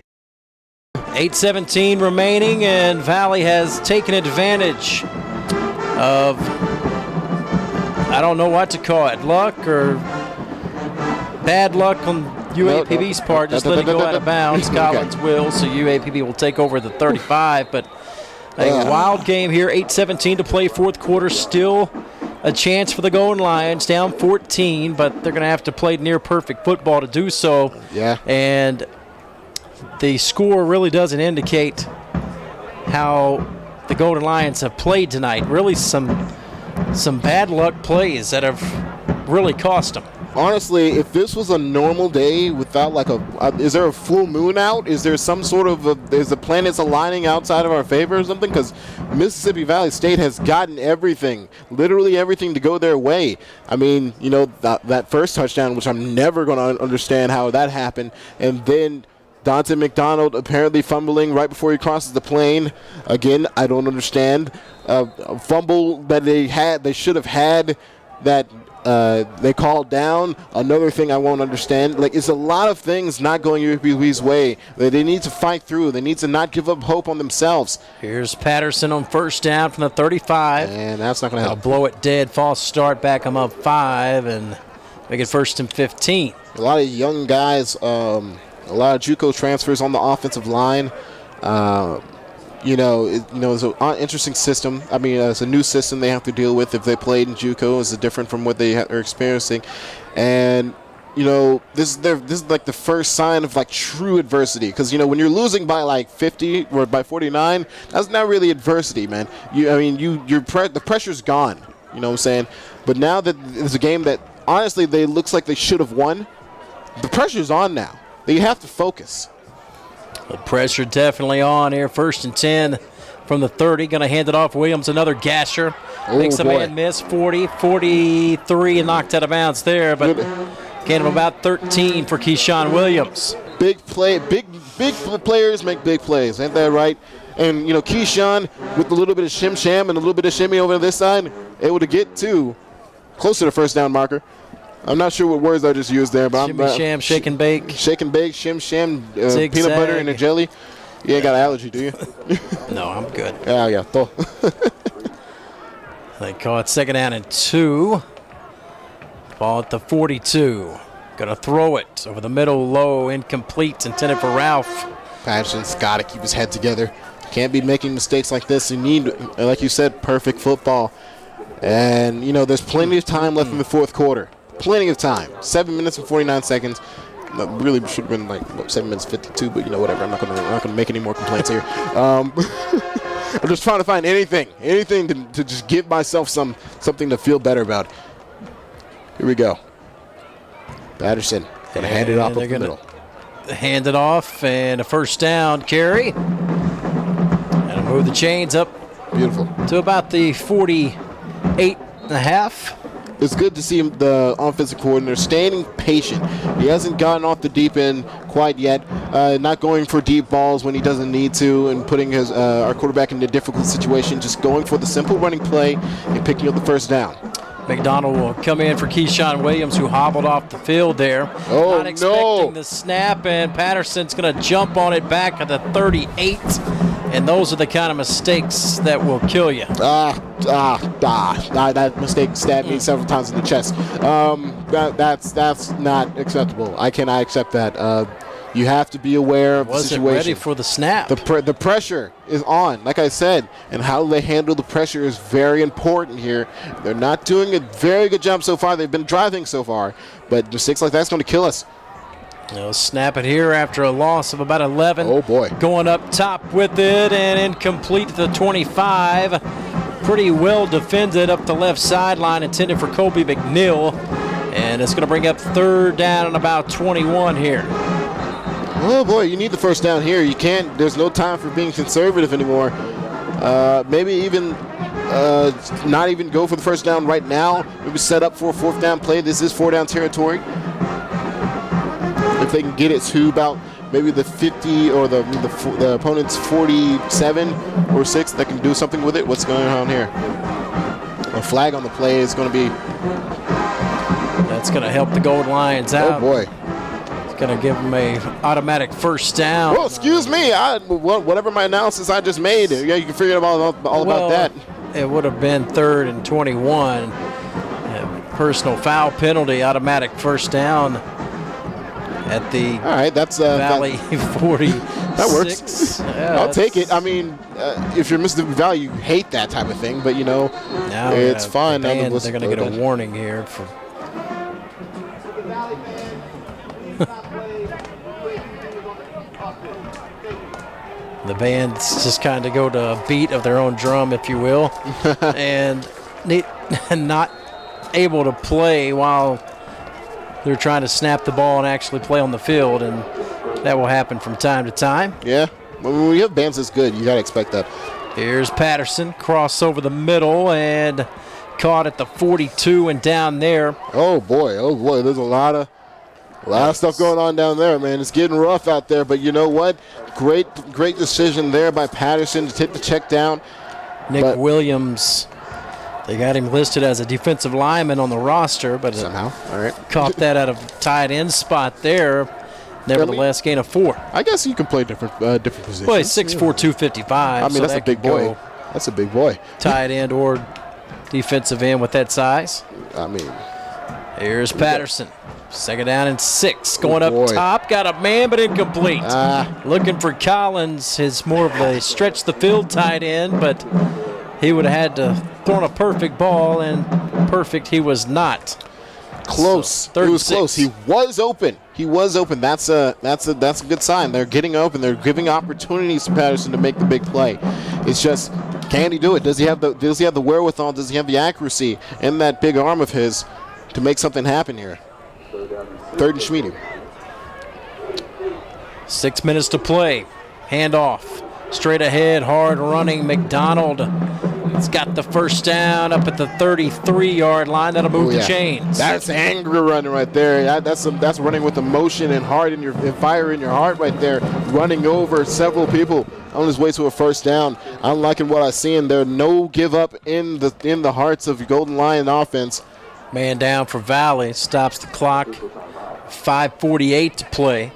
8:17 remaining, and Valley has taken advantage of, I don't know what to call it, luck or bad luck on UAPB's part, just letting go out of bounds. Collins will, so UAPB will take over the 35, but a wild game here. 8:17 to play, fourth quarter. Still a chance for the Golden Lions, down 14, but they're going to have to play near perfect football to do so. Yeah. And the score really doesn't indicate how the Golden Lions have played tonight. Really some bad luck plays that have really cost them. Honestly, if this was a normal day without is there a full moon out? Is there some sort of is the planets aligning outside of our favor or something? Because Mississippi Valley State has gotten everything, literally everything, to go their way. I mean, that first touchdown, which I'm never going to understand how that happened, and then Dante McDonald apparently fumbling right before he crosses the plane. Again, I don't understand. A fumble that they should have had that they called down. Another thing I won't understand. It's a lot of things not going UAPB's way. They need to fight through. They need to not give up hope on themselves. Here's Patterson on first down from the 35. And that's not going to help. They'll blow it dead. False start, back them up 5, and make it 1st and 15. A lot of young guys, a lot of JUCO transfers on the offensive line. It's an interesting system. I mean, it's a new system they have to deal with. If they played in JUCO, it's different from what they are experiencing. And, this is like the first sign of true adversity. Because, when you're losing by 50 or by 49, that's not really adversity, man. The pressure's gone. You know what I'm saying? But now that it's a game that, honestly, looks like they should have won, the pressure's on now. They have to focus. The pressure definitely on here. 1st and 10 from the 30. Going to hand it off. Williams, another gasher. Makes a man miss. 40, 43, and knocked out of bounds there. But gain of about 13 for Keyshawn Williams. Big play. Big players make big plays. Ain't that right? And, Keyshawn with a little bit of shim-sham and a little bit of shimmy over this side, able to get close to the first down marker. I'm not sure what words I just used there, but shim, shake and bake. Shake and bake, shim-sham, peanut butter and a jelly. You ain't got an allergy, do you? No, I'm good. Yeah. They call it 2nd down and 2. Ball at the 42. Gonna throw it over the middle, low, incomplete, intended for Ralph. Patterson's got to keep his head together. Can't be making mistakes like this. You need, like you said, perfect football. And, there's plenty of time left in the fourth quarter. Plenty of time. 7 minutes and 49 seconds. Really should have been 7 minutes 52, but whatever. I'm not gonna make any more complaints here. I'm just trying to find anything to just give myself something to feel better about. Here we go. Patterson gonna hand it off up the middle. Hand it off and a first down carry. And move the chains up. Beautiful. To about the 48.5. It's good to see the offensive coordinator staying patient. He hasn't gotten off the deep end quite yet, not going for deep balls when he doesn't need to, and putting our quarterback in a difficult situation, just going for the simple running play and picking up the first down. McDonald will come in for Keyshawn Williams, who hobbled off the field there. Not expecting the snap, and Patterson's going to jump on it back at the 38. And those are the kind of mistakes that will kill you. That mistake stabbed me several times in the chest. That's not acceptable. I cannot accept that. You have to be aware of the situation. Wasn't ready for the snap. The pressure is on, like I said, and how they handle the pressure is very important here. They're not doing a very good job so far. They've been driving so far, but mistakes like that's going to kill us. Snap it here after a loss of about 11. Oh, boy. Going up top with it and incomplete to the 25. Pretty well defended up the left sideline, intended for Kobe McNeil. And it's going to bring up 3rd down and about 21 here. Oh, boy, you need the first down here. You can't. There's no time for being conservative anymore. Maybe even not even go for the first down right now. Maybe set up for a 4th down play. This is 4-down territory. If they can get it to about maybe the 50 or the opponent's 47 or 6, that can do something with it. What's going on here? A flag on the play is going to be. That's going to help the Gold Lions out. Oh, boy. It's going to give them a automatic first down. Well, excuse me. Whatever my analysis I just made, you can figure all about that. It would have been 3rd and 21. Personal foul penalty, automatic first down. At the that's Valley 40. That works. Yeah, I'll take it. I mean, if you're Mr. Valley, you hate that type of thing, but it's fine. They're going to get a warning here. The bands just kind of go to a beat of their own drum, if you will, and not able to play while they're trying to snap the ball and actually play on the field, and that will happen from time to time. Yeah, when you have bands that's good, you got to expect that. Here's Patterson, cross over the middle, and caught at the 42 and down there. Oh boy, there's a lot of stuff going on down there, man. It's getting rough out there, but you know what? Great decision there by Patterson to take the check down. Nick Williams. They got him listed as a defensive lineman on the roster, but somehow, all right, caught that out of tight end spot there. Nevertheless, gain of 4. I guess you can play different positions. Well, he's 6'4", 255. I mean, that's a big boy. That's a big boy. Tight end or defensive end with that size. I mean, here's Patterson. 2nd down and 6. Going up top. Got a man, but incomplete. Looking for Collins. His more of a stretch the field tight end, but he would have had to throw a perfect ball, and perfect he was not. Close. So, it was close. He was open. That's a good sign. They're getting open. They're giving opportunities to Patterson to make the big play. It's just, can he do it? Does he have the wherewithal? Does he have the accuracy in that big arm of his to make something happen here? 3rd and Schmiede. 6 minutes to play. Hand off. Straight ahead, hard running McDonald. He's got the first down up at the 33-yard line. That'll move the chains. That's angry running right there. That's running with emotion and heart and fire in your heart right there. Running over several people on his way to a first down. I'm liking what I'm seeing there. No give up in the hearts of Golden Lion offense. Man down for Valley. Stops the clock. 5:48 to play.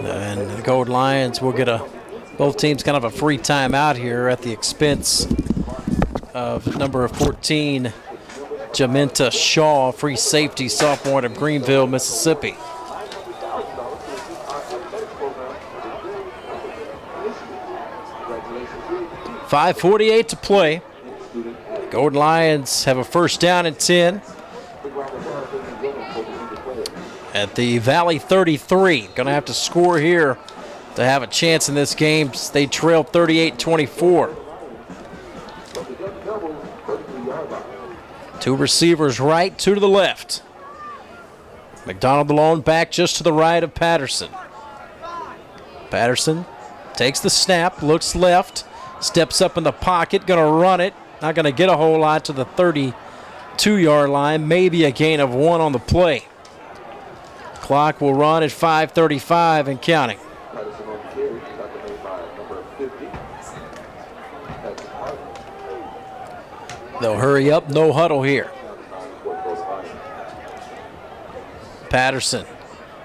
And the Gold Lions will get both teams kind of a free timeout here at the expense of number 14, Jamenta Shaw, free safety sophomore out of Greenville, Mississippi. .548 to play. Golden Lions have a first down and 10. At the Valley 33. Going to have to score here to have a chance in this game. They trail 38-24. Two receivers right, two to the left. McDonald the lone back just to the right of Patterson. Patterson takes the snap, looks left, steps up in the pocket, going to run it. Not going to get a whole lot to the 32-yard line. Maybe a gain of 1 on the play. Clock will run at 5:35 and counting. They'll hurry up, no huddle here. Patterson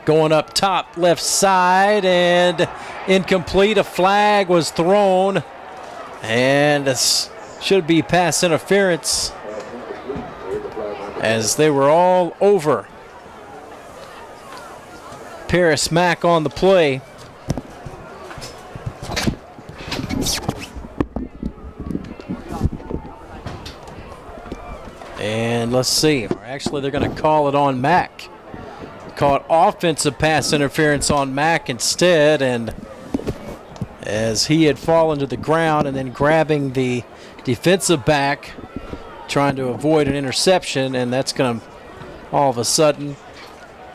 going up top, left side, and incomplete. A flag was thrown, and this should be pass interference as they were all over Paris Mack on the play. And let's see. Actually, they're going to call it on Mack. Caught offensive pass interference on Mack instead, and as he had fallen to the ground and then grabbing the defensive back, trying to avoid an interception, and that's going to all of a sudden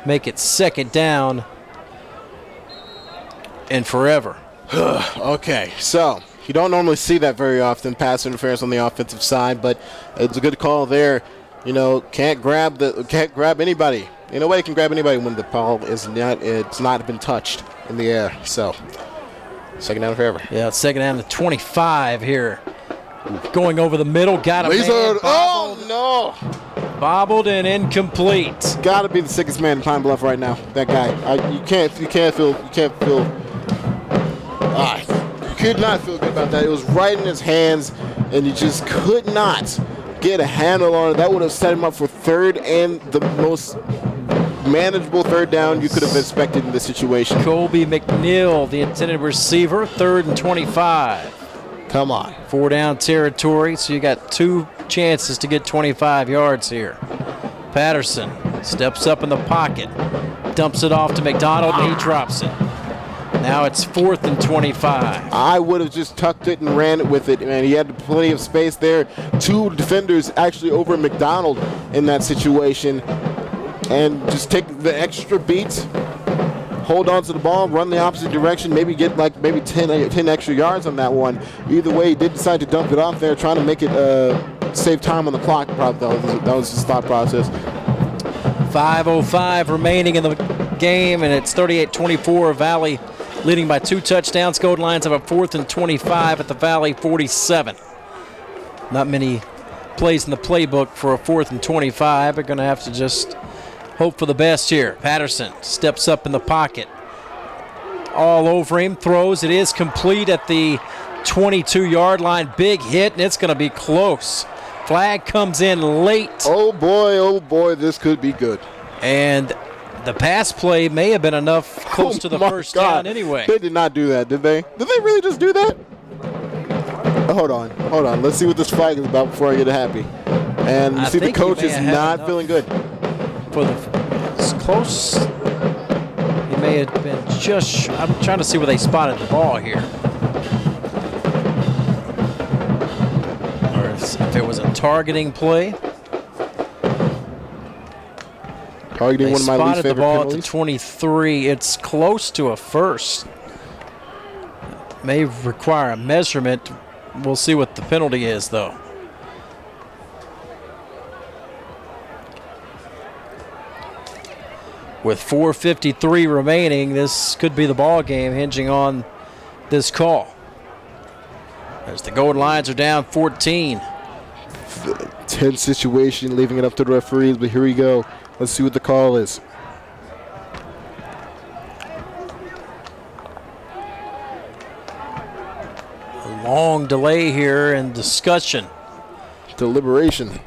make it second down and forever. Okay, so you don't normally see that very often, pass interference on the offensive side, but it's a good call there. You know, can't grab anybody. In a way, it can grab anybody when the ball it's not been touched in the air. So second down forever. Yeah, it's second down to 25 here. Going over the middle, got a man. Oh no! Bobbled and incomplete. Got to be the sickest man in Pine Bluff right now. That guy. You could not feel good about that. It was right in his hands, and you just could not get a handle on it. That would have set him up for third and the most manageable third down you could have expected in this situation. Colby McNeil, the intended receiver, 3rd and 25. Come on. 4 down territory, so you got 2 chances to get 25 yards here. Patterson steps up in the pocket, dumps it off to McDonald, and he drops it. Now it's 4th and 25. I would have just tucked it and ran it with it, man. He had plenty of space there. 2 defenders actually over McDonald in that situation. And just take the extra beat, hold on to the ball, run the opposite direction, maybe get like 10 extra yards on that one. Either way, he did decide to dump it off there, trying to make it save time on the clock. Probably that was his thought process. 5:05 remaining in the game, and it's 38-24. Valley leading by 2 touchdowns. Golden Lions have a 4th and 25 at the Valley 47. Not many plays in the playbook for a 4th and 25. They're going to have to just hope for the best here. Patterson steps up in the pocket. All over him, throws. It is complete at the 22-yard line. Big hit, and it's going to be close. Flag comes in late. Oh boy, this could be good. And the pass play may have been enough close to the first down anyway. They did not do that, did they? Did they really just do that? Hold on. Let's see what this flag is about before I get happy. And you see the coach is not feeling good. It's close. He may have been just. I'm trying to see where they spotted the ball here. Or if it was a targeting play. Targeting one of my least favorite penalties. Spotted the ball at the 23. It's close to a first. May require a measurement. We'll see what the penalty is, though. With 4:53 remaining, this could be the ball game hinging on this call. As the Golden Lions are down 14. Tense situation, leaving it up to the referees, but here we go. Let's see what the call is. A long delay here and discussion. Deliberation.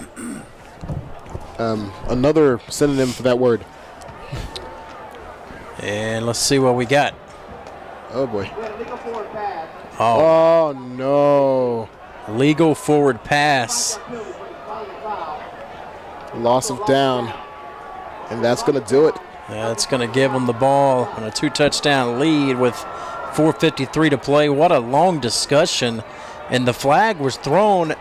Another synonym for that word. And let's see what we got. Oh, boy. Oh, no. Legal forward pass. Loss of down. And that's going to do it. That's going to give them the ball on a 2-touchdown lead with 4:53 to play. What a long discussion. And the flag was thrown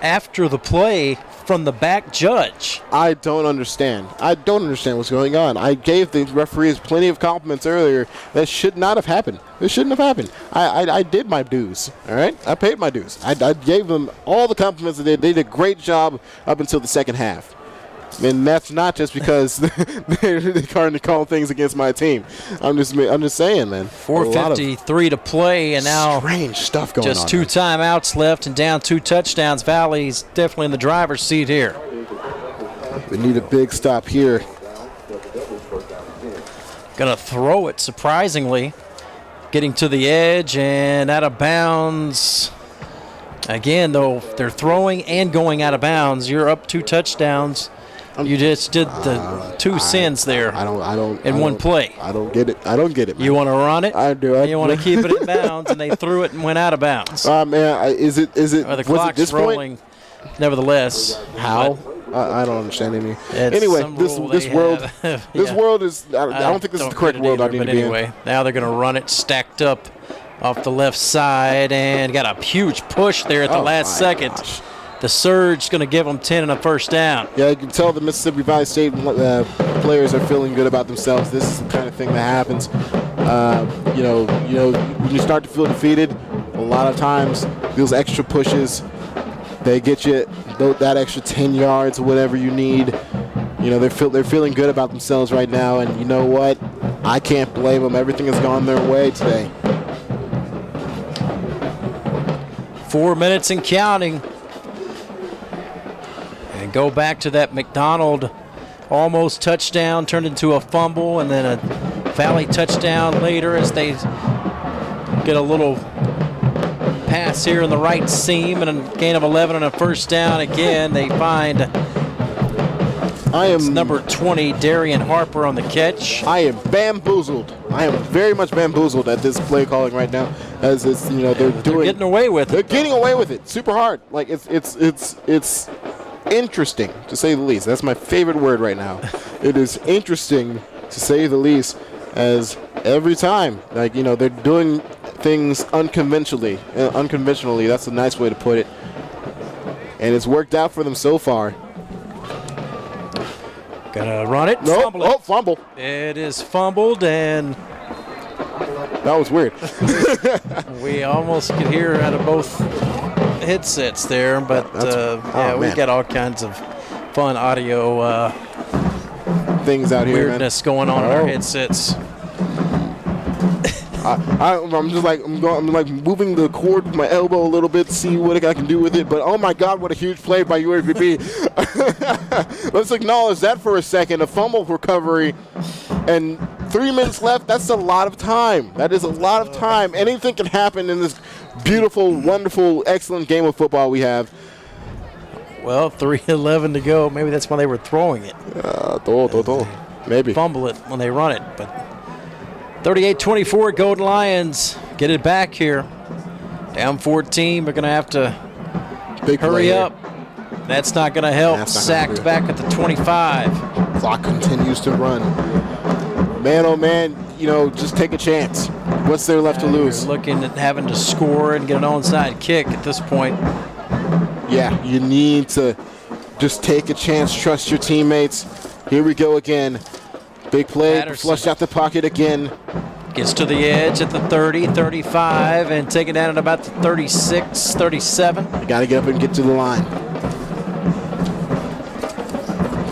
after the play from the back judge. I don't understand. I don't understand what's going on. I gave the referees plenty of compliments earlier. That should not have happened. This shouldn't have happened. I did my dues, all right? I paid my dues. I gave them all the compliments that they did a great job up until the second half. And that's not just because they're trying to call things against my team. I'm just saying, man. 4:53 to play, and now strange stuff going on. Just 2 timeouts left and down 2 touchdowns. Valley's definitely in the driver's seat here. We need a big stop here. Gonna throw it, surprisingly. Getting to the edge and out of bounds. Again, though, they're throwing and going out of bounds. You're up 2 touchdowns. You just did the 2 sins there. In one play. I don't get it. Man. You want to run it? I do. You want to keep it in bounds, and they threw it and went out of bounds. Man, is it? The clock's rolling. Nevertheless, how? I don't understand any. Anyway, this world, this world is. I don't think this is the correct world I need to be in. Anyway, now they're going to run it stacked up off the left side and got a huge push there at the last second. Gosh. The surge going to give them 10 and a first down. Yeah, you can tell the Mississippi Valley State players are feeling good about themselves. This is the kind of thing that happens. When you start to feel defeated, a lot of times those extra pushes, they get you that extra 10 yards or whatever you need. You know, they're feeling good about themselves right now, and you know what? I can't blame them. Everything has gone their way today. 4 minutes and counting. And go back to that McDonald almost touchdown, turned into a fumble, and then a Valley touchdown later as they get a little pass here in the right seam and a gain of 11 and a first down. Again, they find number 20, Darian Harper, on the catch. I am bamboozled. I am very much bamboozled at this play calling right now, as it's, they're getting away with it. They're getting away with it super hard. Like it's interesting, to say the least. That's my favorite word right now. It is interesting, to say the least, as every time, they're doing things unconventionally. That's a nice way to put it. And it's worked out for them so far. Gonna run it. Nope. Oh, fumble. It is fumbled, and that was weird. We almost could hear out of both headsets there, but we got all kinds of fun audio things out here, weirdness going on in our headsets. I'm just like I'm moving the cord with my elbow a little bit to see what I can do with it. But oh my God, what a huge play by UAPB! Let's acknowledge that for a second. A fumble recovery, and 3 minutes left. That's a lot of time. That is a lot of time. Anything can happen in this beautiful, wonderful, excellent game of football we have. Well, 3:11 to go. Maybe that's why they were throwing it. Maybe fumble it when they run it, but. 38-24, Golden Lions get it back here. Down 14, we're going to have to hurry up. That's not going to help. Sacked back at the 25. Clock continues to run. Man, oh man, just take a chance. What's there left to lose? You're looking at having to score and get an onside kick at this point. Yeah, you need to just take a chance, trust your teammates. Here we go again. Big play, Patterson. flush out the pocket again. Gets to the edge at the 30, 35, and taken down at about the 36, 37. You got to get up and get to the line.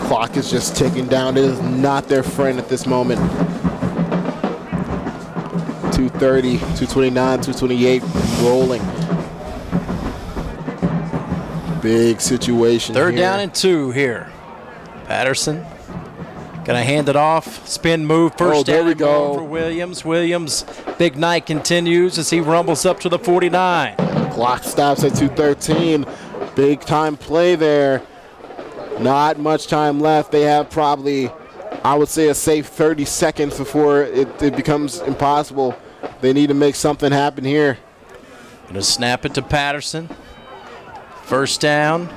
Clock is just ticking down. It is not their friend at this moment. 2:30, 2:29, 2:28, rolling. Big situation. Third here. down and 2 here. Patterson gonna hand it off. Spin move. First there down we and more go. for Williams. Williams' big night continues as he rumbles up to the 49. Clock stops at 2:13. Big time play there. Not much time left. They have probably, I would say, a safe 30 seconds before it becomes impossible. They need to make something happen here. Gonna snap it to Patterson. First down.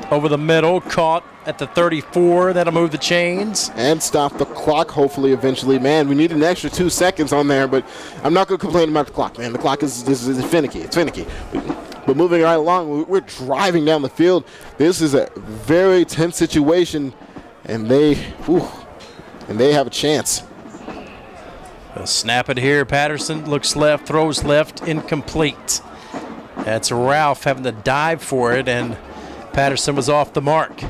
Over the middle, caught at the 34. That'll move the chains. And stop the clock, hopefully, eventually. Man, we need an extra 2 seconds on there, but I'm not going to complain about the clock, man. The clock is finicky. It's finicky. But moving right along, we're driving down the field. This is a very tense situation, and they have a chance. They'll snap it here. Patterson looks left, throws left, incomplete. That's Ralph having to dive for it, and Patterson was off the mark.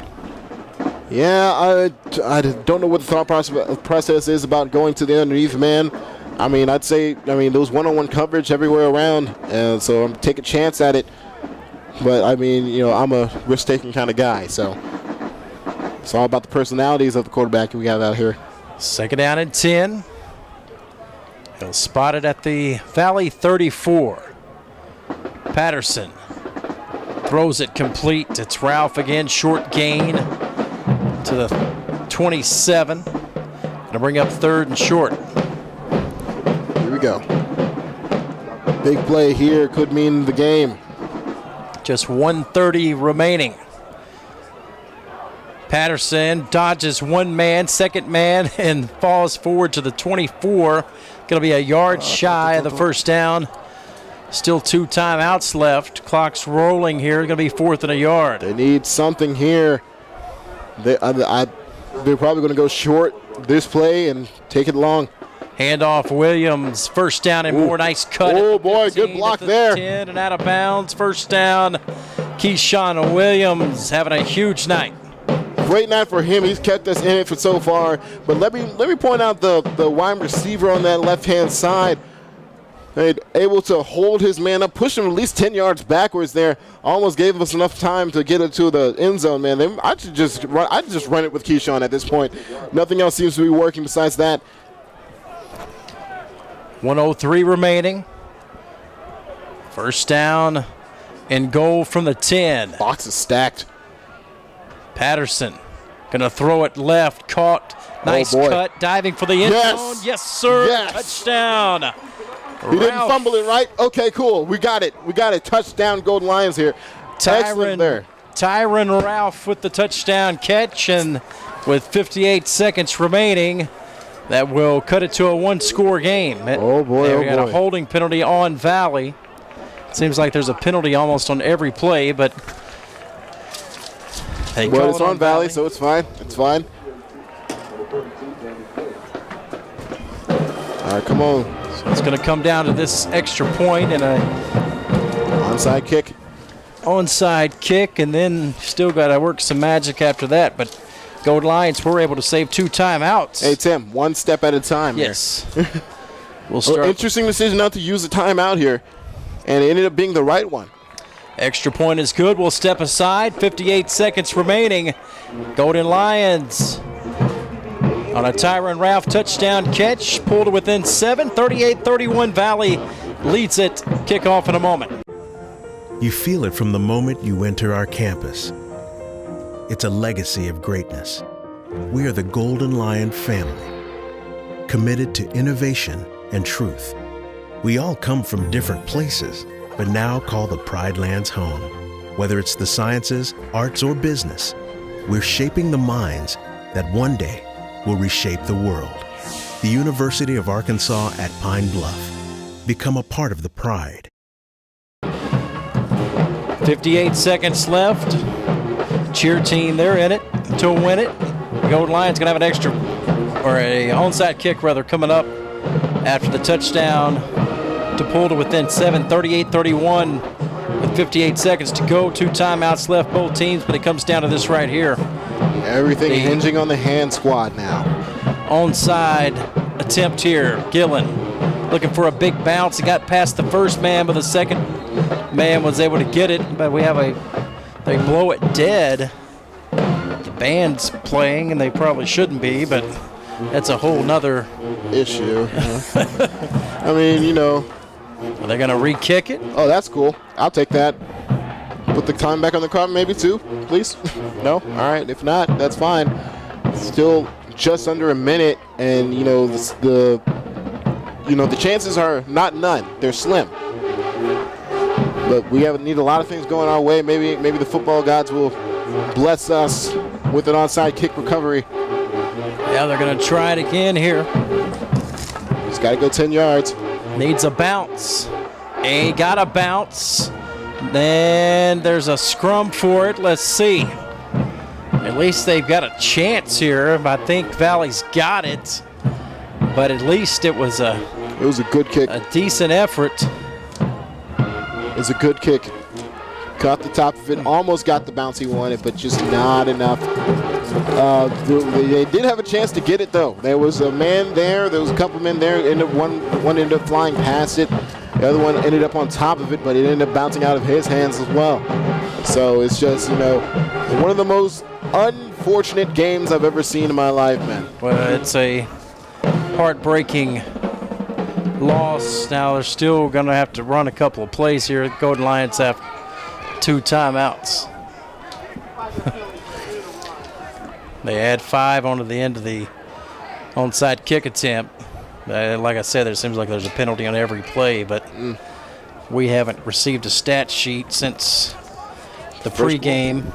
Yeah, I don't know what the thought process is about going to the underneath man. I mean, I'd say, there was one-on-one coverage everywhere around, and so I'm taking a chance at it. But, I'm a risk-taking kind of guy, so it's all about the personalities of the quarterback we have out here. Second down and 10. He'll spot it at the Valley 34. Patterson throws it complete. It's Ralph again, short gain to the 27. Gonna bring up third and short. Here we go. Big play here could mean the game. Just 1:30 remaining. Patterson dodges one man, second man, and falls forward to the 24. Gonna be a yard shy of the first down. Still 2 timeouts left. Clock's rolling here. Going to be 4th and a yard. They need something here. They're probably going to go short this play and take it long. Handoff Williams. First down and more. Nice cut. Oh, boy. Good block there. 10 and out of bounds. First down. Keyshawn Williams having a huge night. Great night for him. He's kept us in it for so far. But let me point out the wide receiver on that left-hand side. They're able to hold his man up, push him at least 10 yards backwards there. Almost gave us enough time to get it to the end zone, man. I'd just run it with Keyshawn at this point. Nothing else seems to be working besides that. 1:03 remaining. First down and goal from the 10. Box is stacked. Patterson gonna throw it left, caught. Nice cut, diving for the end zone. Yes, sir. Yes. Touchdown. He didn't fumble it, right? Okay, cool. We got it. Touchdown, Golden Lions here. Excellent there. Tyron Ralph with the touchdown catch, and with 58 seconds remaining, that will cut it to a 1-score game. Oh, boy, We got a holding penalty on Valley. Seems like there's a penalty almost on every play, but it's on Valley, so it's fine. It's fine. All right, come on. So it's going to come down to this extra point and a onside kick. Onside kick, and then still got to work some magic after that. But Gold Lions were able to save 2 timeouts. Hey, Tim, one step at a time. Yes. We'll start. Interesting decision not to use a timeout here, and it ended up being the right one. Extra point is good. We'll step aside. 58 seconds remaining. Golden Lions on a Tyron Ralph touchdown catch. Pulled to within 7. 38-31 Valley leads it. Kickoff in a moment. You feel it from the moment you enter our campus. It's a legacy of greatness. We are the Golden Lion family, committed to innovation and truth. We all come from different places, but now call the Pride Lands home. Whether it's the sciences, arts, or business, we're shaping the minds that one day will reshape the world. The University of Arkansas at Pine Bluff. Become a part of the Pride. 58 seconds left. Cheer team, they're in it to win it. Golden Lions going to have an extra, or a onside kick rather, coming up after the touchdown to pull to within 7, 38-31 with 58 seconds to go. 2 timeouts left, both teams, but it comes down to this right here. Everything hinging on the hand squad now. Onside attempt here. Gillen looking for a big bounce. He got past the first man, but the second man was able to get it. But we have they blow it dead. The band's playing, and they probably shouldn't be, but that's a whole nother issue. I mean, you know. Are they going to re-kick it? Oh, that's cool. I'll take that. Put the time back on the clock, maybe 2, please. No? All right. If not, that's fine. Still just under a minute, and you know the chances are not none. They're slim. But we need a lot of things going our way. Maybe the football gods will bless us with an onside kick recovery. Yeah, they're going to try it again here. He's got to go 10 yards. Needs a bounce. He got a bounce. Then there's a scrum for it. Let's see. At least they've got a chance here. I think Valley's got it. But at least it was a good kick. A decent effort. It was a good kick. Caught the top of it. Almost got the bounce he wanted, but just not enough. They did have a chance to get it, though. There was a man there. There was a couple men there. One ended up flying past it. The other one ended up on top of it, but it ended up bouncing out of his hands as well. So it's just, one of the most unfortunate games I've ever seen in my life, man. Well, it's a heartbreaking loss. Now they're still going to have to run a couple of plays here. The Golden Lions have 2 timeouts. They add 5 onto the end of the onside kick attempt. Like I said, it seems like there's a penalty on every play, but we haven't received a stat sheet since the pregame,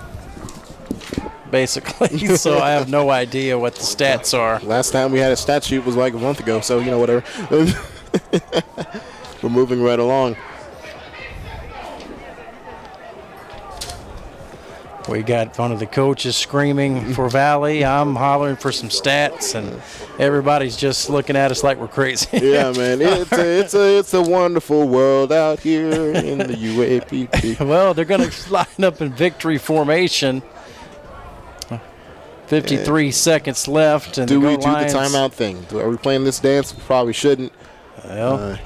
basically. So I have no idea what the stats are. Last time we had a stat sheet was like a month ago, so whatever. We're moving right along. We got one of the coaches screaming for Valley. I'm hollering for some stats, and everybody's just looking at us like we're crazy. Yeah, man. It's a wonderful world out here in the UAPB. Well, they're going to line up in victory formation. 53 seconds left. And do we do Lions, the timeout thing? Are we playing this dance? We probably shouldn't. Well,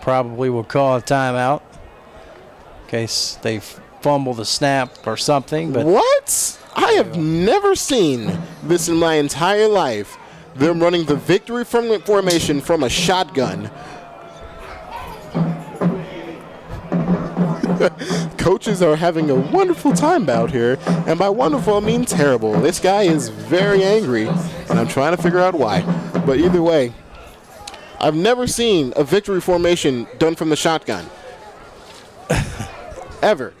probably will call a timeout in case they fumble the snap or something. But what? I have never seen this in my entire life. Them running the victory formation from a shotgun. Coaches are having a wonderful time out here, and by wonderful I mean terrible. This guy is very angry, and I'm trying to figure out why. But either way, I've never seen a victory formation done from the shotgun. Ever.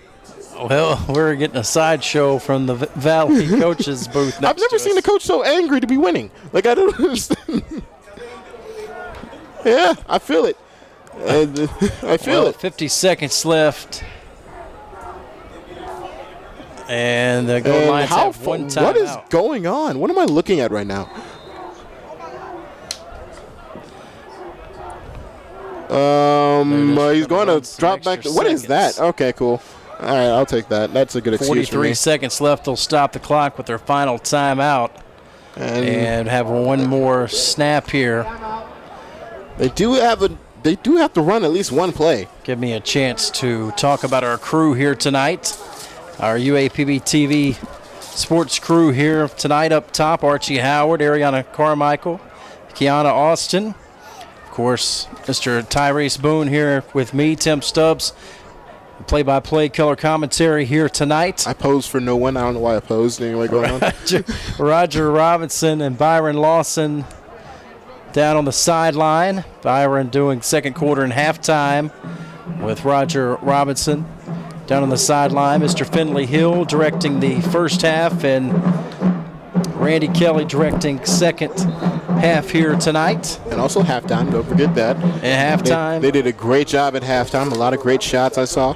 Well, we're getting a sideshow from the Valley coaches booth. I've never seen a coach so angry to be winning. Like, I don't understand. Yeah, I feel it. I feel it. 50 seconds left. And the Golden Lions have one timeout. What is going on? What am I looking at right now? He's going to drop back. What is that? Okay, cool. All right, I'll take that. That's a good excuse for me. 43 seconds left. They'll stop the clock with their final timeout and have one more snap here. They do have to run at least one play. Give me a chance to talk about our crew here tonight. Our UAPB-TV sports crew here tonight up top. Archie Howard, Arianna Carmichael, Kianna Austin. Of course, Mr. TyRece Boone here with me, Tim Stubbs. Play-by-play color commentary here tonight. I posed for no one. I don't know why I posed. Anyway, going on. Roger Robinson and Byron Lawson down on the sideline. Byron doing second quarter and halftime with Roger Robinson down on the sideline. Mr. Finley Hill directing the first half, and Randy Kelley directing second half here tonight. And also halftime, don't forget that. And halftime. They did a great job at halftime. A lot of great shots I saw.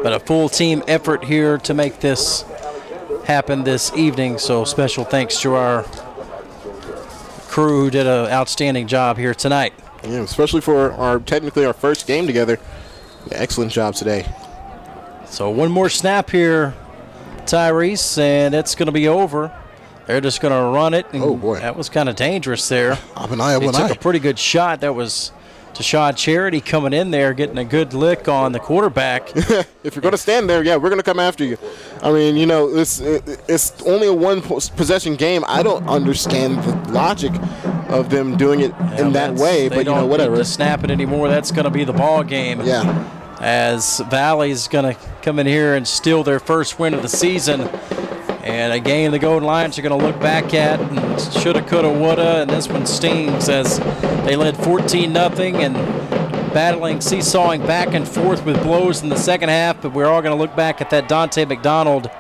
But a full team effort here to make this happened this evening. So special thanks to our crew who did an outstanding job here tonight. Yeah, especially for technically our first game together. Excellent job today. So one more snap here, TyRece, and it's going to be over. They're just going to run it. And oh, boy. That was kind of dangerous there. He took a pretty good shot. That was Tashad Charity coming in there, getting a good lick on the quarterback. If you're going to stand there, yeah, we're going to come after you. I mean, it's only a one-possession game. I don't understand the logic of them doing it in that way, but, whatever. They don't need to snap it anymore. That's going to be the ball game. Yeah. As Valley's going to come in here and steal their first win of the season. And a game the Golden Lions are going to look back at and shoulda, coulda, woulda, and this one stings as they led 14-0 and battling, seesawing back and forth with blows in the second half, but we're all going to look back at that Dante McDonald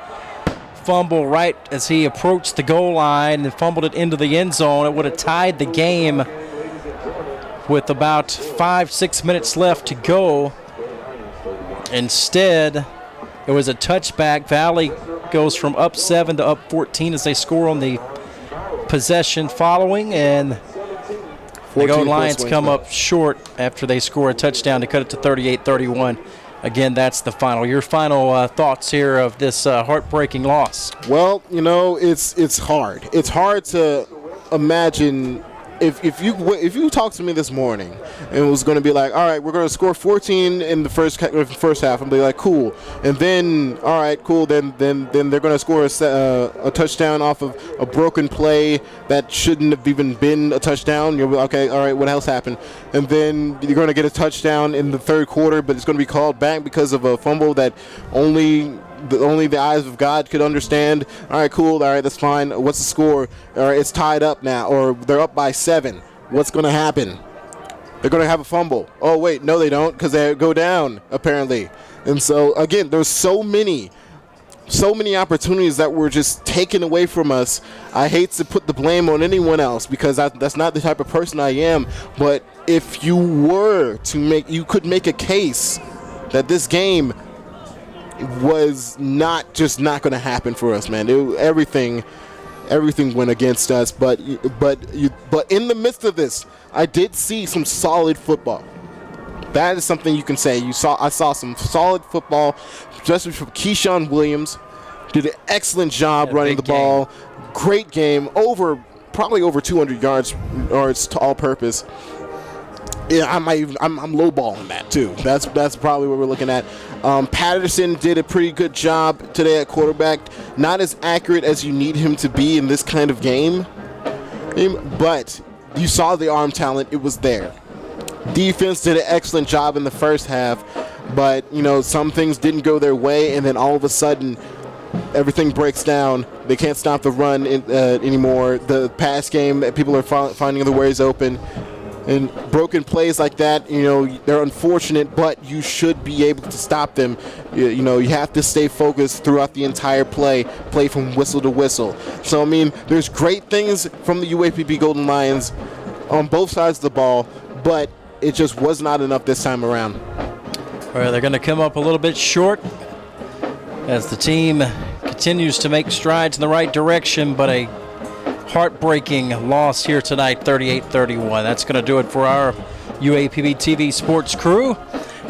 fumble right as he approached the goal line and fumbled it into the end zone. It would have tied the game with about 5-6 minutes left to go. Instead, it was a touchback. Valley goes from up 7 to up 14 as they score on the possession following, and the Golden Lions come up short after they score a touchdown to cut it to 38-31. Again, that's the final. Your final thoughts here of this heartbreaking loss? Well, it's hard. It's hard to imagine if you talked to me this morning and it was going to be like, all right, we're going to score 14 in the first half, and be like, cool, and then all right, cool, then they're going to score a touchdown off of a broken play that shouldn't have even been a touchdown. You'll be like, okay, all right, what else happened? And then you're going to get a touchdown in the third quarter, but it's going to be called back because of a fumble that only the eyes of God could understand. All right, cool. All right, that's fine. What's the score? All right, it's tied up now, or they're up by 7. What's going to happen? They're going to have a fumble. Oh, wait, no, they don't, because they go down, apparently. And so, again, there's so many opportunities that were just taken away from us. I hate to put the blame on anyone else because that's not the type of person I am. But if you could make a case that this game was not going to happen for us, man. Everything went against us, but in the midst of this, I did see some solid football. That is something you can say. I saw some solid football, especially from Keyshawn Williams. Did an excellent job running the ball. Great game, probably over 200 yards to all purpose. Yeah, I'm lowballing that too. That's probably what we're looking at. Patterson did a pretty good job today at quarterback. Not as accurate as you need him to be in this kind of game, but you saw the arm talent. It was there. Defense did an excellent job in the first half, but some things didn't go their way, and then all of a sudden everything breaks down. They can't stop the run anymore. The pass game, people are finding the ways open. And broken plays like that, they're unfortunate, but you should be able to stop them. You have to stay focused throughout the entire play from whistle to whistle. So, there's great things from the UAPB Golden Lions on both sides of the ball, but it just was not enough this time around. All right, they're going to come up a little bit short as the team continues to make strides in the right direction, but a heartbreaking loss here tonight, 38-31. That's going to do it for our UAPB-TV sports crew.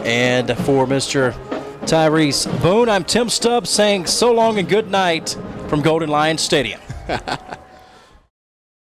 And for Mr. TyRece Boone, I'm Tim Stubbs saying so long and good night from Golden Lions Stadium.